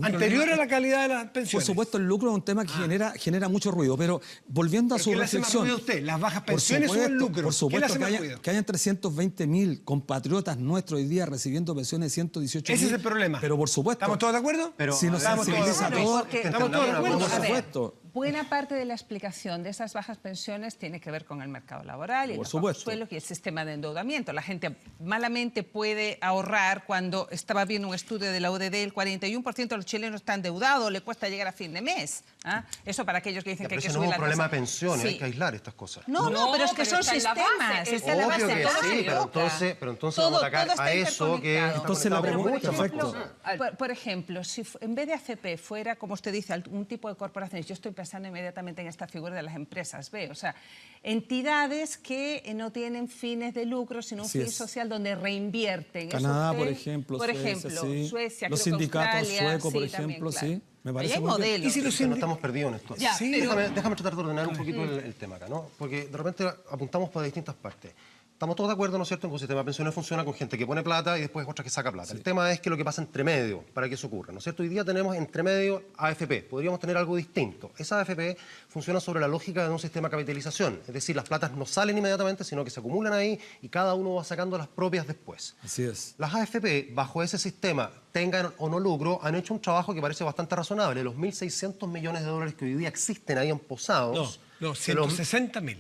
Speaker 2: Anterior
Speaker 6: problema-
Speaker 2: a la calidad de las
Speaker 6: Por
Speaker 2: pensiones.
Speaker 6: supuesto, el lucro es un tema que genera mucho ruido, pero volviendo a
Speaker 2: ¿Pero
Speaker 6: su
Speaker 2: qué le hace más
Speaker 6: reflexión...
Speaker 2: ruido a usted? ¿Las bajas
Speaker 6: Por
Speaker 2: pensiones o el
Speaker 6: supuesto,
Speaker 2: lucro?
Speaker 6: Por
Speaker 2: ¿Qué le
Speaker 6: supuesto
Speaker 2: hace
Speaker 6: que,
Speaker 2: más ruido?
Speaker 6: que hayan 320.000 compatriotas nuestros hoy día recibiendo pensiones de 118.000.
Speaker 2: Ese es el problema.
Speaker 6: Pero por supuesto...
Speaker 2: ¿Estamos todos de acuerdo?
Speaker 4: Pero,
Speaker 6: si nos
Speaker 2: Estamos todos de
Speaker 6: sensibiliza a
Speaker 2: acuerdo.
Speaker 6: todos...
Speaker 3: Porque-
Speaker 2: Estamos todos de acuerdo.
Speaker 6: Por
Speaker 3: A ver,
Speaker 6: supuesto.
Speaker 3: buena parte de la explicación de esas bajas pensiones tiene que ver con el mercado laboral y
Speaker 6: Por
Speaker 3: los
Speaker 6: supuesto.
Speaker 3: bajos sueldos y el sistema de endeudamiento. La gente malamente puede ahorrar. Cuando estaba viendo un estudio de la ODD, el 41% de los chilenos están endeudados, le cuesta llegar a fin de mes. ¿Ah? Eso para aquellos que dicen
Speaker 4: Ya,
Speaker 3: que
Speaker 4: pero
Speaker 3: hay que
Speaker 4: ese no
Speaker 3: subir
Speaker 4: es
Speaker 3: la
Speaker 4: un problema
Speaker 3: tasa.
Speaker 4: de pensiones,
Speaker 3: Sí.
Speaker 4: hay que aislar estas cosas.
Speaker 3: No, pero es que
Speaker 1: pero
Speaker 3: son
Speaker 1: está en la
Speaker 3: sistemas.
Speaker 1: base,
Speaker 3: Está en la
Speaker 4: Obvio
Speaker 3: base,
Speaker 4: que
Speaker 3: todo
Speaker 4: sí,
Speaker 3: se
Speaker 4: pero
Speaker 3: toca.
Speaker 4: entonces
Speaker 3: Todo-
Speaker 4: vamos a atacar
Speaker 3: todo está
Speaker 4: a eso que
Speaker 3: interconectado.
Speaker 4: está
Speaker 6: Entonces la
Speaker 4: conectado con
Speaker 6: pregunta,
Speaker 4: muchos
Speaker 6: perfecto.
Speaker 4: factores.
Speaker 3: Por ejemplo, si en vez de AFP fuera, como usted dice, un tipo de corporaciones, yo estoy pensando inmediatamente en esta figura de las empresas B, o sea, entidades que no tienen fines de lucro, sino un
Speaker 6: Así
Speaker 3: fin
Speaker 6: es.
Speaker 3: social donde reinvierten. Eso
Speaker 6: Canadá,
Speaker 3: usted-
Speaker 6: por ejemplo,
Speaker 3: por
Speaker 6: Suecia,
Speaker 3: ejemplo,
Speaker 6: sí.
Speaker 3: Suecia,
Speaker 6: Los
Speaker 3: creo que
Speaker 6: sindicatos
Speaker 3: Australia,
Speaker 6: suecos, por
Speaker 3: sí, también,
Speaker 6: ejemplo,
Speaker 3: claro.
Speaker 6: sí. Me
Speaker 3: Ahí
Speaker 6: parece
Speaker 3: hay
Speaker 6: muy bien.
Speaker 3: modelos.
Speaker 2: ¿Y si los
Speaker 4: Pero no estamos perdidos en esto.
Speaker 3: Ya,
Speaker 2: Sí,
Speaker 3: pero-
Speaker 4: Déjame tratar de ordenar un poquito el tema acá, ¿no? Porque de repente apuntamos para distintas partes. Estamos todos de acuerdo, ¿no es cierto?, en que un sistema de pensiones funciona con gente que pone plata y después otra que saca plata. El tema es que lo que pasa entre medio para que eso ocurra, ¿no es cierto? Hoy día tenemos entre medio AFP, podríamos tener algo distinto. Esa AFP funciona sobre la lógica de un sistema de capitalización, es decir, las platas no salen inmediatamente, sino que se acumulan ahí y cada uno va sacando las propias después.
Speaker 6: Así es.
Speaker 4: Las AFP, bajo ese sistema, tengan o no lucro, han hecho un trabajo que parece bastante razonable. Los 1.600 millones de dólares que hoy día existen ahí emposados...
Speaker 2: No,
Speaker 4: de los
Speaker 2: 160.000.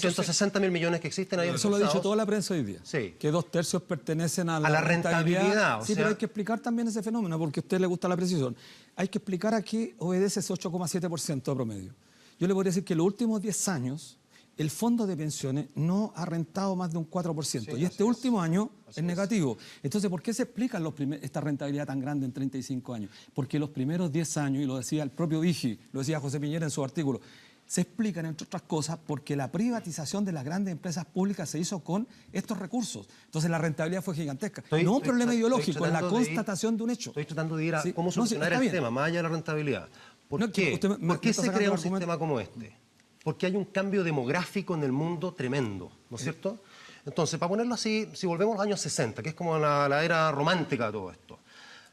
Speaker 4: 160.000 millones que existen ahí
Speaker 6: Eso lo ha dicho
Speaker 4: emposados.
Speaker 6: toda la prensa hoy día.
Speaker 4: Sí.
Speaker 6: Que 2/3 pertenecen a la,
Speaker 4: A la rentabilidad, o
Speaker 6: Sí,
Speaker 4: sea-
Speaker 6: pero hay que explicar también ese fenómeno, porque a usted le gusta la precisión. Hay que explicar a qué obedece ese 8,7% de promedio. Yo le podría decir que en los últimos 10 años el fondo de pensiones no ha rentado más de un 4%. Y este último año es negativo. Entonces, ¿por qué se explica esta rentabilidad tan grande en 35 años? Porque los primeros 10 años, y lo decía el propio Vigi, lo decía José Piñera en su artículo, se explican, entre otras cosas, porque la privatización de las grandes empresas públicas se hizo con estos recursos. Entonces, la rentabilidad fue gigantesca. No es un problema ideológico, es la constatación de un hecho.
Speaker 4: Estoy tratando de ir a
Speaker 6: Sí,
Speaker 4: cómo
Speaker 6: no, sí,
Speaker 4: solucionar
Speaker 6: está
Speaker 4: el
Speaker 6: bien.
Speaker 4: tema, más allá de la rentabilidad. ¿Por
Speaker 6: No,
Speaker 4: qué?
Speaker 6: usted me
Speaker 4: ¿Por qué
Speaker 6: está
Speaker 4: se
Speaker 6: sacando
Speaker 4: crea
Speaker 6: el
Speaker 4: un
Speaker 6: argumento.
Speaker 4: sistema como este? Porque hay un cambio demográfico en el mundo tremendo, ¿no es cierto? Entonces, para ponerlo así, si volvemos a los años 60, que es como la era romántica de todo esto,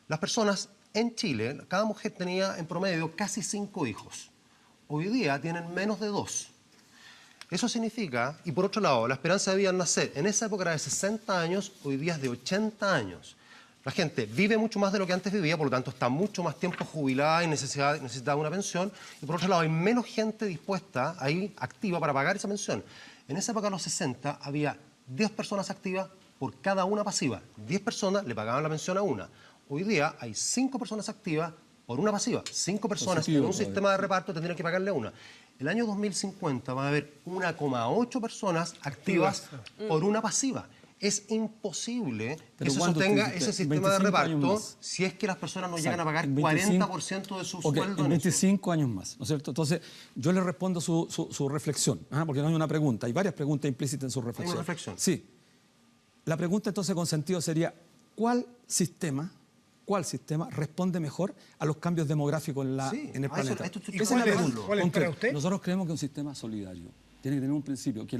Speaker 4: las personas en Chile, cada mujer tenía en promedio casi 5 hijos. Hoy día tienen menos de 2. Eso significa, y por otro lado, la esperanza de vida al nacer en esa época era de 60 años, hoy día es de 80 años. La gente vive mucho más de lo que antes vivía, por lo tanto está mucho más tiempo jubilada y necesita una pensión. Y por otro lado, hay menos gente dispuesta, ahí activa para pagar esa pensión. En esa época, de los 60, había 10 personas activas por cada una pasiva. 10 personas le pagaban la pensión a una. Hoy día hay 5 personas activas por una pasiva. 5 personas
Speaker 6: Positivo,
Speaker 4: en un
Speaker 6: todavía.
Speaker 4: sistema de reparto tendrían que pagarle una. El año 2050 va a haber 1,8 personas activas por una pasiva. Es imposible que
Speaker 6: Pero
Speaker 4: se
Speaker 6: ¿cuándo
Speaker 4: sostenga
Speaker 6: usted
Speaker 4: ese
Speaker 6: dice?
Speaker 4: sistema de
Speaker 6: 25 años
Speaker 4: reparto
Speaker 6: más.
Speaker 4: si es que las personas no llegan a
Speaker 6: Exacto.
Speaker 4: pagar
Speaker 6: En 25
Speaker 4: 40% de su
Speaker 6: Ok,
Speaker 4: sueldo.
Speaker 6: en
Speaker 4: en eso.
Speaker 6: 25 años más, ¿no es cierto? Entonces, yo le respondo su reflexión, porque no hay una pregunta, hay varias preguntas implícitas en su reflexión.
Speaker 4: una reflexión.
Speaker 6: Sí. La pregunta entonces con sentido sería, ¿cuál sistema responde mejor a los cambios demográficos
Speaker 4: Sí,
Speaker 6: en el
Speaker 4: a eso-
Speaker 6: planeta?
Speaker 4: esto estoy
Speaker 6: Esa es la
Speaker 2: ¿Cuál es?
Speaker 6: pregunta.
Speaker 2: ¿Cuál es para
Speaker 6: Concreto.
Speaker 2: usted?
Speaker 6: Nosotros creemos que un sistema solidario tiene que tener un principio, que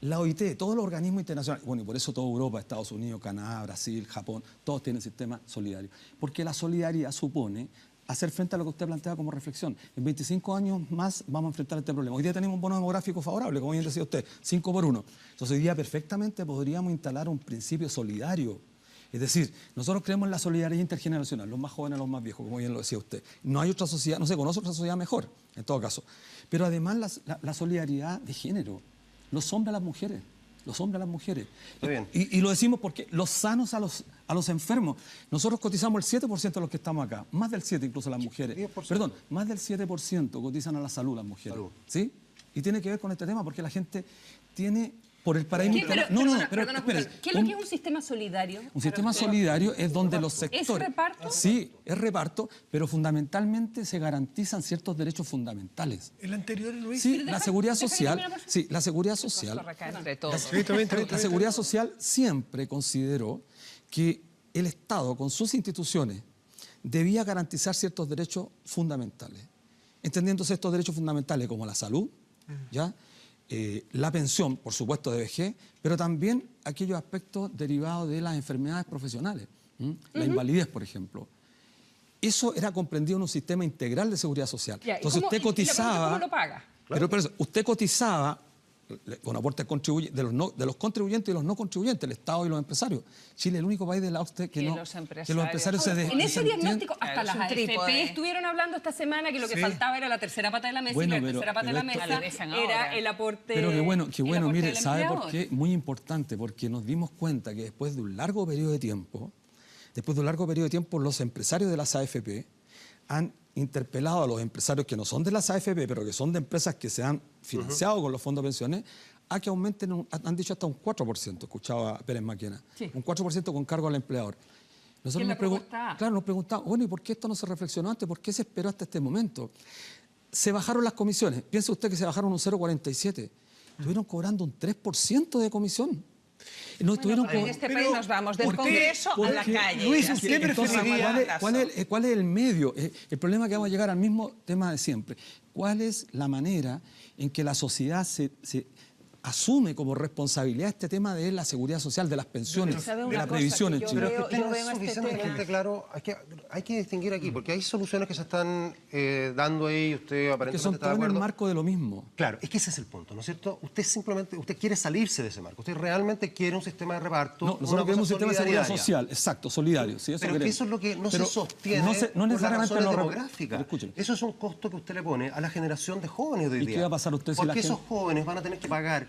Speaker 6: la OIT, todos los organismos internacionales, bueno, y por eso toda Europa, Estados Unidos, Canadá, Brasil, Japón, todos tienen sistemas solidarios. Porque la solidaridad supone hacer frente a lo que usted plantea como reflexión. En 25 años más vamos a enfrentar este problema. Hoy día tenemos un bono demográfico favorable, como bien decía usted, 5 por 1. Entonces hoy día perfectamente podríamos instalar un principio solidario. Es decir, nosotros creemos en la solidaridad intergeneracional, los más jóvenes a los más viejos, como bien lo decía usted. No hay otra sociedad, no se conoce otra sociedad mejor, en todo caso. Pero además la solidaridad de género, los hombres a las mujeres. Los hombres a las mujeres.
Speaker 4: Está bien.
Speaker 6: Y lo decimos porque los sanos a los enfermos. Nosotros cotizamos el 7% de los que estamos acá, más del 7% incluso las mujeres.
Speaker 4: 10%.
Speaker 6: Perdón, más del 7% cotizan a la salud las mujeres.
Speaker 4: Salud.
Speaker 6: ¿Sí? Y tiene que ver con este tema porque la gente tiene por el paradigma...
Speaker 1: Perdona,
Speaker 6: espere,
Speaker 1: ¿qué es lo que es un sistema solidario?
Speaker 6: un sistema solidario es donde los sectores...
Speaker 1: ¿Es reparto?
Speaker 6: Sí, es reparto, pero fundamentalmente se garantizan ciertos derechos fundamentales.
Speaker 2: El anterior, Luis.
Speaker 6: Sí,
Speaker 1: Pero
Speaker 6: la
Speaker 1: deja-
Speaker 6: seguridad
Speaker 1: deja que
Speaker 6: social,
Speaker 1: termine, por favor.
Speaker 6: sí, la seguridad social.
Speaker 3: Esto recae entre todos.
Speaker 2: Sí, está bien, está bien,
Speaker 6: La seguridad social siempre consideró que el Estado, con sus instituciones, debía garantizar ciertos derechos fundamentales. Entendiéndose estos derechos fundamentales como la salud, ¿ya? La pensión, por supuesto, de vejez, pero también aquellos aspectos derivados de las enfermedades profesionales, la invalidez, por ejemplo. Eso era comprendido en un sistema integral de seguridad social.
Speaker 1: Ya, ¿y
Speaker 6: Entonces
Speaker 1: cómo-
Speaker 6: usted
Speaker 1: y la pregunta es
Speaker 6: cotizaba...
Speaker 1: cómo lo paga?
Speaker 6: Pero por eso, usted cotizaba con aportes de los contribuyentes y los no contribuyentes, el Estado y los empresarios. Chile es el único país de la OCDE que
Speaker 3: los
Speaker 6: empresarios se
Speaker 1: En ese
Speaker 6: desentienden.
Speaker 1: diagnóstico, hasta
Speaker 3: Claro,
Speaker 1: las
Speaker 3: es un
Speaker 1: AFP
Speaker 3: trípode.
Speaker 1: estuvieron hablando esta semana que lo que
Speaker 2: Sí.
Speaker 1: faltaba era la tercera pata de la mesa,
Speaker 6: Bueno,
Speaker 1: y la
Speaker 6: pero-
Speaker 1: tercera pata de la
Speaker 6: pero esto-
Speaker 1: mesa
Speaker 3: La dejan
Speaker 1: era
Speaker 3: ahora.
Speaker 1: el aporte.
Speaker 6: Pero qué bueno,
Speaker 1: el aporte
Speaker 6: mire,
Speaker 1: del
Speaker 6: ¿sabe por
Speaker 1: empleador.
Speaker 6: qué? Muy importante, porque nos dimos cuenta que después de un largo periodo de tiempo, los empresarios de las AFP han interpelado a los empresarios que no son de las AFP, pero que son de empresas que se han financiado con los fondos de pensiones, a que aumenten, han dicho hasta un 4%, escuchaba a Pérez Maquena,
Speaker 1: Sí.
Speaker 6: un 4% con cargo al empleador.
Speaker 1: es la propuesta A.
Speaker 6: Claro, nos preguntamos, bueno, ¿y por qué esto no se reflexionó antes? ¿Por qué se esperó hasta este momento? Se bajaron las comisiones. Piense usted que se bajaron un 0,47. Estuvieron cobrando un 3% de comisión. No estuvieron
Speaker 3: En este país nos vamos del
Speaker 2: ¿por qué?
Speaker 3: Congreso a la
Speaker 6: Porque,
Speaker 3: calle.
Speaker 2: Luis,
Speaker 3: Así
Speaker 2: ¿usted
Speaker 3: que
Speaker 6: entonces,
Speaker 2: preferiría-
Speaker 6: ¿cuál es el medio? El problema es que vamos a llegar al mismo tema de siempre. ¿Cuál es la manera en que la sociedad se asume como responsabilidad este tema de la seguridad social, de las pensiones,
Speaker 3: ¿sabe
Speaker 6: de
Speaker 3: una
Speaker 6: la
Speaker 3: cosa
Speaker 6: previsión
Speaker 3: que
Speaker 6: en
Speaker 3: yo
Speaker 6: Chile?
Speaker 3: veo-
Speaker 4: Usted no
Speaker 3: veo
Speaker 4: es
Speaker 3: este
Speaker 4: suficientemente
Speaker 3: tema.
Speaker 4: claro. Hay que distinguir aquí, porque hay soluciones que se están dando ahí, usted
Speaker 6: Que
Speaker 4: aparentemente
Speaker 6: son
Speaker 4: está de
Speaker 6: todo en el
Speaker 4: acuerdo.
Speaker 6: marco de lo mismo.
Speaker 4: Claro, es que ese es el punto, ¿no es cierto? Usted quiere salirse de ese marco, usted realmente quiere un sistema de reparto,
Speaker 6: No,
Speaker 4: una
Speaker 6: nosotros queremos un
Speaker 4: cosa
Speaker 6: sistema de seguridad
Speaker 4: solidaria.
Speaker 6: social, exacto, solidario. Sí, eso
Speaker 4: Pero que
Speaker 6: queremos.
Speaker 4: eso es lo que no
Speaker 6: Pero
Speaker 4: se sostiene
Speaker 6: no
Speaker 4: por las
Speaker 6: necesariamente
Speaker 4: razones
Speaker 6: lo
Speaker 4: demográficas.
Speaker 6: Pero escúcheme.
Speaker 4: Eso es un costo que usted le pone a la generación de jóvenes de hoy
Speaker 6: ¿Y
Speaker 4: día.
Speaker 6: qué va a pasar usted si
Speaker 4: Porque
Speaker 6: la
Speaker 4: esos
Speaker 6: gente-
Speaker 4: jóvenes van a tener que pagar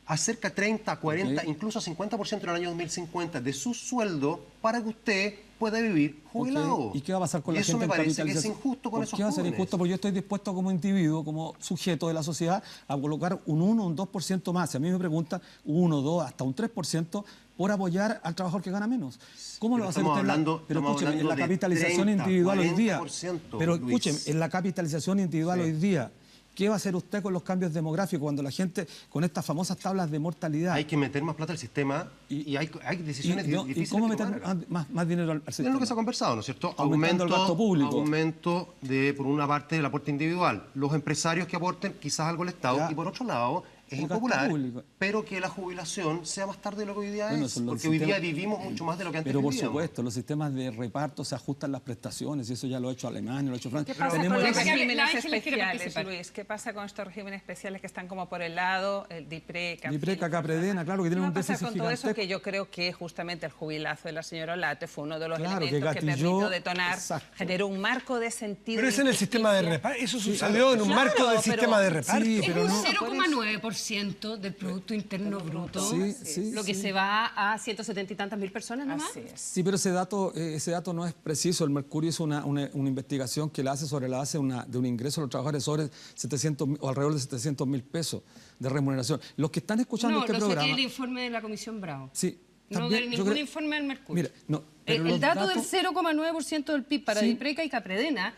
Speaker 4: a cerca 30, 40,
Speaker 6: Ok.
Speaker 4: incluso 50% en el año 2050 de su sueldo para que usted pueda vivir jubilado.
Speaker 6: Ok, ¿y qué va a pasar con
Speaker 4: Y
Speaker 6: la
Speaker 4: eso
Speaker 6: gente
Speaker 4: me
Speaker 6: en
Speaker 4: parece que es
Speaker 6: capitalización?
Speaker 4: injusto con
Speaker 6: ¿Por
Speaker 4: esos
Speaker 6: qué va a ser
Speaker 4: jóvenes?
Speaker 6: injusto? Porque yo estoy dispuesto como individuo, como sujeto de la sociedad, a colocar un 1 o un 2% más. Si a mí me preguntan, 1, 2, hasta un 3% por apoyar al trabajador que gana menos. ¿Cómo lo va a hacer
Speaker 4: estamos
Speaker 6: usted?
Speaker 4: hablando-
Speaker 6: Pero
Speaker 4: estamos
Speaker 6: escúcheme, en
Speaker 4: hablando
Speaker 6: la
Speaker 4: de
Speaker 6: capitalización
Speaker 4: 30,
Speaker 6: individual hoy día.
Speaker 4: 40%,
Speaker 6: Pero
Speaker 4: Luis.
Speaker 6: escúcheme, en la capitalización individual hoy día, ¿qué va a hacer usted con los cambios demográficos cuando la gente, con estas famosas tablas de mortalidad?
Speaker 4: Hay que meter más plata al sistema y hay decisiones difíciles
Speaker 6: ¿Cómo
Speaker 4: que
Speaker 6: meter
Speaker 4: tomar.
Speaker 6: más dinero al
Speaker 4: Es
Speaker 6: sistema?
Speaker 4: lo que se ha conversado, ¿no es cierto?
Speaker 6: Aumentando el gasto público.
Speaker 4: Aumento de, por una parte, del aporte individual. Los empresarios que aporten quizás algo al Estado
Speaker 6: Ya.
Speaker 4: y por otro lado, es
Speaker 6: El gasto
Speaker 4: impopular,
Speaker 6: público.
Speaker 4: pero que la jubilación sea más tarde de lo que hoy día
Speaker 6: Bueno,
Speaker 4: es.
Speaker 6: son los
Speaker 4: Porque hoy día
Speaker 6: sistemas-
Speaker 4: vivimos mucho más de lo que antes
Speaker 6: Pero por
Speaker 4: vivíamos.
Speaker 6: supuesto, los sistemas de reparto se ajustan las prestaciones, y eso ya lo ha hecho Alemania, lo ha hecho Francia.
Speaker 3: ¿Qué pasa
Speaker 6: Tenemos
Speaker 3: con los
Speaker 6: que-
Speaker 1: Ángela
Speaker 3: regímenes
Speaker 1: quiere
Speaker 3: especiales,
Speaker 1: participar.
Speaker 3: Luis? ¿Qué pasa con estos regímenes especiales que están como por el lado, el DIPRE,
Speaker 6: Dipreca, Capredena, claro, que tienen un
Speaker 3: ¿Qué va a pasar
Speaker 6: déficit
Speaker 3: con todo eso?
Speaker 6: gigantesco.
Speaker 3: Que yo creo que justamente el jubilazo de la señora Olate fue uno de los
Speaker 6: Claro,
Speaker 3: elementos
Speaker 6: que
Speaker 3: que
Speaker 6: gatilló,
Speaker 3: permitió detonar,
Speaker 6: exacto.
Speaker 3: generó un marco de sentido.
Speaker 2: Pero es en el sistema de reparto. Eso sucedió en un
Speaker 3: Claro,
Speaker 2: marco del
Speaker 3: pero-
Speaker 2: sistema de reparto.
Speaker 6: Sí,
Speaker 1: Es
Speaker 6: pero
Speaker 1: un
Speaker 6: no-
Speaker 1: 0,9%. 1% del Producto Interno Bruto,
Speaker 6: Sí,
Speaker 1: lo que se va a 170 y tantas mil personas nomás.
Speaker 3: Así es.
Speaker 6: Sí, pero ese dato no es preciso. El Mercurio hizo una investigación que la hace sobre la base de un ingreso de los trabajadores sobre 700 o alrededor de 700.000 pesos de remuneración. Los que están escuchando
Speaker 1: No,
Speaker 6: este
Speaker 1: lo
Speaker 6: programa...
Speaker 1: saqué del informe de la Comisión Bravo.
Speaker 6: Sí,
Speaker 1: No
Speaker 6: también,
Speaker 1: de
Speaker 6: yo
Speaker 1: ningún
Speaker 6: creo-
Speaker 1: informe del Mercurio.
Speaker 6: Mira, no, pero
Speaker 1: El
Speaker 6: los
Speaker 1: dato del
Speaker 6: datos-
Speaker 1: 0,9% del PIB para
Speaker 6: Sí.
Speaker 1: Dipreca y Capredena,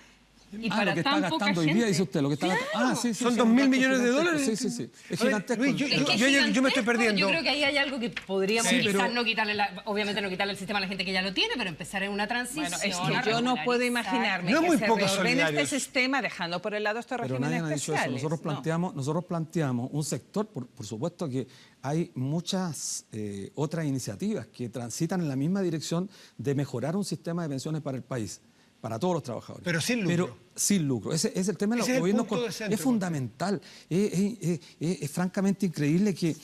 Speaker 1: y
Speaker 6: lo
Speaker 1: para
Speaker 6: que está
Speaker 1: tan poca
Speaker 6: gastando hoy
Speaker 1: gente.
Speaker 6: día, dice usted, lo que está gastando.
Speaker 1: Claro.
Speaker 2: Son
Speaker 6: sí,
Speaker 2: 2.000
Speaker 6: un gasto
Speaker 2: millones de
Speaker 6: gigantesco.
Speaker 2: dólares.
Speaker 6: Sí, sí. Es
Speaker 2: A ver,
Speaker 6: gigantesco.
Speaker 2: Luis,
Speaker 1: Es que
Speaker 2: yo me estoy
Speaker 1: gigantesco.
Speaker 2: perdiendo.
Speaker 1: Yo creo que ahí hay algo que podríamos
Speaker 6: Sí,
Speaker 1: quizás
Speaker 6: pero-
Speaker 1: no quitarle, obviamente no quitarle el sistema a la gente que ya lo tiene, pero empezar en una transición.
Speaker 3: Bueno, es
Speaker 1: a
Speaker 3: que yo no puedo
Speaker 1: regularizar.
Speaker 3: imaginarme
Speaker 2: No es
Speaker 3: que
Speaker 2: muy
Speaker 3: se
Speaker 2: poco
Speaker 3: reordene
Speaker 2: solidarios.
Speaker 3: este sistema dejando por el lado estos
Speaker 6: Pero
Speaker 3: regímenes
Speaker 6: nadie ha dicho eso.
Speaker 3: especiales.
Speaker 6: Nosotros planteamos un sector, por supuesto que hay muchas otras iniciativas que transitan en la misma dirección de mejorar un sistema de pensiones para el país, para todos los trabajadores.
Speaker 2: Pero sin lucro.
Speaker 6: Pero sin lucro. Ese es el tema de los
Speaker 2: Ese es el
Speaker 6: gobiernos.
Speaker 2: punto de centro,
Speaker 6: Es fundamental. Es francamente increíble que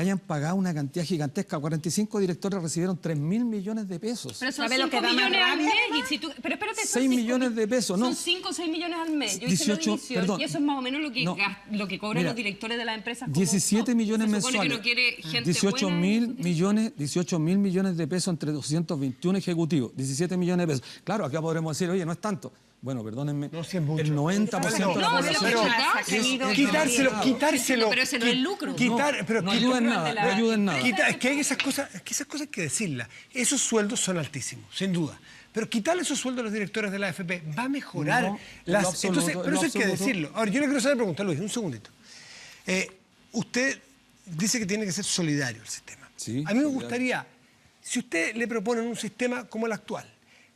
Speaker 6: hayan pagado una cantidad gigantesca. 45 directores recibieron 3.000 millones de pesos.
Speaker 1: Pero son
Speaker 3: ¿Sabe lo
Speaker 1: 5
Speaker 3: que da más
Speaker 1: millones al
Speaker 3: rabia,
Speaker 1: mes.
Speaker 3: además?
Speaker 1: Y si tú, pero espérate, son
Speaker 6: 6
Speaker 1: cinco
Speaker 6: millones de pesos, ¿no?
Speaker 1: Son 5 o 6 millones al mes. Yo hice
Speaker 6: 18,
Speaker 1: la división
Speaker 6: perdón.
Speaker 1: y eso es más o menos lo que,
Speaker 6: No.
Speaker 1: lo que cobran
Speaker 6: Mira,
Speaker 1: los directores de las empresas. como
Speaker 6: 17
Speaker 1: top.
Speaker 6: millones
Speaker 1: Se supone
Speaker 6: mensuales.
Speaker 1: que no quiere gente
Speaker 6: 18
Speaker 1: buena.
Speaker 6: mil millones de pesos entre 221 ejecutivos. 17 millones de pesos. Claro, acá podremos decir, oye, no es tanto. Bueno, perdónenme.
Speaker 2: No, sí es mucho.
Speaker 6: El 90% de la
Speaker 1: No,
Speaker 6: población.
Speaker 1: pero
Speaker 2: Quitárselo.
Speaker 1: Pero ese no es el lucro.
Speaker 6: No ayuda en nada, no ayuda en nada.
Speaker 2: Es que hay esas cosas hay que decirlas. Esos sueldos son altísimos, sin duda. Pero quitarle esos sueldos a los directores de la AFP va a mejorar
Speaker 6: No, en
Speaker 2: las...
Speaker 6: lo absoluto,
Speaker 2: Entonces,
Speaker 6: en
Speaker 2: pero
Speaker 6: lo
Speaker 2: eso hay que
Speaker 6: absoluto.
Speaker 2: decirlo. Ahora, yo le quiero hacer una pregunta, Luis, un segundito. Usted dice que tiene que ser solidario el sistema.
Speaker 6: Sí,
Speaker 2: a mí me
Speaker 6: solidario.
Speaker 2: gustaría, si usted le propone un sistema como el actual,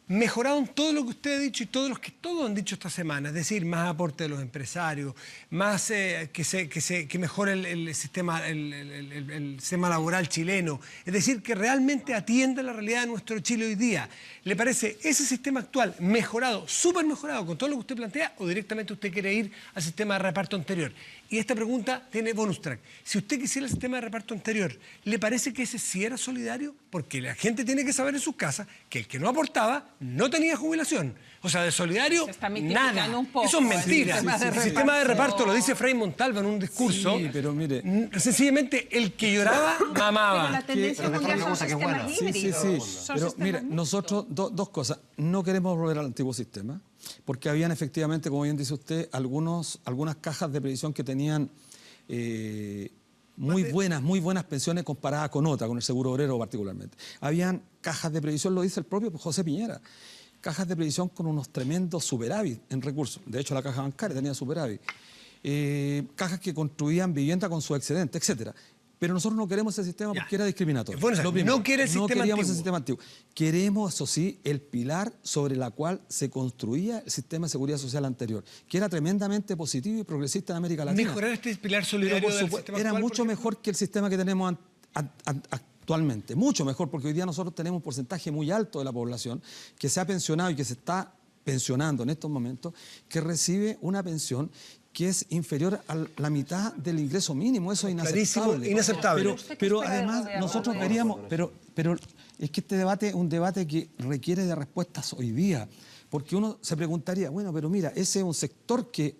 Speaker 2: mejorado en todo lo que usted ha dicho y todos han dicho esta semana, es decir, más aporte de los empresarios, más que mejore el sistema laboral chileno, es decir, que realmente atienda la realidad de nuestro Chile hoy día. ¿Le parece ese sistema actual mejorado, súper mejorado con todo lo que usted plantea, o directamente usted quiere ir al sistema de reparto anterior? Y esta pregunta tiene bonus track. Si usted quisiera el sistema de reparto anterior, ¿le parece que ese sí era solidario? Porque la gente tiene que saber en sus casas que el que no aportaba no tenía jubilación. O sea, de solidario,
Speaker 3: Se está mitificando
Speaker 2: nada.
Speaker 3: un poco
Speaker 2: Eso es mentira.
Speaker 3: el sistema de
Speaker 2: El sistema de
Speaker 3: reparto.
Speaker 2: reparto lo dice Frei Montalva en un discurso.
Speaker 6: Sí, pero mire.
Speaker 2: Sencillamente, el que lloraba, mamaba.
Speaker 3: Pero la tendencia
Speaker 4: Pero
Speaker 3: mundial
Speaker 4: mejor
Speaker 3: son
Speaker 4: una cosa que
Speaker 3: sistemas
Speaker 4: buena.
Speaker 6: Sí,
Speaker 3: híbridos.
Speaker 6: sí.
Speaker 3: Son
Speaker 6: Pero
Speaker 3: sistemas
Speaker 6: mira,
Speaker 3: mixtos.
Speaker 6: nosotros, dos cosas. No queremos volver al antiguo sistema, porque habían efectivamente, como bien dice usted, algunas cajas de previsión que tenían muy buenas pensiones comparadas con otras, con el seguro obrero particularmente. Habían cajas de previsión, lo dice el propio José Piñera, cajas de previsión con unos tremendos superávit en recursos. De hecho, la caja bancaria tenía superávit. Cajas que construían vivienda con su excedente, etcétera. Pero nosotros no queremos ese sistema porque era discriminatorio.
Speaker 2: Bueno, o sea,
Speaker 6: Lo primero,
Speaker 2: no quiere el
Speaker 6: no
Speaker 2: sistema
Speaker 6: queríamos
Speaker 2: antiguo.
Speaker 6: ese sistema antiguo. Queremos, eso sí, el pilar sobre la cual se construía el sistema de seguridad social anterior, que era tremendamente positivo y progresista en América Latina.
Speaker 2: Mejorar este pilar
Speaker 6: Pero,
Speaker 2: solidario
Speaker 6: por
Speaker 2: del
Speaker 6: supuesto,
Speaker 2: sistema
Speaker 6: era
Speaker 2: actual,
Speaker 6: mucho
Speaker 2: por ejemplo.
Speaker 6: mejor que el sistema que tenemos actualmente, mucho mejor, porque hoy día nosotros tenemos un porcentaje muy alto de la población que se ha pensionado y que se está pensionando en estos momentos, que recibe una pensión que es inferior a la mitad del ingreso mínimo. Eso es
Speaker 2: Clarísimo,
Speaker 6: inaceptable.
Speaker 2: inaceptable.
Speaker 6: Pero además nosotros veríamos, pero es que este debate es un debate que requiere de respuestas hoy día, porque uno se preguntaría, bueno, pero mira, ese es un sector que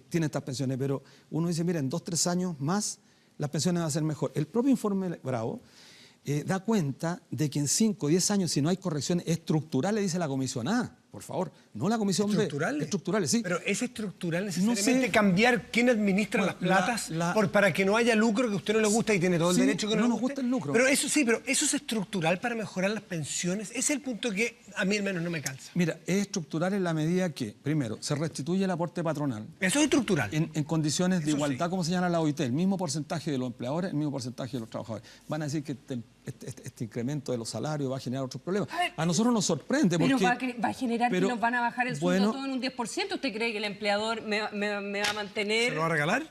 Speaker 6: tiene estas pensiones, pero uno dice, mira, en 2 o 3 años más las pensiones van a ser mejor. El propio informe Bravo da cuenta de que en 5 o 10 años, si no hay correcciones estructurales, dice la Comisión A, por favor, no la Comisión B.
Speaker 2: ¿Estructurales?
Speaker 6: Estructurales, sí.
Speaker 2: Pero ¿es estructural
Speaker 6: No
Speaker 2: necesariamente
Speaker 6: sé.
Speaker 2: cambiar quién administra
Speaker 6: Bueno,
Speaker 2: las platas
Speaker 6: la-
Speaker 2: para que no haya lucro que a usted no le gusta y tiene todo el
Speaker 6: Sí,
Speaker 2: derecho que no,
Speaker 6: no
Speaker 2: le
Speaker 6: nos gusta el lucro.
Speaker 2: Pero eso sí, pero eso es estructural para mejorar las pensiones. Ese es el punto que a mí al menos no me cansa.
Speaker 6: Mira, es estructural en la medida que, primero, se restituye el aporte patronal
Speaker 2: Eso es estructural.
Speaker 6: en condiciones de
Speaker 2: Eso
Speaker 6: igualdad,
Speaker 2: sí.
Speaker 6: como señala la OIT, el mismo porcentaje de los empleadores, el mismo porcentaje de los trabajadores. Van a decir que este incremento de los salarios va a generar otros problemas. A nosotros nos sorprende porque...
Speaker 1: Pero va a generar
Speaker 6: pero,
Speaker 1: que nos van a bajar el
Speaker 6: bueno,
Speaker 1: sueldo todo en un 10%. ¿Usted cree que el empleador me va a mantener?
Speaker 2: ¿Se lo va a regalar?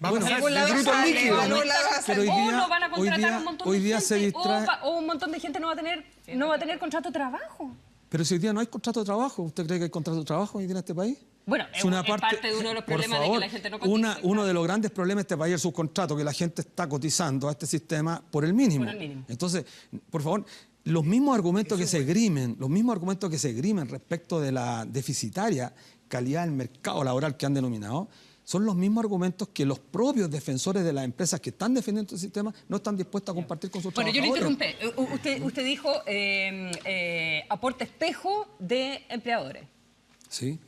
Speaker 2: Va a
Speaker 6: Bueno,
Speaker 2: pasar
Speaker 3: algún
Speaker 2: de
Speaker 3: lado
Speaker 2: bruto al
Speaker 3: sale,
Speaker 2: líquido.
Speaker 3: de algún lado
Speaker 6: pero hoy
Speaker 1: o
Speaker 6: día-
Speaker 1: no van a contratar
Speaker 6: hoy día-
Speaker 1: un montón
Speaker 6: hoy
Speaker 1: de
Speaker 6: día
Speaker 1: gente,
Speaker 6: se distrae-
Speaker 1: o un montón de gente no va a tener contrato de trabajo.
Speaker 6: Pero si hoy día no hay contrato de trabajo, ¿usted cree que hay contrato de trabajo hoy día en este país?
Speaker 1: Bueno,
Speaker 6: Si
Speaker 1: es parte de uno de los
Speaker 6: por
Speaker 1: problemas de que
Speaker 6: favor,
Speaker 1: la gente no cotiza.
Speaker 6: uno de los grandes problemas de este país es el subcontrato, que la gente está cotizando a este sistema por el mínimo.
Speaker 1: Por el mínimo.
Speaker 6: Entonces, por favor, los mismos argumentos que se esgrimen respecto de la deficitaria calidad del mercado laboral que han denominado, son los mismos argumentos que los propios defensores de las empresas que están defendiendo el sistema no están dispuestos a compartir con sus
Speaker 1: Bueno, yo le
Speaker 6: trabajadores.
Speaker 1: interrumpí. Usted dijo aporte espejo de empleadores.
Speaker 6: Sí.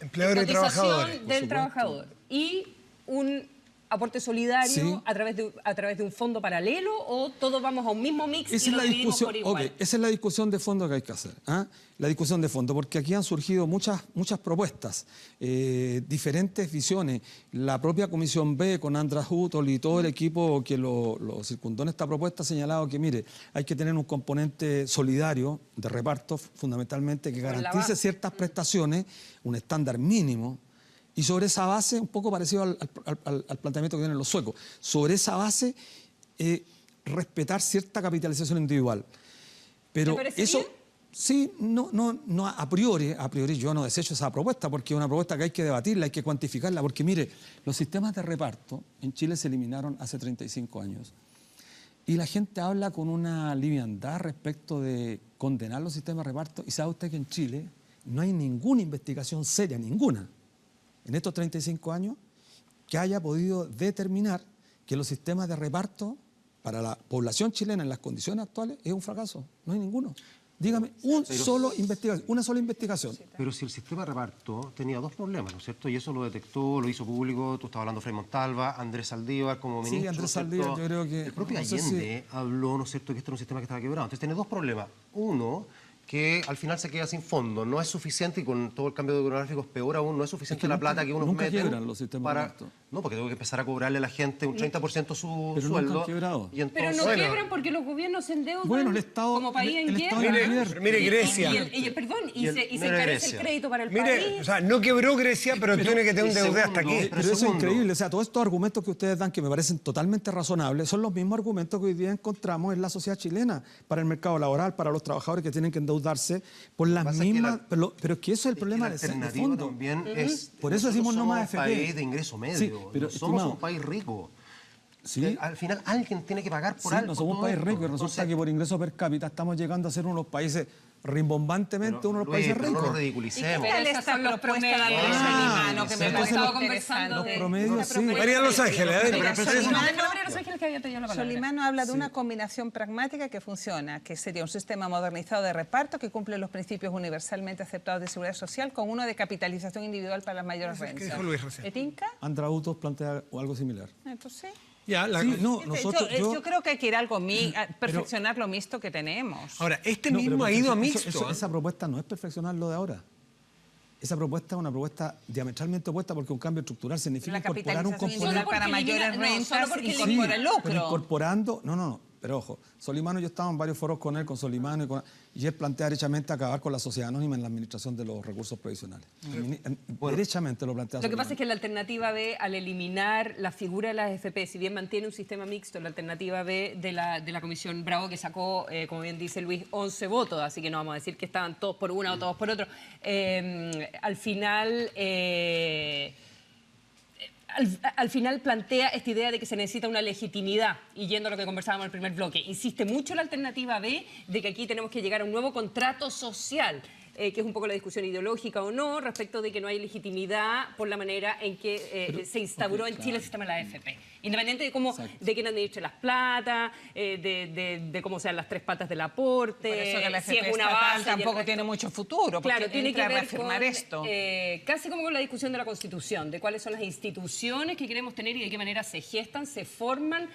Speaker 2: Empleadores y
Speaker 1: Cotización
Speaker 2: trabajadores.
Speaker 1: del trabajador. Y un aporte solidario
Speaker 6: Sí.
Speaker 1: a través de un fondo paralelo, o todos vamos a un mismo mix
Speaker 6: Esa
Speaker 1: y
Speaker 6: es
Speaker 1: lo
Speaker 6: la
Speaker 1: dividimos
Speaker 6: discusión,
Speaker 1: por igual.
Speaker 6: ok, esa es la discusión de fondo que hay que hacer. ¿Ah? La discusión de fondo, porque aquí han surgido muchas propuestas, diferentes visiones. La propia Comisión B con András Hutol y todo el equipo que lo circundó en esta propuesta ha señalado que, mire, hay que tener un componente solidario de reparto, fundamentalmente, que
Speaker 1: la
Speaker 6: garantice
Speaker 1: base.
Speaker 6: ciertas prestaciones, un estándar mínimo. Y sobre esa base, un poco parecido al planteamiento que tienen los suecos, sobre esa base respetar cierta capitalización individual. Pero
Speaker 1: ¿Te parece
Speaker 6: eso,
Speaker 1: bien?
Speaker 6: sí, no a priori yo no desecho esa propuesta, porque es una propuesta que hay que debatirla, hay que cuantificarla, porque mire, los sistemas de reparto en Chile se eliminaron hace 35 años. Y la gente habla con una liviandad respecto de condenar los sistemas de reparto, y sabe usted que en Chile no hay ninguna investigación seria, ninguna, en estos 35 años, que haya podido determinar que los sistemas de reparto para la población chilena en las condiciones actuales es un fracaso. No hay ninguno. Dígame, una sola investigación.
Speaker 4: Pero si el sistema de reparto tenía dos problemas, ¿no es cierto? Y eso lo detectó, lo hizo público, tú estabas hablando de Frei Montalva, Andrés Saldívar como ministro.
Speaker 6: Sí, Andrés
Speaker 4: ¿no es cierto?
Speaker 6: Saldívar, yo creo que...
Speaker 4: El propio
Speaker 6: no sé
Speaker 4: Allende habló, ¿no es cierto?, que este era un sistema que estaba quebrado. Entonces tiene dos problemas. Uno, que al final se queda sin fondo. No es suficiente, y con todo el cambio demográfico es peor aún, no es suficiente la plata que unos
Speaker 6: nunca
Speaker 4: meten
Speaker 6: quiebran los sistemas de reparto.
Speaker 4: No, porque tengo que empezar a cobrarle a la gente un 30% su
Speaker 6: Pero nunca
Speaker 4: sueldo.
Speaker 6: han quebrado.
Speaker 4: Y entonces,
Speaker 1: Pero no quiebran porque los gobiernos se endeudan
Speaker 6: Bueno, el Estado-
Speaker 1: como país en
Speaker 6: el Estado
Speaker 1: quiebra.
Speaker 2: Mire, mire Grecia.
Speaker 1: Y se
Speaker 4: mire
Speaker 1: encarece
Speaker 4: Grecia.
Speaker 1: el crédito para el
Speaker 2: Mire,
Speaker 1: país.
Speaker 2: o sea, no quebró Grecia, pero tiene que tener un deuda hasta aquí.
Speaker 4: segundo,
Speaker 6: Pero eso es
Speaker 4: segundo.
Speaker 6: increíble. O sea, todos estos argumentos que ustedes dan, que me parecen totalmente razonables, son los mismos argumentos que hoy día encontramos en la sociedad chilena para el mercado laboral, para los trabajadores que tienen que endeudarse por las
Speaker 4: pasa es que
Speaker 6: mismas...
Speaker 4: la-
Speaker 6: Pero es que eso es el problema
Speaker 4: la
Speaker 6: de
Speaker 4: alternativa
Speaker 6: fondo.
Speaker 4: también es...
Speaker 6: Por eso
Speaker 4: nosotros
Speaker 6: decimos no
Speaker 4: somos
Speaker 6: más
Speaker 4: un
Speaker 6: AFP.
Speaker 4: país de ingreso medio,
Speaker 6: Sí, pero,
Speaker 4: no somos
Speaker 6: estimado,
Speaker 4: un país rico.
Speaker 6: Sí.
Speaker 4: Al final alguien tiene que pagar por
Speaker 6: Sí,
Speaker 4: algo.
Speaker 6: no somos un
Speaker 4: todo
Speaker 6: país
Speaker 4: esto.
Speaker 6: rico y resulta
Speaker 4: Entonces,
Speaker 6: que por ingreso per cápita estamos llegando a ser uno de los países rimbombantemente
Speaker 4: pero,
Speaker 6: uno de los
Speaker 4: Luis,
Speaker 6: países
Speaker 4: pero no
Speaker 6: ricos.
Speaker 4: lo ridiculicemos.
Speaker 1: Pero
Speaker 3: Esta
Speaker 1: esas son los
Speaker 3: propuesta de
Speaker 1: promedios.
Speaker 3: Solimano, que me
Speaker 6: entonces
Speaker 3: parece
Speaker 1: estaba
Speaker 3: muy
Speaker 1: conversando
Speaker 3: interesante.
Speaker 6: Los promedios, sí.
Speaker 2: María Los Ángeles, a ver,
Speaker 1: Mira,
Speaker 2: pero
Speaker 1: Solimano, María Los Ángeles que había pedido la palabra.
Speaker 3: Solimano habla de una combinación pragmática que funciona, que sería un sistema modernizado de reparto que cumple los principios universalmente aceptados de seguridad social con uno de capitalización individual para las mayores
Speaker 2: Eso es que
Speaker 3: rentas.
Speaker 2: dijo Luis recién.
Speaker 3: ¿Te tinca?
Speaker 6: Andrés Utos plantea algo similar.
Speaker 3: Entonces,
Speaker 2: Ya,
Speaker 6: Sí, no, nosotros...
Speaker 3: yo creo que hay que ir a algo a perfeccionar lo mixto que tenemos.
Speaker 2: Ahora, este
Speaker 6: No,
Speaker 2: mismo
Speaker 6: pero
Speaker 2: ha ido a
Speaker 6: eso-
Speaker 2: mixto.
Speaker 6: esa propuesta no es perfeccionar lo de ahora. Esa propuesta es una propuesta diametralmente opuesta porque un cambio estructural significa
Speaker 3: La
Speaker 6: incorporar un
Speaker 3: capitalización
Speaker 6: componente...
Speaker 3: individual para
Speaker 1: porque
Speaker 3: mayores
Speaker 1: elimina- no, solo
Speaker 3: rentas
Speaker 1: porque
Speaker 3: incorpora el
Speaker 6: pero
Speaker 3: lucro.
Speaker 6: incorporando... No, pero ojo, Solimano, yo estaba en varios foros con él, con Solimano, y él plantea derechamente acabar con la sociedad anónima en la administración de los recursos previsionales. Derechamente lo plantea
Speaker 1: Lo que pasa
Speaker 6: Solimano.
Speaker 1: es que la alternativa B, al eliminar la figura de las AFP, si bien mantiene un sistema mixto, la alternativa B de la Comisión Bravo, que sacó, como bien dice Luis, 11 votos, así que no vamos a decir que estaban todos por una o todos por otro, al final... Al final plantea esta idea de que se necesita una legitimidad, y yendo a lo que conversábamos en el primer bloque, insiste mucho la alternativa B de que aquí tenemos que llegar a un nuevo contrato social, que es un poco la discusión ideológica o no, respecto de que no hay legitimidad por la manera en que se instauró en Chile el sistema de la AFP. Independiente de cómo, de quién administre las plata, de cómo sean las tres patas del aporte,
Speaker 3: Por eso que la
Speaker 1: si
Speaker 3: FP
Speaker 1: es una
Speaker 3: estatal
Speaker 1: base y el
Speaker 3: tampoco
Speaker 1: resto.
Speaker 3: tiene mucho futuro, porque
Speaker 1: Claro, tiene que
Speaker 3: entra a
Speaker 1: ver
Speaker 3: reafirmar
Speaker 1: con,
Speaker 3: esto.
Speaker 1: casi como con la discusión de la Constitución, de cuáles son las instituciones que queremos tener y de qué manera se gestan, se forman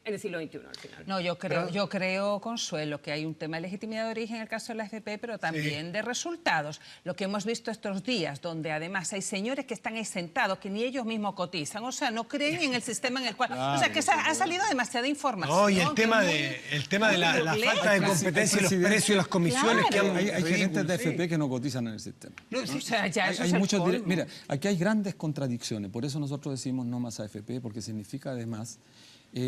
Speaker 1: en el siglo XXI al final.
Speaker 3: No, yo creo, Consuelo, que hay un tema de legitimidad de origen en el caso de la FP, pero también de resultados. Lo que hemos visto estos días, donde además hay señores que están ahí sentados, que ni ellos mismos cotizan, o sea, no creen en el sistema en el cual... o sea, que ha salido demasiada información.
Speaker 2: No, y el
Speaker 3: que
Speaker 2: tema
Speaker 3: es
Speaker 2: de la
Speaker 3: compleja.
Speaker 2: falta de competencia y los precios y las comisiones que han...
Speaker 6: Hay gerentes de
Speaker 2: sí.
Speaker 6: FP que no cotizan en el sistema.
Speaker 3: O sea, ya eso
Speaker 6: Hay
Speaker 3: es el
Speaker 6: muchos
Speaker 3: colmo.
Speaker 6: mira, aquí hay grandes contradicciones, por eso nosotros decimos no más AFP, porque significa además, yo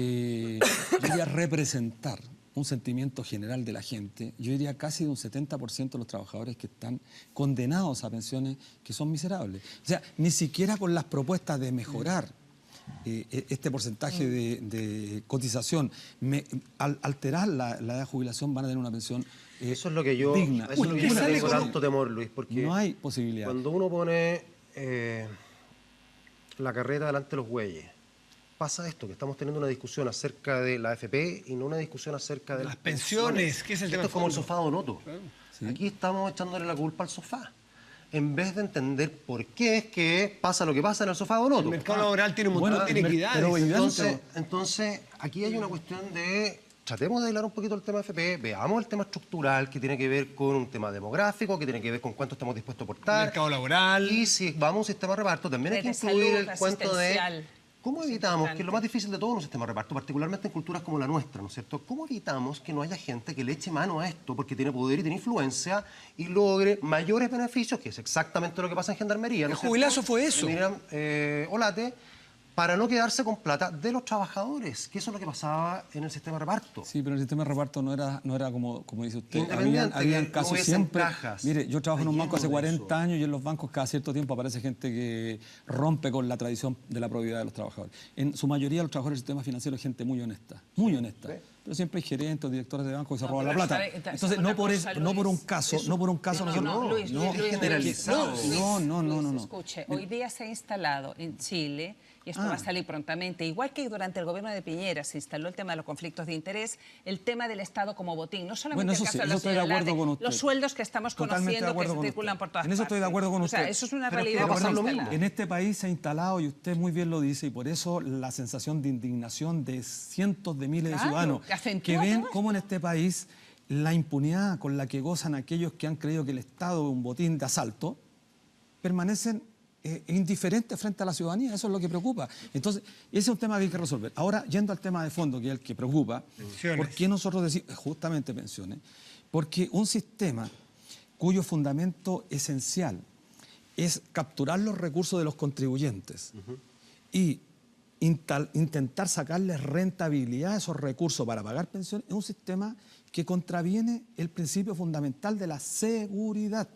Speaker 6: diría representar un sentimiento general de la gente, yo diría casi de un 70% de los trabajadores que están condenados a pensiones que son miserables. O sea, ni siquiera con las propuestas de mejorar este porcentaje de cotización, al alterar la edad de jubilación van a tener una pensión
Speaker 4: Eso es lo que yo,
Speaker 6: digna.
Speaker 4: eso es lo que yo le tengo tanto temor, Luis, porque
Speaker 6: No hay posibilidad.
Speaker 4: cuando uno pone la carreta delante de los bueyes. Pasa esto, que estamos teniendo una discusión acerca de la AFP y no una discusión acerca de
Speaker 2: Las pensiones, que es el tema
Speaker 4: Esto es como el
Speaker 2: fondo.
Speaker 4: sofá Donoto.
Speaker 6: Sí.
Speaker 4: Aquí estamos echándole la culpa al sofá, en vez de entender por qué es que pasa lo que pasa en el sofá Donoto.
Speaker 2: El mercado laboral tiene un montón
Speaker 6: Bueno,
Speaker 2: de inequidades.
Speaker 6: pero
Speaker 4: Entonces, aquí hay una cuestión de... Tratemos de hilar un poquito el tema FP, veamos el tema estructural que tiene que ver con un tema demográfico, que tiene que ver con cuánto estamos dispuestos a aportar.
Speaker 2: Mercado laboral.
Speaker 4: Y si vamos a un sistema de reparto, también hay que
Speaker 3: De
Speaker 4: incluir
Speaker 3: salud,
Speaker 4: el cuento de
Speaker 3: asistencial.
Speaker 4: cómo
Speaker 3: Es
Speaker 4: evitamos,
Speaker 3: importante.
Speaker 4: que es lo más difícil de todo en un sistema de reparto, particularmente en culturas como la nuestra, ¿no es cierto? ¿Cómo evitamos que no haya gente que le eche mano a esto porque tiene poder y tiene influencia y logre mayores beneficios, que es exactamente lo que pasa en Gendarmería, ¿no
Speaker 2: El
Speaker 4: es cierto?
Speaker 2: jubilazo fue eso.
Speaker 4: Miriam Olate, para no quedarse con plata de los trabajadores, que eso es lo que pasaba en el sistema de reparto.
Speaker 6: Sí, pero el sistema de reparto no era como dice usted.
Speaker 4: Independiente,
Speaker 6: Habían
Speaker 4: que
Speaker 6: casos
Speaker 4: no hubiesen
Speaker 6: siempre.
Speaker 4: cajas.
Speaker 6: Mire, yo trabajo en un
Speaker 4: Está
Speaker 6: banco hace
Speaker 4: lleno de
Speaker 6: 40
Speaker 4: eso.
Speaker 6: años y en los bancos cada cierto tiempo aparece gente que rompe con la tradición de la probidad de los trabajadores. En su mayoría los trabajadores del sistema financiero es gente muy honesta, muy honesta. Pero siempre hay gerentes o directores de banco que se roban la
Speaker 3: pero
Speaker 6: plata.
Speaker 3: sabe,
Speaker 6: Entonces,
Speaker 3: una
Speaker 6: no por
Speaker 3: cosa,
Speaker 6: un
Speaker 3: Luis.
Speaker 6: caso, nosotros
Speaker 3: Luis,
Speaker 4: generalizado.
Speaker 3: Luis, escuche, hoy día se ha instalado en Chile, y esto va a salir prontamente, igual que durante el gobierno de Piñera se instaló el tema de los conflictos de interés, el tema del Estado como botín. No solamente
Speaker 6: Bueno,
Speaker 3: el
Speaker 6: eso
Speaker 3: caso
Speaker 6: sí,
Speaker 3: de
Speaker 6: eso
Speaker 3: la
Speaker 6: estoy de
Speaker 3: señora
Speaker 6: acuerdo
Speaker 3: Olarte,
Speaker 6: con usted.
Speaker 3: los sueldos que estamos
Speaker 6: Totalmente de
Speaker 3: conociendo que
Speaker 6: acuerdo
Speaker 3: se
Speaker 6: con
Speaker 3: circulan
Speaker 6: usted.
Speaker 3: por todas
Speaker 6: En eso estoy de
Speaker 3: partes.
Speaker 6: acuerdo con
Speaker 3: O sea,
Speaker 6: usted.
Speaker 3: eso es una
Speaker 4: Pero
Speaker 3: realidad
Speaker 4: va a
Speaker 3: que
Speaker 4: pasar
Speaker 3: se
Speaker 4: lo
Speaker 3: instala.
Speaker 4: mismo.
Speaker 6: En este país se ha instalado, y usted muy bien lo dice, y por eso la sensación de indignación de cientos de miles de
Speaker 3: Claro,
Speaker 6: ciudadanos
Speaker 3: que acentúa
Speaker 6: que ven
Speaker 3: todo
Speaker 6: cómo en este país la impunidad con la que gozan aquellos que han creído que el Estado es un botín de asalto, permanecen indiferentes frente a la ciudadanía. Eso es lo que preocupa. Entonces, ese es un tema que hay que resolver. Ahora, yendo al tema de fondo, que es el que preocupa,
Speaker 2: Pensiones.
Speaker 6: ¿por qué nosotros decimos justamente pensiones? Porque un sistema cuyo fundamento esencial es capturar los recursos de los contribuyentes y intentar sacarles rentabilidad a esos recursos para pagar pensiones, es un sistema que contraviene el principio fundamental de la seguridad.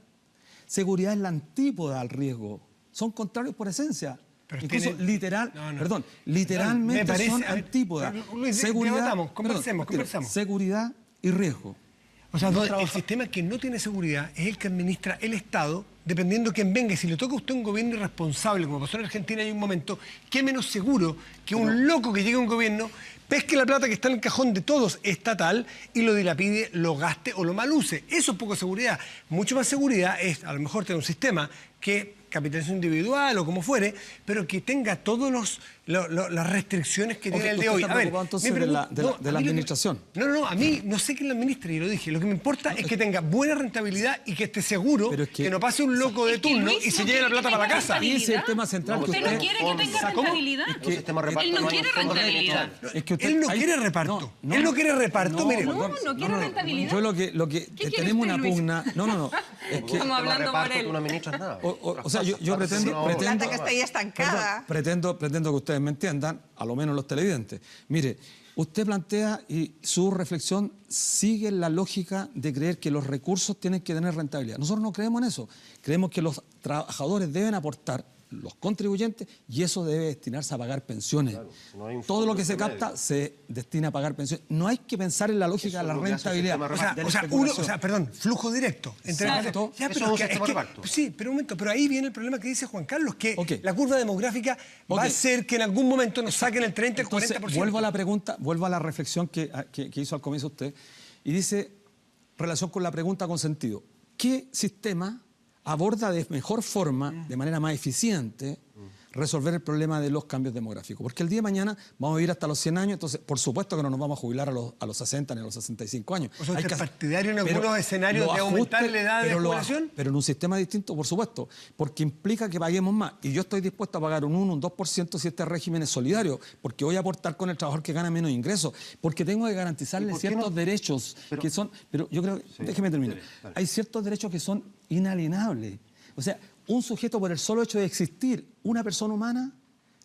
Speaker 6: Seguridad es la antípoda al riesgo. Son contrarios por esencia.
Speaker 2: Pero
Speaker 6: Incluso
Speaker 2: tiene-
Speaker 6: literal,
Speaker 2: No.
Speaker 6: perdón, literalmente
Speaker 2: Me parece-
Speaker 6: son
Speaker 2: a ver,
Speaker 6: antípodas.
Speaker 2: pero, Luis, debatamos, conversemos.
Speaker 6: Seguridad y riesgo.
Speaker 2: O sea, el sistema que no tiene seguridad es el que administra el Estado, dependiendo de quién venga. Y si le toca a usted un gobierno irresponsable, como pasó en Argentina hay un momento, ¿qué menos seguro que un loco que llegue a un gobierno, pesque la plata que está en el cajón de todos estatal y lo dilapide, lo gaste o lo maluse? Eso es poco seguridad. Mucho más seguridad es, a lo mejor, tener un sistema que capitalización individual o como fuere, pero que tenga todas las restricciones que tiene
Speaker 6: Ok,
Speaker 2: el de
Speaker 6: usted
Speaker 2: hoy.
Speaker 6: está
Speaker 2: A ver,
Speaker 6: preocupado entonces
Speaker 2: mi
Speaker 6: de la-
Speaker 2: pregunta-
Speaker 6: de la-
Speaker 2: no,
Speaker 6: de la
Speaker 2: a mí lo que-
Speaker 6: administración.
Speaker 2: No, a mí no sé quién la administra, y lo dije. Lo que me importa es que tenga buena rentabilidad y que esté seguro
Speaker 6: Pero es
Speaker 2: que
Speaker 6: que-
Speaker 2: no pase un loco de
Speaker 7: Es que
Speaker 2: turno
Speaker 7: Luis
Speaker 2: y se
Speaker 7: no
Speaker 2: lleve la
Speaker 7: quiere
Speaker 2: plata
Speaker 7: que
Speaker 2: para la
Speaker 7: tenga
Speaker 2: casa.
Speaker 6: Y ese es el
Speaker 7: ¿Rentabilidad?
Speaker 6: tema central que
Speaker 7: Usted no
Speaker 6: usted...
Speaker 7: quiere que tenga
Speaker 2: ¿Cómo?
Speaker 7: rentabilidad.
Speaker 4: Un sistema de reparto
Speaker 7: Él no
Speaker 4: hay
Speaker 7: quiere
Speaker 4: un fondo de
Speaker 7: rentabilidad.
Speaker 6: Es que usted-
Speaker 2: Él no
Speaker 6: ahí-
Speaker 2: quiere reparto. Él no quiere reparto, mire.
Speaker 7: no quiere rentabilidad.
Speaker 6: Yo lo que
Speaker 7: quiere
Speaker 6: tenemos
Speaker 7: usted,
Speaker 6: una
Speaker 7: Luis?
Speaker 6: pugna... No. Es que,
Speaker 1: Estamos hablando por
Speaker 4: reparto,
Speaker 1: él.
Speaker 4: tú no administras nada.
Speaker 6: o sea, yo pretendo
Speaker 3: Plata que está ahí estancada.
Speaker 6: pretendo que ustedes me entiendan, a lo menos los televidentes. Mire, usted plantea y su reflexión sigue la lógica de creer que los recursos tienen que tener rentabilidad. Nosotros no creemos en eso. Creemos que los trabajadores deben aportar, los contribuyentes, y eso debe destinarse a pagar pensiones.
Speaker 4: no hay un
Speaker 6: Todo lo
Speaker 4: fondo
Speaker 6: que se
Speaker 4: intermedio.
Speaker 6: capta se destina a pagar pensiones. No hay que pensar en la lógica
Speaker 4: Eso
Speaker 6: de la
Speaker 4: es lo que hace el
Speaker 6: rentabilidad.
Speaker 4: sistema de
Speaker 2: O sea,
Speaker 6: de la
Speaker 2: o sea,
Speaker 6: especulación.
Speaker 2: perdón, flujo directo.
Speaker 6: Exacto.
Speaker 2: Ya,
Speaker 4: Eso
Speaker 2: pero
Speaker 4: es un
Speaker 2: que-
Speaker 4: sistema de reparto.
Speaker 2: Sí, pero un momento, pero ahí viene el problema que dice Juan Carlos, que
Speaker 6: Ok.
Speaker 2: la curva demográfica va a
Speaker 6: Ok.
Speaker 2: ser que en algún momento nos saquen el 30, el
Speaker 6: Entonces,
Speaker 2: 40%.
Speaker 6: vuelvo a la pregunta, vuelvo a la reflexión que hizo al comienzo usted, y dice, relación con la pregunta con sentido, ¿qué sistema aborda de mejor forma, de manera más eficiente, resolver el problema de los cambios demográficos? Porque el día de mañana vamos a vivir hasta los 100 años, entonces por supuesto que no nos vamos a jubilar a los 60 ni a los 65 años.
Speaker 2: O sea, ¿usted
Speaker 6: Hay que
Speaker 2: es
Speaker 6: hacer-
Speaker 2: partidario en
Speaker 6: pero
Speaker 2: algunos escenarios
Speaker 6: los
Speaker 2: de aumentar
Speaker 6: ajustes,
Speaker 2: la edad de
Speaker 6: pero los
Speaker 2: jubilación?
Speaker 6: pero en un sistema distinto, por supuesto, porque implica que paguemos más. Y yo estoy dispuesto a pagar un 1, un 2% si este régimen es solidario, porque voy a aportar con el trabajador que gana menos ingresos, porque tengo que garantizarle
Speaker 4: ¿Y por qué
Speaker 6: ciertos
Speaker 4: no?
Speaker 6: derechos que son... Pero yo creo... déjeme terminar.
Speaker 4: dale.
Speaker 6: Hay ciertos derechos que son inalienables. O sea, un sujeto por el solo hecho de existir, una persona humana,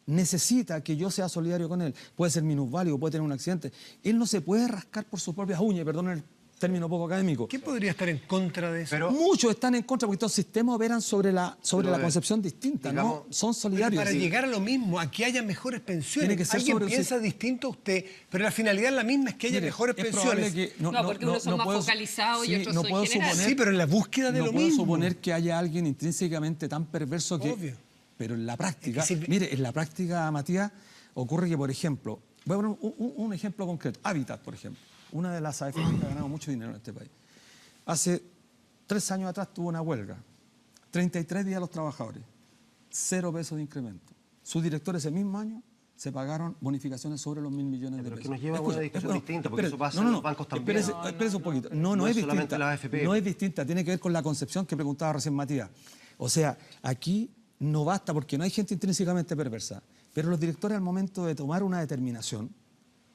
Speaker 6: necesita que yo sea solidario con él. Puede ser minusválido, puede tener un accidente. Él no se puede rascar por sus propias uñas, perdón el término poco académico.
Speaker 2: ¿Qué podría estar en contra de eso?
Speaker 4: Pero-
Speaker 6: Muchos están en contra porque estos sistemas operan sobre la
Speaker 4: Pero, a ver,
Speaker 6: concepción distinta,
Speaker 4: digamos,
Speaker 6: ¿no? Son
Speaker 2: Pero
Speaker 6: solidarios.
Speaker 2: para
Speaker 6: Sí.
Speaker 2: llegar a lo mismo, a que haya mejores pensiones.
Speaker 6: Tiene que ser
Speaker 2: Alguien
Speaker 6: sobre un
Speaker 2: piensa distinto a usted, pero la finalidad es la misma, es que haya
Speaker 6: Mire,
Speaker 2: mejores
Speaker 6: es probable
Speaker 2: pensiones.
Speaker 6: que
Speaker 1: No, porque unos son más focalizados y otros
Speaker 6: no
Speaker 1: son
Speaker 6: puedo
Speaker 1: generales.
Speaker 6: suponer,
Speaker 2: Sí, pero en la búsqueda de
Speaker 6: no
Speaker 2: lo
Speaker 6: puedo
Speaker 2: mismo.
Speaker 6: suponer que haya alguien intrínsecamente tan perverso que...
Speaker 2: Obvio.
Speaker 6: Pero en la práctica,
Speaker 2: Es que
Speaker 6: mire, en la práctica, Matías, ocurre que, por ejemplo, voy a poner un ejemplo concreto. Habitat, por ejemplo. Una de las AFP que ha ganado mucho dinero en este país. Hace 3 años atrás tuvo una huelga. 33 días los trabajadores. 0 pesos de incremento. Sus directores ese mismo año se pagaron bonificaciones sobre los 1.000 millones de
Speaker 4: Pero
Speaker 6: pesos.
Speaker 4: que nos lleva a una discusión distinta, porque eso pasa
Speaker 6: no,
Speaker 4: en los bancos también.
Speaker 6: Espérese un poquito. No
Speaker 4: No
Speaker 6: es
Speaker 4: es solamente
Speaker 6: distinta.
Speaker 4: la AFP.
Speaker 6: No es distinta, tiene que ver con la concepción que preguntaba recién Matías. O sea, aquí no basta porque no hay gente intrínsecamente perversa, pero los directores al momento de tomar una determinación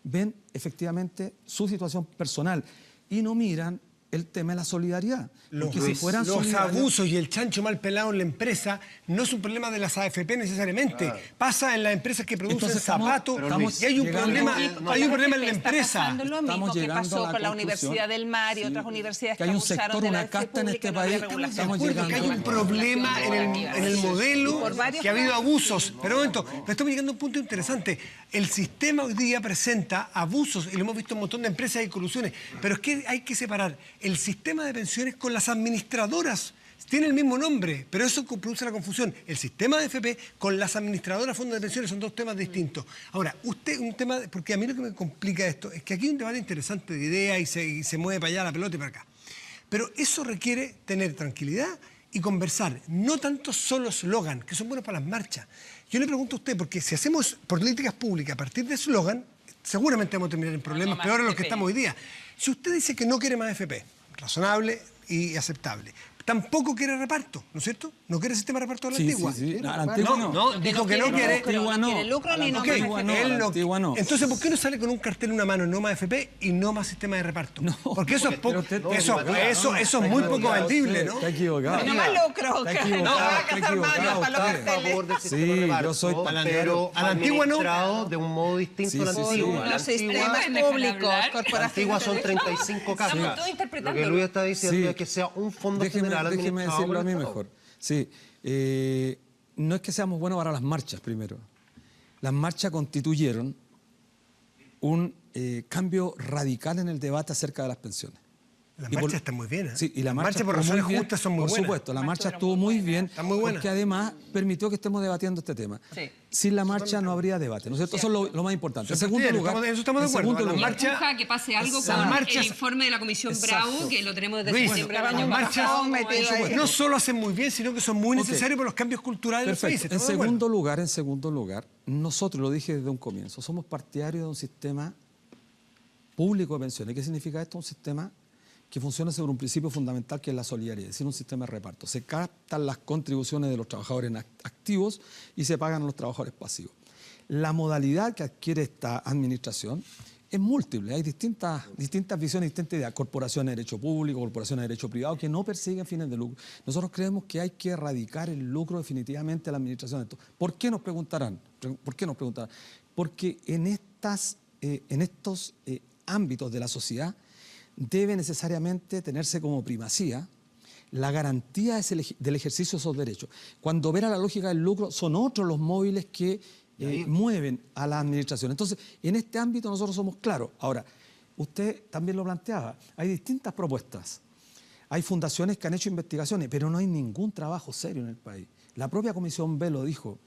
Speaker 6: ven efectivamente su situación personal y no miran el tema de la solidaridad. Porque si fueran
Speaker 2: Los
Speaker 6: solidarios-
Speaker 2: abusos y el chancho mal pelado en la empresa no es un problema de las AFP necesariamente. Pasa en las empresas que producen
Speaker 6: Entonces estamos-
Speaker 2: zapatos
Speaker 6: pero Luis,
Speaker 2: y hay un
Speaker 6: llegando-
Speaker 2: problema,
Speaker 6: no,
Speaker 2: hay un
Speaker 3: la
Speaker 2: problema en
Speaker 3: AFP
Speaker 2: la
Speaker 3: está
Speaker 2: empresa.
Speaker 3: pasando lo mismo
Speaker 6: Estamos
Speaker 3: que
Speaker 6: llegando
Speaker 3: pasó
Speaker 6: a la
Speaker 3: con la
Speaker 6: conclusión,
Speaker 3: Universidad del Mar y
Speaker 6: sí,
Speaker 3: otras universidades
Speaker 6: que hay un
Speaker 3: abusaron
Speaker 6: sector,
Speaker 3: de la
Speaker 6: una
Speaker 3: red
Speaker 6: casta en
Speaker 3: pública
Speaker 6: este
Speaker 3: y no había
Speaker 6: país.
Speaker 3: regulación.
Speaker 6: Estamos
Speaker 2: Recuerdo que hay un
Speaker 6: llegando.
Speaker 2: problema en el modelo,
Speaker 3: Por varios
Speaker 2: que ha habido
Speaker 3: casos.
Speaker 2: abusos. Pero un momento, pero estamos llegando a un punto interesante. El sistema hoy día presenta abusos, y lo hemos visto en un montón de empresas y colusiones, pero es que hay que separar el sistema de pensiones con las administradoras. Tiene el mismo nombre, pero eso produce la confusión. El sistema de FP con las administradoras fondos de pensiones son dos temas distintos. Ahora, un tema, porque a mí lo que me complica esto es que aquí hay un debate interesante de ideas y se mueve para allá la pelota y para acá. Pero eso requiere tener tranquilidad y conversar, no tanto solo eslogan, que son buenos para las marchas. Yo le pregunto a usted, porque si hacemos políticas públicas a partir de eslogan, seguramente vamos a terminar en problemas
Speaker 3: más
Speaker 2: peores de los que
Speaker 3: FP.
Speaker 2: estamos hoy día. Si usted dice que no quiere más FP, razonable y aceptable, tampoco quiere reparto, ¿no es cierto? No quiere sistema de reparto de la
Speaker 6: Sí,
Speaker 2: antigua.
Speaker 6: sí, sí. A la antigua no.
Speaker 2: Dijo que no quiere.
Speaker 6: Antigua no.
Speaker 3: quiere lucro
Speaker 6: A la
Speaker 3: ni no
Speaker 6: antigua
Speaker 3: más
Speaker 6: no, a
Speaker 2: Él
Speaker 6: la
Speaker 2: no-
Speaker 6: antigua no.
Speaker 2: Entonces, ¿por qué no sale con un cartel en una mano, no más FP y no más sistema de reparto?
Speaker 6: No,
Speaker 2: porque eso es poco,
Speaker 6: pero usted-
Speaker 2: eso es muy poco vendible, ¿no?
Speaker 6: Está equivocado.
Speaker 3: No más lucro.
Speaker 6: Está
Speaker 3: que
Speaker 6: equivocado,
Speaker 3: no va a
Speaker 6: está
Speaker 3: casar manos
Speaker 6: equivocado
Speaker 3: para los
Speaker 6: usted.
Speaker 4: A
Speaker 3: carteles.
Speaker 4: favor del sistema
Speaker 6: Sí,
Speaker 4: de reparto,
Speaker 6: yo soy
Speaker 4: pero
Speaker 2: a la antigua no.
Speaker 4: administrado de un modo distinto
Speaker 6: Sí,
Speaker 4: a la
Speaker 6: sí, sí.
Speaker 4: antigua. La
Speaker 3: Los sistemas
Speaker 4: antigua,
Speaker 3: públicos,
Speaker 4: la
Speaker 3: corporativos.
Speaker 4: antigua son 35 cajas.
Speaker 1: Estamos todos
Speaker 4: Lo
Speaker 1: interpretando.
Speaker 4: que Luis está diciendo
Speaker 6: Sí.
Speaker 4: es que sea un fondo
Speaker 6: Déjeme
Speaker 4: general administrado
Speaker 6: decirlo
Speaker 4: por
Speaker 6: a
Speaker 4: el
Speaker 6: mí
Speaker 4: Estado.
Speaker 6: mejor. Sí, no es que seamos buenos para las marchas, primero. Las marchas constituyeron un cambio radical en el debate acerca de las pensiones.
Speaker 2: Las
Speaker 6: Y por-
Speaker 2: marchas están muy bien. ¿eh?
Speaker 6: Sí, y la
Speaker 2: Las
Speaker 6: marcha
Speaker 2: marchas por
Speaker 6: estuvo muy
Speaker 2: razones
Speaker 6: bien,
Speaker 2: justas son muy
Speaker 6: por
Speaker 2: buenas.
Speaker 6: supuesto, la marcha estuvo muy bien,
Speaker 2: Están muy buenas.
Speaker 6: porque además permitió que estemos debatiendo este tema.
Speaker 1: Sí.
Speaker 6: Sin la marcha no habría debate, ¿no es cierto? Eso es lo más importante. En
Speaker 2: Soy
Speaker 6: segundo
Speaker 2: partidario,
Speaker 6: lugar,
Speaker 2: eso estamos de
Speaker 6: en
Speaker 2: acuerdo.
Speaker 6: segundo
Speaker 2: Las
Speaker 6: lugar-
Speaker 2: marchas-
Speaker 1: Empuja que pase algo
Speaker 2: Las
Speaker 1: con
Speaker 2: marchas-
Speaker 1: el informe de la Comisión
Speaker 6: Exacto.
Speaker 1: Bravo, que lo tenemos desde
Speaker 2: Luis,
Speaker 1: septiembre del
Speaker 2: las
Speaker 1: año
Speaker 2: marchas
Speaker 1: pasado.
Speaker 3: metido ahí.
Speaker 2: no solo hacen muy bien, sino que son muy
Speaker 6: Ok.
Speaker 2: necesarios por los cambios culturales del país.
Speaker 6: Perfecto.
Speaker 2: ¿Estamos de acuerdo?
Speaker 6: En segundo lugar, nosotros, lo dije desde un comienzo, somos partidarios de un sistema público de pensiones. ¿Qué significa esto? Un sistema que funciona sobre un principio fundamental que es la solidaridad, es decir, un sistema de reparto. Se captan las contribuciones de los trabajadores activos y se pagan a los trabajadores pasivos. La modalidad que adquiere esta administración es múltiple, hay distintas visiones, distintas ideas, corporaciones de derecho público, corporaciones de derecho privado, que no persiguen fines de lucro. Nosotros creemos que hay que erradicar el lucro definitivamente de la administración de esto. ¿Por qué nos preguntarán? ¿Por qué nos preguntarán? Porque en estos ámbitos de la sociedad debe necesariamente tenerse como primacía la garantía del ejercicio de esos derechos. Cuando opera la lógica del lucro, son otros los móviles que mueven a la administración. Entonces, en este ámbito nosotros somos claros. Ahora, usted también lo planteaba, hay distintas propuestas. Hay fundaciones que han hecho investigaciones, pero no hay ningún trabajo serio en el país. La propia Comisión B lo dijo.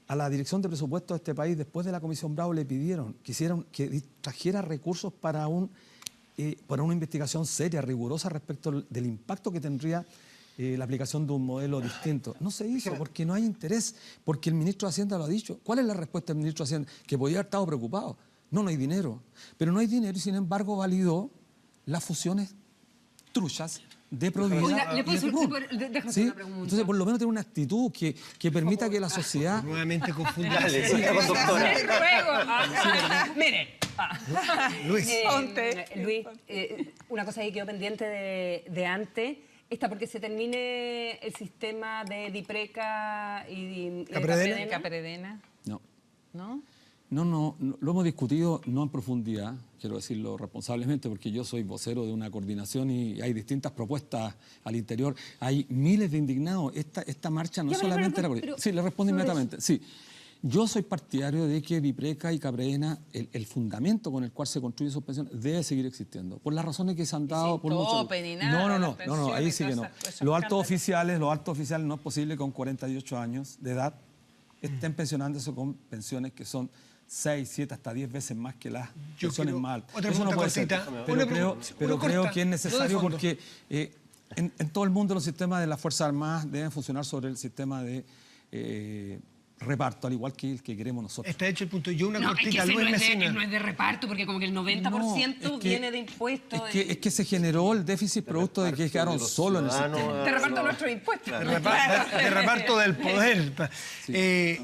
Speaker 6: A la Dirección de Presupuestos de este país, después de la Comisión Bravo, le pidieron que trajera recursos para una investigación seria, rigurosa respecto del impacto que tendría la aplicación de un modelo distinto. No se hizo porque no hay interés, porque el ministro de Hacienda lo ha dicho. ¿Cuál es la respuesta del ministro de Hacienda? Que podía haber estado preocupado. No hay dinero. Pero no hay dinero y sin embargo validó las fusiones truchas de Provida.
Speaker 1: Oiga, ¿le
Speaker 2: Ah,
Speaker 1: puedo
Speaker 6: y de
Speaker 1: hacer-
Speaker 6: República.
Speaker 1: déjame hacer
Speaker 6: ¿Sí?
Speaker 1: una pregunta?
Speaker 6: Entonces, por lo menos tener una actitud que permita que la sociedad...
Speaker 2: Nuevamente confundido.
Speaker 1: Miren.
Speaker 2: Luis.
Speaker 1: Luis, una cosa que quedó pendiente de antes, está porque se termine el sistema de Dipreca y
Speaker 2: Capredena.
Speaker 3: Capredena,
Speaker 6: No.
Speaker 3: ¿no?
Speaker 6: No, lo hemos discutido no en profundidad, quiero decirlo responsablemente, porque yo soy vocero de una coordinación y hay distintas propuestas al interior. Hay miles de indignados. Esta marcha no
Speaker 1: Ya,
Speaker 6: es
Speaker 1: pero,
Speaker 6: solamente
Speaker 1: pero,
Speaker 6: la...
Speaker 1: pero,
Speaker 6: Sí, le respondo
Speaker 1: sobre
Speaker 6: inmediatamente. Sí. Yo soy partidario de que Dipreca y Capredena, el fundamento con el cual se construyen sus pensiones, debe seguir existiendo. Por las razones que se han dado
Speaker 3: sin
Speaker 6: por mucho...
Speaker 3: tope ni nada, las
Speaker 6: No, ahí
Speaker 3: pensiones,
Speaker 6: sí que no.
Speaker 3: cosas- esos
Speaker 6: Los altos
Speaker 3: escándalos.
Speaker 6: oficiales no es posible con 48 años de edad estén pensionándose con pensiones que son 6, 7, hasta 10 veces más que las pensiones más altas.
Speaker 2: Otra
Speaker 6: Eso no
Speaker 2: pregunta
Speaker 6: puede ser.
Speaker 2: cortita.
Speaker 6: Pero creo
Speaker 2: corta,
Speaker 6: que es
Speaker 2: no de
Speaker 6: necesario
Speaker 2: fondo.
Speaker 6: porque en todo el mundo los sistemas de las Fuerzas Armadas deben funcionar sobre el sistema de reparto, al igual que el que queremos nosotros.
Speaker 2: Está hecho el punto. Yo una
Speaker 1: No, es que
Speaker 2: cortita,
Speaker 1: ese
Speaker 2: Luis
Speaker 1: no
Speaker 2: Mesina.
Speaker 1: es de reparto, porque como que el 90%
Speaker 6: No, es que-
Speaker 1: viene de impuestos.
Speaker 6: Es que se generó el déficit producto de que quedaron solos en el sistema.
Speaker 1: de reparto de nuestros impuestos.
Speaker 2: De reparto del poder.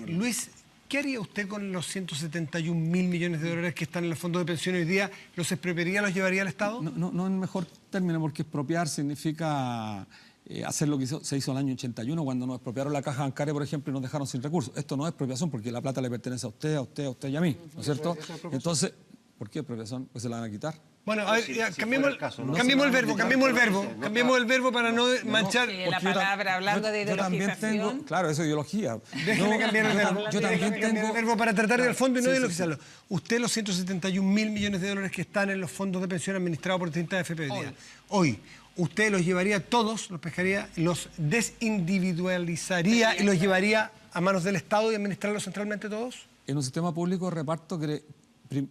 Speaker 2: Luis, ¿qué haría usted con los 171.000 millones de dólares que están en los fondos de pensión hoy día? ¿Los expropiaría, los llevaría al Estado?
Speaker 6: No en mejor término, porque expropiar significa hacer lo que se hizo en el año 81, cuando nos expropiaron la caja bancaria, por ejemplo, y nos dejaron sin recursos. Esto no es expropiación, porque la plata le pertenece a usted, a usted, a usted y a mí, ¿no es cierto? Entonces, ¿por qué expropiación? Pues se la van a quitar.
Speaker 2: Bueno, a ver,
Speaker 4: Si
Speaker 2: ya,
Speaker 4: fuera
Speaker 2: cambiemos
Speaker 4: el caso, ¿no?
Speaker 2: cambiemos el
Speaker 4: No,
Speaker 2: verbo,
Speaker 4: no,
Speaker 2: cambiemos el
Speaker 4: no,
Speaker 2: verbo,
Speaker 4: no,
Speaker 2: cambiemos el verbo para no manchar.
Speaker 3: Sí, la
Speaker 6: Porque yo
Speaker 3: palabra, hablando de
Speaker 6: yo también
Speaker 3: ideologización.
Speaker 6: tengo, claro, eso es ideología.
Speaker 2: Déjeme cambiar el verbo.
Speaker 6: Yo también
Speaker 2: Déjeme cambiar
Speaker 6: tengo...
Speaker 2: el verbo para tratar del fondo y no
Speaker 6: Sí,
Speaker 2: ideologizarlo. Usted los 171.000 millones de dólares que están en los fondos de pensión administrados por distintas AFP hoy día. Hoy, ¿usted los llevaría todos, los pescaría, los desindividualizaría y los llevaría a manos del Estado y administrarlos centralmente todos?
Speaker 6: En un sistema público de reparto,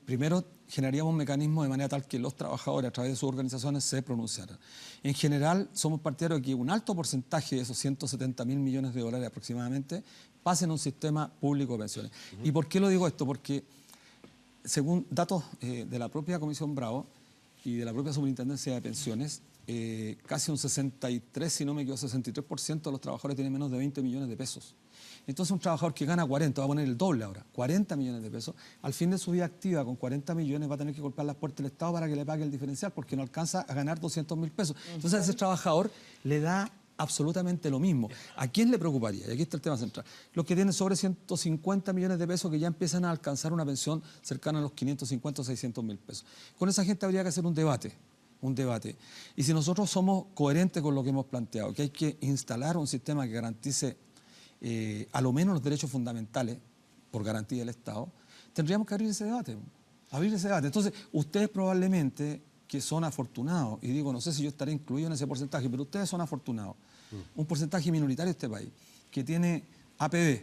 Speaker 6: primero generaríamos un mecanismo de manera tal que los trabajadores a través de sus organizaciones se pronunciaran. En general, somos partidarios de que un alto porcentaje de esos 170.000 millones de dólares aproximadamente pasen a un sistema público de pensiones. ¿Y por qué lo digo esto? Porque según datos de la propia Comisión Bravo y de la propia Superintendencia de Pensiones, casi un 63, si no me equivoco, 63% de los trabajadores tienen menos de 20 millones de pesos. Entonces un trabajador que gana 40, va a poner el doble ahora, 40 millones de pesos, al fin de su vida activa con 40 millones va a tener que golpear las puertas del Estado para que le pague el diferencial porque no alcanza a ganar 200.000 pesos. Entonces a ese trabajador le da absolutamente lo mismo. ¿A quién le preocuparía? Y aquí está el tema central. Los que tienen sobre 150 millones de pesos que ya empiezan a alcanzar una pensión cercana a los 550 o 600.000 pesos. Con esa gente habría que hacer un debate. Y si nosotros somos coherentes con lo que hemos planteado, que hay que instalar un sistema que garantice a lo menos los derechos fundamentales por garantía del Estado, tendríamos que abrir ese debate. Entonces, ustedes probablemente, que son afortunados, y digo, no sé si yo estaré incluido en ese porcentaje, pero ustedes son afortunados, un porcentaje minoritario de este país, que tiene APB,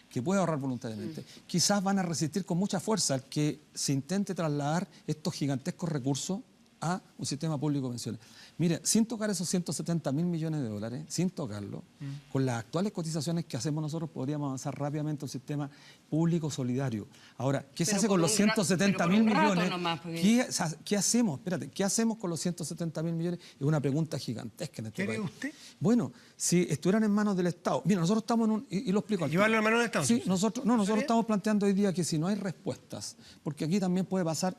Speaker 6: que puede ahorrar voluntariamente, quizás van a resistir con mucha fuerza al que se intente trasladar estos gigantescos recursos a un sistema público de pensiones. Mire, sin tocar esos 170.000 millones de dólares, sin tocarlo, con las actuales cotizaciones que hacemos nosotros podríamos avanzar rápidamente a un sistema público solidario. Ahora, ¿qué se hace con los 170.000 millones? ¿Qué hacemos? Espérate, ¿qué hacemos con los 170.000 millones? Es una pregunta gigantesca en este
Speaker 2: ¿Qué
Speaker 6: país.
Speaker 2: haría usted?
Speaker 6: Bueno, si estuvieran en manos del Estado. Mira, nosotros estamos en un... Y lo explico.
Speaker 2: ¿Llevarlo en manos del Estado?
Speaker 6: Sí, nosotros estamos planteando hoy día que si no hay respuestas, porque aquí también puede pasar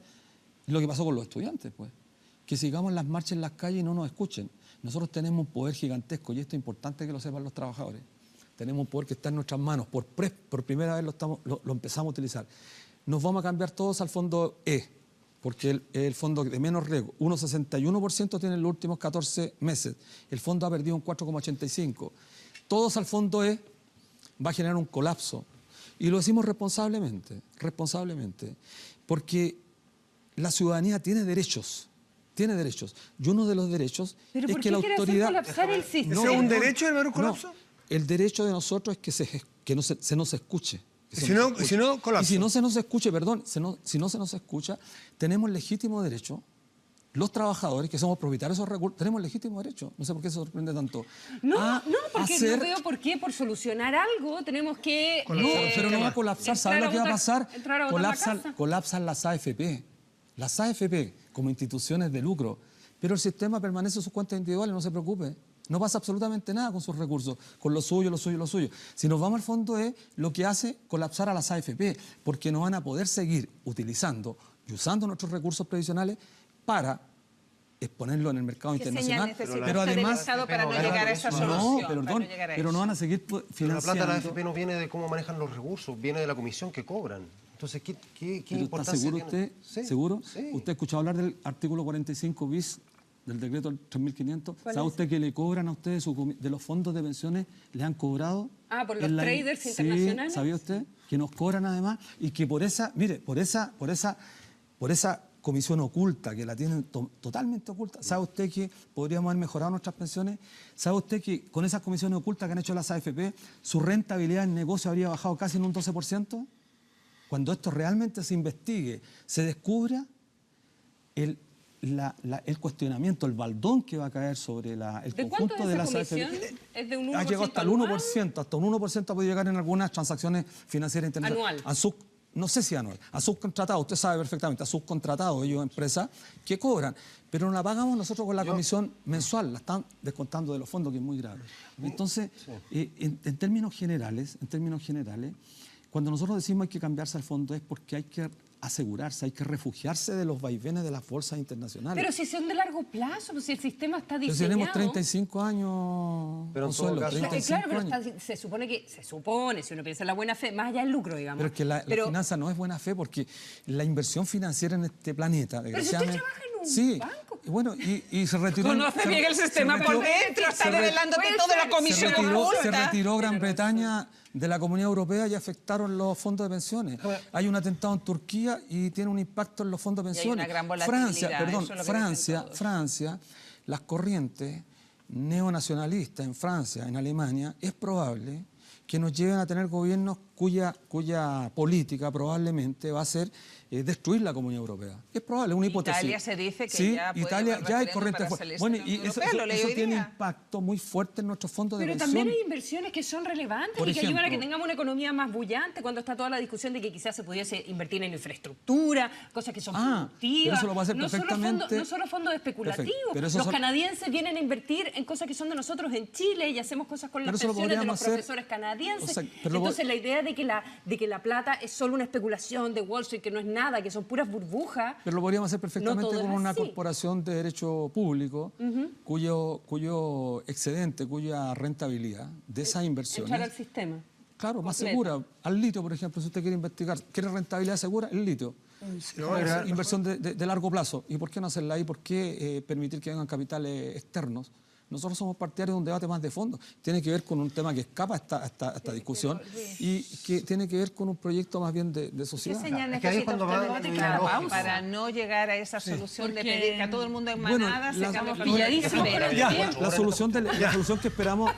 Speaker 6: lo que pasó con los estudiantes, pues. Que sigamos las marchas en las calles y no nos escuchen. Nosotros tenemos un poder gigantesco y esto es importante que lo sepan los trabajadores. Tenemos un poder que está en nuestras manos. Por primera vez lo empezamos a utilizar. Nos vamos a cambiar todos al fondo E, porque es el fondo de menos riesgo. 1,61% tiene en los últimos 14 meses. El fondo ha perdido un 4,85%. Todos al fondo E va a generar un colapso. Y lo decimos responsablemente, porque la ciudadanía tiene derechos. Y uno de los derechos
Speaker 1: ¿Pero
Speaker 6: es
Speaker 1: por
Speaker 6: que
Speaker 1: qué
Speaker 6: la
Speaker 1: quiere hacer
Speaker 6: autoridad...
Speaker 1: colapsar el sistema?
Speaker 2: ¿Eso es un derecho de llevar un colapso?
Speaker 6: No, el derecho de nosotros es que se nos escuche.
Speaker 2: Si no, colapso.
Speaker 6: Y si no se nos escuche, si no se nos escucha, tenemos legítimo derecho, los trabajadores que somos propietarios de esos recursos, tenemos legítimo derecho. No sé por qué se sorprende tanto.
Speaker 1: No, porque no veo por qué, por solucionar algo, tenemos que...
Speaker 6: No, pero no va a colapsar. ¿Sabes lo que va a pasar?
Speaker 1: Entrar a votar la casa.
Speaker 6: Colapsan las AFP. Las AFP como instituciones de lucro. Pero el sistema permanece en sus cuentas individuales, no se preocupe. No pasa absolutamente nada con sus recursos, con lo suyo. Si nos vamos al fondo es lo que hace colapsar a las AFP, porque no van a poder seguir utilizando y usando nuestros recursos previsionales para exponerlo en el mercado internacional.
Speaker 3: Pero además, para no llegar a esa solución.
Speaker 6: Pero no van a seguir
Speaker 4: Pero la
Speaker 6: financiando.
Speaker 4: plata de la AFP no viene de cómo manejan los recursos, viene de la comisión que cobran. Entonces, ¿qué
Speaker 6: ¿Pero
Speaker 4: importancia
Speaker 6: está seguro
Speaker 4: tiene?
Speaker 6: usted?
Speaker 4: Sí,
Speaker 6: ¿Seguro?
Speaker 4: sí.
Speaker 6: ¿Usted ha escuchado hablar del artículo 45 bis del decreto 3.500? ¿Sabe usted que le cobran a ustedes de los fondos de pensiones? ¿Le han cobrado?
Speaker 1: Ah, por los
Speaker 6: en
Speaker 1: traders
Speaker 6: Sí,
Speaker 1: internacionales.
Speaker 6: ¿sabía usted? Que nos cobran además y que por esa comisión oculta, que la tienen totalmente oculta. ¿Sabe usted que podríamos haber mejorado nuestras pensiones? ¿Sabe usted que con esas comisiones ocultas que han hecho las AFP, su rentabilidad en negocio habría bajado casi en un 12%? Cuando esto realmente se investigue, se descubra el cuestionamiento, el baldón que va a caer sobre el
Speaker 1: ¿De cuánto
Speaker 6: conjunto
Speaker 1: es
Speaker 6: de
Speaker 1: esa
Speaker 6: las
Speaker 1: comisión?
Speaker 6: AFP.
Speaker 1: ¿Es de un 1%
Speaker 6: Ha llegado hasta el
Speaker 1: anual?
Speaker 6: 1%, hasta un 1% ha podido llegar en algunas transacciones financieras internacionales.
Speaker 1: Anual.
Speaker 6: No sé si anual, a subcontratado, usted sabe perfectamente, a subcontratado, ellos empresas que cobran, pero no la pagamos nosotros con la comisión mensual, la están descontando de los fondos, que es muy grave. Entonces, en términos generales, cuando nosotros decimos hay que cambiarse al fondo es porque hay que asegurarse, hay que refugiarse de los vaivenes de las bolsas internacionales.
Speaker 1: Pero si son de largo plazo, pues si el sistema está
Speaker 6: Pero
Speaker 1: diseñado.
Speaker 6: tenemos 35 años,
Speaker 4: Pero en todo
Speaker 6: Consuelo,
Speaker 4: caso-
Speaker 6: 35
Speaker 1: Claro, pero
Speaker 6: años.
Speaker 1: se supone, si uno piensa en la buena fe, más allá del lucro, digamos.
Speaker 6: Pero es que la finanza no es buena fe porque la inversión financiera en este planeta,
Speaker 1: Pero si usted
Speaker 6: desgraciadamente...
Speaker 1: trabaja en un
Speaker 6: sí,
Speaker 1: banco.
Speaker 6: y bueno, y se retiró...
Speaker 3: Conoce bien el sistema por dentro, está revelándote toda la comisión
Speaker 6: se
Speaker 3: oculta.
Speaker 6: retiró Gran Bretaña de la Comunidad Europea y afectaron los fondos de pensiones. Hay un atentado en Turquía y tiene un impacto en los fondos de
Speaker 3: Y hay
Speaker 6: pensiones.
Speaker 3: una gran volatilidad, eso es lo que dicen todos.
Speaker 6: Francia, las corrientes neonacionalistas en Francia, en Alemania, es probable que nos lleven a tener gobiernos cuya política probablemente va a ser destruir la Comunidad Europea. Es probable, es una hipótesis.
Speaker 3: Italia se dice que
Speaker 6: sí,
Speaker 3: ya puede
Speaker 6: Italia
Speaker 3: llevar
Speaker 6: ya hay
Speaker 3: referéndum
Speaker 6: corrientes
Speaker 3: para
Speaker 6: fuertes.
Speaker 3: salirse
Speaker 6: Bueno,
Speaker 3: de la
Speaker 6: y
Speaker 3: Unión
Speaker 6: eso,
Speaker 3: Europea, lo leí hoy
Speaker 6: tiene
Speaker 3: día.
Speaker 6: impacto muy fuerte en nuestros fondos de
Speaker 1: Pero
Speaker 6: pensión.
Speaker 1: también hay inversiones que son relevantes
Speaker 6: Por
Speaker 1: y que ayudan a que
Speaker 6: ejemplo.
Speaker 1: tengamos una economía más bullante, cuando está toda la discusión de que quizás se pudiese invertir en infraestructura, cosas que son productivas.
Speaker 6: pero eso lo puede hacer
Speaker 1: no
Speaker 6: perfectamente.
Speaker 1: No solo fondos especulativos.
Speaker 6: Perfecto, pero eso
Speaker 1: Los
Speaker 6: son-
Speaker 1: canadienses vienen a invertir en cosas que son de nosotros en Chile y hacemos cosas con
Speaker 6: Pero
Speaker 1: las
Speaker 6: eso lo
Speaker 1: pensiones de
Speaker 6: podríamos
Speaker 1: los
Speaker 6: hacer-
Speaker 1: profesores canadienses.
Speaker 6: o sea, pero
Speaker 1: Entonces la idea de que la plata es solo una especulación de Wall Street, que no es nada, que son puras burbujas.
Speaker 6: Pero lo podríamos hacer perfectamente
Speaker 1: todo
Speaker 6: con
Speaker 1: es
Speaker 6: una
Speaker 1: así.
Speaker 6: corporación de derecho público cuyo excedente, cuya rentabilidad de esas inversiones...
Speaker 1: Entrar al sistema.
Speaker 6: Claro, más
Speaker 1: completa.
Speaker 6: segura. Al litio, por ejemplo, si usted quiere investigar, ¿quiere rentabilidad segura? El litio. Inversión de largo plazo. ¿Y por qué no hacerla ahí? ¿Por qué permitir que vengan capitales externos? Nosotros somos partidarios de un debate más de fondo. Tiene que ver con un tema que escapa a esta discusión y que tiene que ver con un proyecto más bien de
Speaker 3: ¿Qué
Speaker 6: sociedad.
Speaker 3: señal
Speaker 4: Es que ahí es
Speaker 3: necesita
Speaker 4: cuando
Speaker 3: usted
Speaker 4: va la lógica.
Speaker 3: para no llegar a esa solución de
Speaker 1: Porque-
Speaker 3: pedir que a todo el mundo en
Speaker 6: Bueno,
Speaker 3: manada
Speaker 6: la-
Speaker 3: seamos
Speaker 1: pilladísimos por el
Speaker 6: Ya,
Speaker 1: tiempo.
Speaker 6: la solución que esperamos,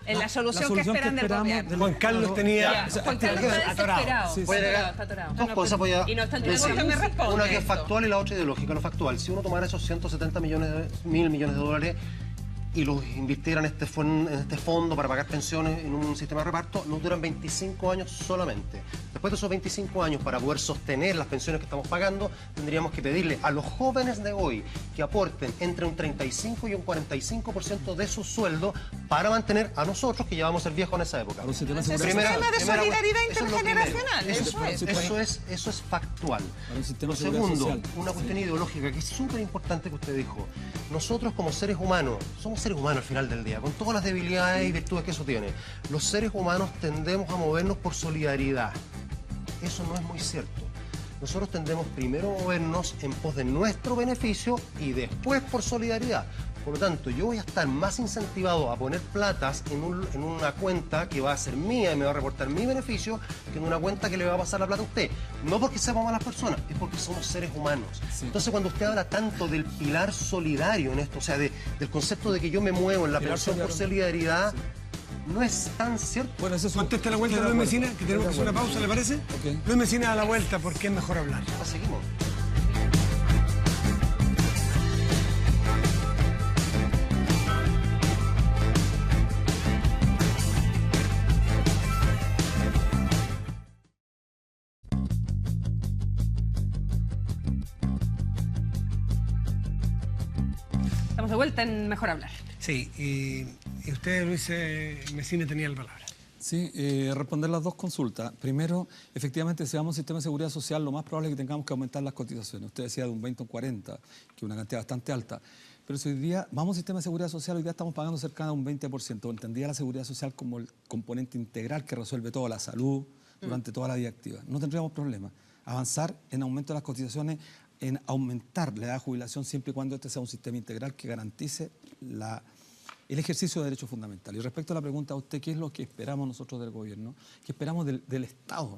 Speaker 3: En la solución que esperan del gobierno.
Speaker 2: Juan Carlos tenía...
Speaker 1: Juan Carlos está desesperado.
Speaker 6: Sí, sí.
Speaker 4: Voy a agregar
Speaker 1: Está atorado.
Speaker 4: dos cosas. Voy a
Speaker 1: Y no está
Speaker 4: decir.
Speaker 1: entrando
Speaker 3: me responde
Speaker 4: Una que es
Speaker 3: esto.
Speaker 4: factual y la otra ideológica. Lo factual, si uno tomara esos 170 mil millones de dólares y los invirtiera en este fondo para pagar pensiones en un sistema de reparto, nos duran 25 años solamente. Después de esos 25 años, para poder sostener las pensiones que estamos pagando, tendríamos que pedirle a los jóvenes de hoy que aporten entre un 35 y un 45% de su sueldo para mantener a nosotros, que ya vamos a ser viejos en esa época.
Speaker 6: Para un sistema de
Speaker 3: Es un
Speaker 6: seguridad
Speaker 3: sistema de
Speaker 6: social.
Speaker 3: solidaridad
Speaker 4: eso es lo primero.
Speaker 3: intergeneracional, eso es.
Speaker 4: Eso es factual.
Speaker 6: Para un sistema
Speaker 4: Lo
Speaker 6: de seguridad
Speaker 4: segundo,
Speaker 6: social.
Speaker 4: una cuestión ideológica que es súper importante que usted dijo. Nosotros como seres humanos, somos seres humanos al final del día, con todas las debilidades y virtudes que eso tiene. Los seres humanos tendemos a movernos por solidaridad. Eso no es muy cierto. Nosotros tendemos primero a movernos en pos de nuestro beneficio y después por solidaridad. Por lo tanto, yo voy a estar más incentivado a poner platas en una cuenta que va a ser mía y me va a reportar mi beneficio que en una cuenta que le va a pasar la plata a usted. No porque seamos malas personas, es porque somos seres humanos. Entonces, cuando usted habla tanto del pilar solidario en esto, o sea, del concepto de que yo me muevo en la
Speaker 6: Pilar
Speaker 4: pensión por solidaridad, no es tan cierto.
Speaker 6: Bueno, eso es un-
Speaker 2: Contesta la vuelta
Speaker 6: estoy
Speaker 2: Luis
Speaker 6: de acuerdo.
Speaker 2: Mesina, que tenemos que hacer una pausa, ¿le parece?
Speaker 6: Ok.
Speaker 2: Luis Mesina a la vuelta porque es mejor hablar.
Speaker 4: Ya seguimos.
Speaker 1: Estamos de vuelta en Mejor Hablar.
Speaker 2: Sí, y usted, Luis Mesina, tenía la palabra.
Speaker 6: Sí, responder las dos consultas. Primero, efectivamente, si vamos a un sistema de seguridad social, lo más probable es que tengamos que aumentar las cotizaciones. Usted decía de un 20 a un 40, que es una cantidad bastante alta. Pero si hoy día vamos a un sistema de seguridad social, hoy día estamos pagando cerca de un 20%. Entendía la seguridad social como el componente integral que resuelve toda la salud durante toda la vida activa. No tendríamos problema. Avanzar en aumento de las cotizaciones, en aumentar la edad de jubilación siempre y cuando este sea un sistema integral que garantice el ejercicio de derechos fundamentales. Y respecto a la pregunta a usted, ¿qué es lo que esperamos nosotros del gobierno? ¿Qué esperamos del Estado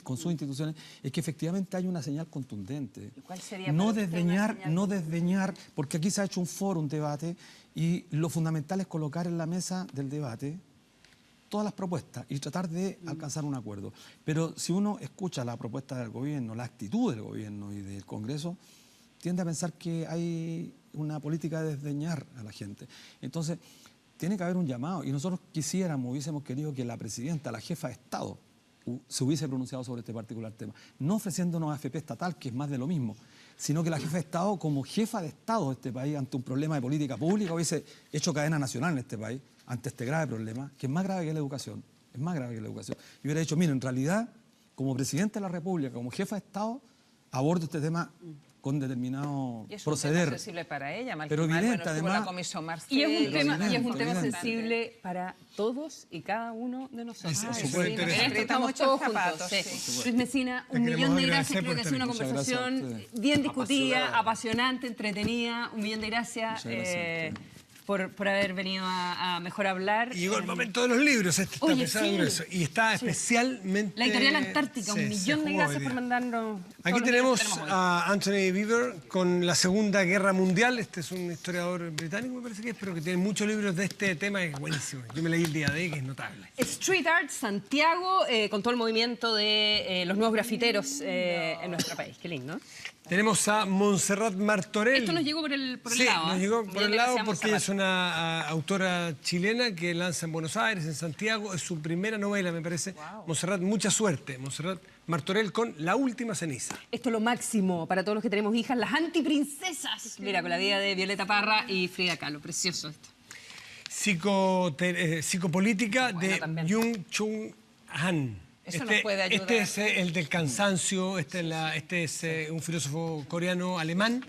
Speaker 6: con sus instituciones? Es que efectivamente hay una señal contundente.
Speaker 3: ¿Y cuál sería
Speaker 6: No
Speaker 3: para usted
Speaker 6: desdeñar,
Speaker 3: una señal?
Speaker 6: no desdeñar, porque aquí se ha hecho un foro, un debate, y lo fundamental es colocar en la mesa del debate todas las propuestas y tratar de alcanzar un acuerdo. Pero si uno escucha la propuesta del gobierno, la actitud del gobierno y del Congreso, tiende a pensar que hay una política de desdeñar a la gente. Entonces, tiene que haber un llamado y nosotros hubiésemos querido que la presidenta, la jefa de Estado, se hubiese pronunciado sobre este particular tema, no ofreciéndonos AFP estatal, que es más de lo mismo, sino que la jefa de Estado, como jefa de Estado de este país, ante un problema de política pública, hubiese hecho cadena nacional en este país, ante este grave problema, que es más grave que la educación, es más grave que la educación. Y hubiera dicho, mire, en realidad, como presidente de la República, como jefa de Estado, abordo este tema con determinado
Speaker 3: Y es un
Speaker 6: proceder.
Speaker 3: tema sensible para ella,
Speaker 6: Pero evidente,
Speaker 3: estuvo
Speaker 6: además.
Speaker 3: la comisión Marcel,
Speaker 1: Y es un tema,
Speaker 6: evidente.
Speaker 1: sensible para todos y cada uno de nosotros.
Speaker 2: Es
Speaker 1: Ay,
Speaker 2: súper
Speaker 1: sí,
Speaker 2: interesante.
Speaker 1: en esto
Speaker 3: Aprieta
Speaker 1: estamos
Speaker 3: mucho
Speaker 1: todos
Speaker 3: los
Speaker 1: juntos.
Speaker 3: zapatos,
Speaker 1: Sí.
Speaker 3: sí.
Speaker 1: Luis Messina,
Speaker 2: Te
Speaker 1: un
Speaker 2: queremos
Speaker 1: millón de
Speaker 2: agradecer
Speaker 1: gracias.
Speaker 2: por
Speaker 1: Creo que ha sido una
Speaker 2: tener-
Speaker 6: Muchas gracias a
Speaker 1: conversación
Speaker 6: ustedes.
Speaker 1: bien discutida,
Speaker 4: Apasionada.
Speaker 1: apasionante, entretenida. Un millón de gracias,
Speaker 6: Muchas gracias a
Speaker 1: por haber venido a Mejor Hablar.
Speaker 2: Y llegó el momento de los libros, este está
Speaker 1: Oye,
Speaker 2: pesado y
Speaker 1: sí.
Speaker 2: grueso. Y está especialmente...
Speaker 1: La Editorial Antártica,
Speaker 2: Sí,
Speaker 1: un
Speaker 2: se
Speaker 1: millón de
Speaker 2: jugó
Speaker 1: gracias
Speaker 2: hoy
Speaker 1: por
Speaker 2: día.
Speaker 1: mandarnos.
Speaker 2: Aquí
Speaker 1: todos los
Speaker 2: tenemos
Speaker 1: libros que hoy.
Speaker 2: a Anthony Beevor con la Segunda Guerra Mundial. Este es un historiador británico, me parece que es, pero que tiene muchos libros de este tema, que es buenísimo. Yo me leí el día de hoy, que es notable.
Speaker 1: Street Art Santiago, con todo el movimiento de los nuevos grafiteros en nuestro país. Qué lindo.
Speaker 2: Tenemos a Montserrat Martorell.
Speaker 1: Esto nos llegó por el
Speaker 2: Sí,
Speaker 1: lado.
Speaker 2: nos llegó
Speaker 1: Bien,
Speaker 2: por el lado
Speaker 1: gracias,
Speaker 2: porque ella es
Speaker 1: Montserrat.
Speaker 2: una autora chilena que lanza en Buenos Aires, en Santiago. Es su primera novela, me parece. Montserrat, mucha suerte. Montserrat Martorell con La Última Ceniza.
Speaker 1: Esto es lo máximo para todos los que tenemos hijas, las antiprincesas. Mira, con la vida de Violeta Parra y Frida Kahlo. Precioso esto.
Speaker 2: Psicopolítica
Speaker 1: Bueno,
Speaker 2: de
Speaker 1: también.
Speaker 2: Jung Chung Han.
Speaker 3: Eso nos puede ayudar.
Speaker 2: Este es el del cansancio, este es un filósofo coreano-alemán.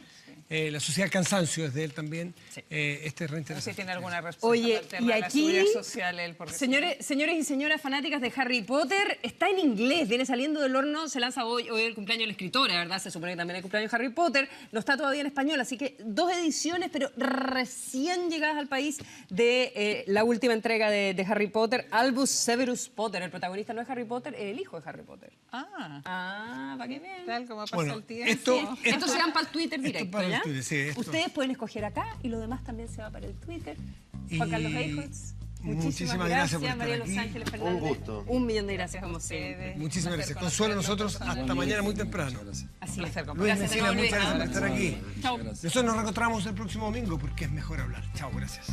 Speaker 2: La sociedad del cansancio es de él también.
Speaker 1: Sí.
Speaker 2: Este es
Speaker 3: No sé si
Speaker 2: reinteresante.
Speaker 3: tiene alguna respuesta
Speaker 1: Oye,
Speaker 3: al tema
Speaker 1: y
Speaker 3: de la
Speaker 1: aquí,
Speaker 3: seguridad social. Él, porque
Speaker 1: señores y señoras fanáticas de Harry Potter, está en inglés, viene saliendo del horno, se lanza hoy el cumpleaños de la escritora, ¿verdad? Se supone que también el cumpleaños de Harry Potter, no está todavía en español, así que 2 ediciones, pero recién llegadas al país de la última entrega de Harry Potter, Albus Severus Potter, el protagonista no es Harry Potter, es el hijo de Harry Potter. Para que vean.
Speaker 3: tal como pasa
Speaker 2: Bueno,
Speaker 3: el tiempo.
Speaker 1: Esto se van para el Twitter
Speaker 2: Esto
Speaker 1: directo,
Speaker 2: para el
Speaker 1: ¿ya?
Speaker 2: Twitter, sí, esto.
Speaker 1: Ustedes pueden escoger acá y lo demás también se va para el Twitter.
Speaker 2: Y
Speaker 1: Juan Carlos Eichholz,
Speaker 2: muchísimas gracias por estar
Speaker 1: María
Speaker 2: aquí.
Speaker 1: Los Ángeles Fernández.
Speaker 4: gusto.
Speaker 1: Un millón de gracias, como siempre.
Speaker 2: Muchísimas gracias. Consuelo, nosotros hasta mañana muy temprano.
Speaker 1: Así es.
Speaker 2: Luis
Speaker 1: Gracias,
Speaker 2: Messina,
Speaker 1: Manuel.
Speaker 2: muchas gracias por estar aquí.
Speaker 1: Chao.
Speaker 2: Nosotros nos reencontramos el próximo domingo porque es mejor hablar. Chao, gracias.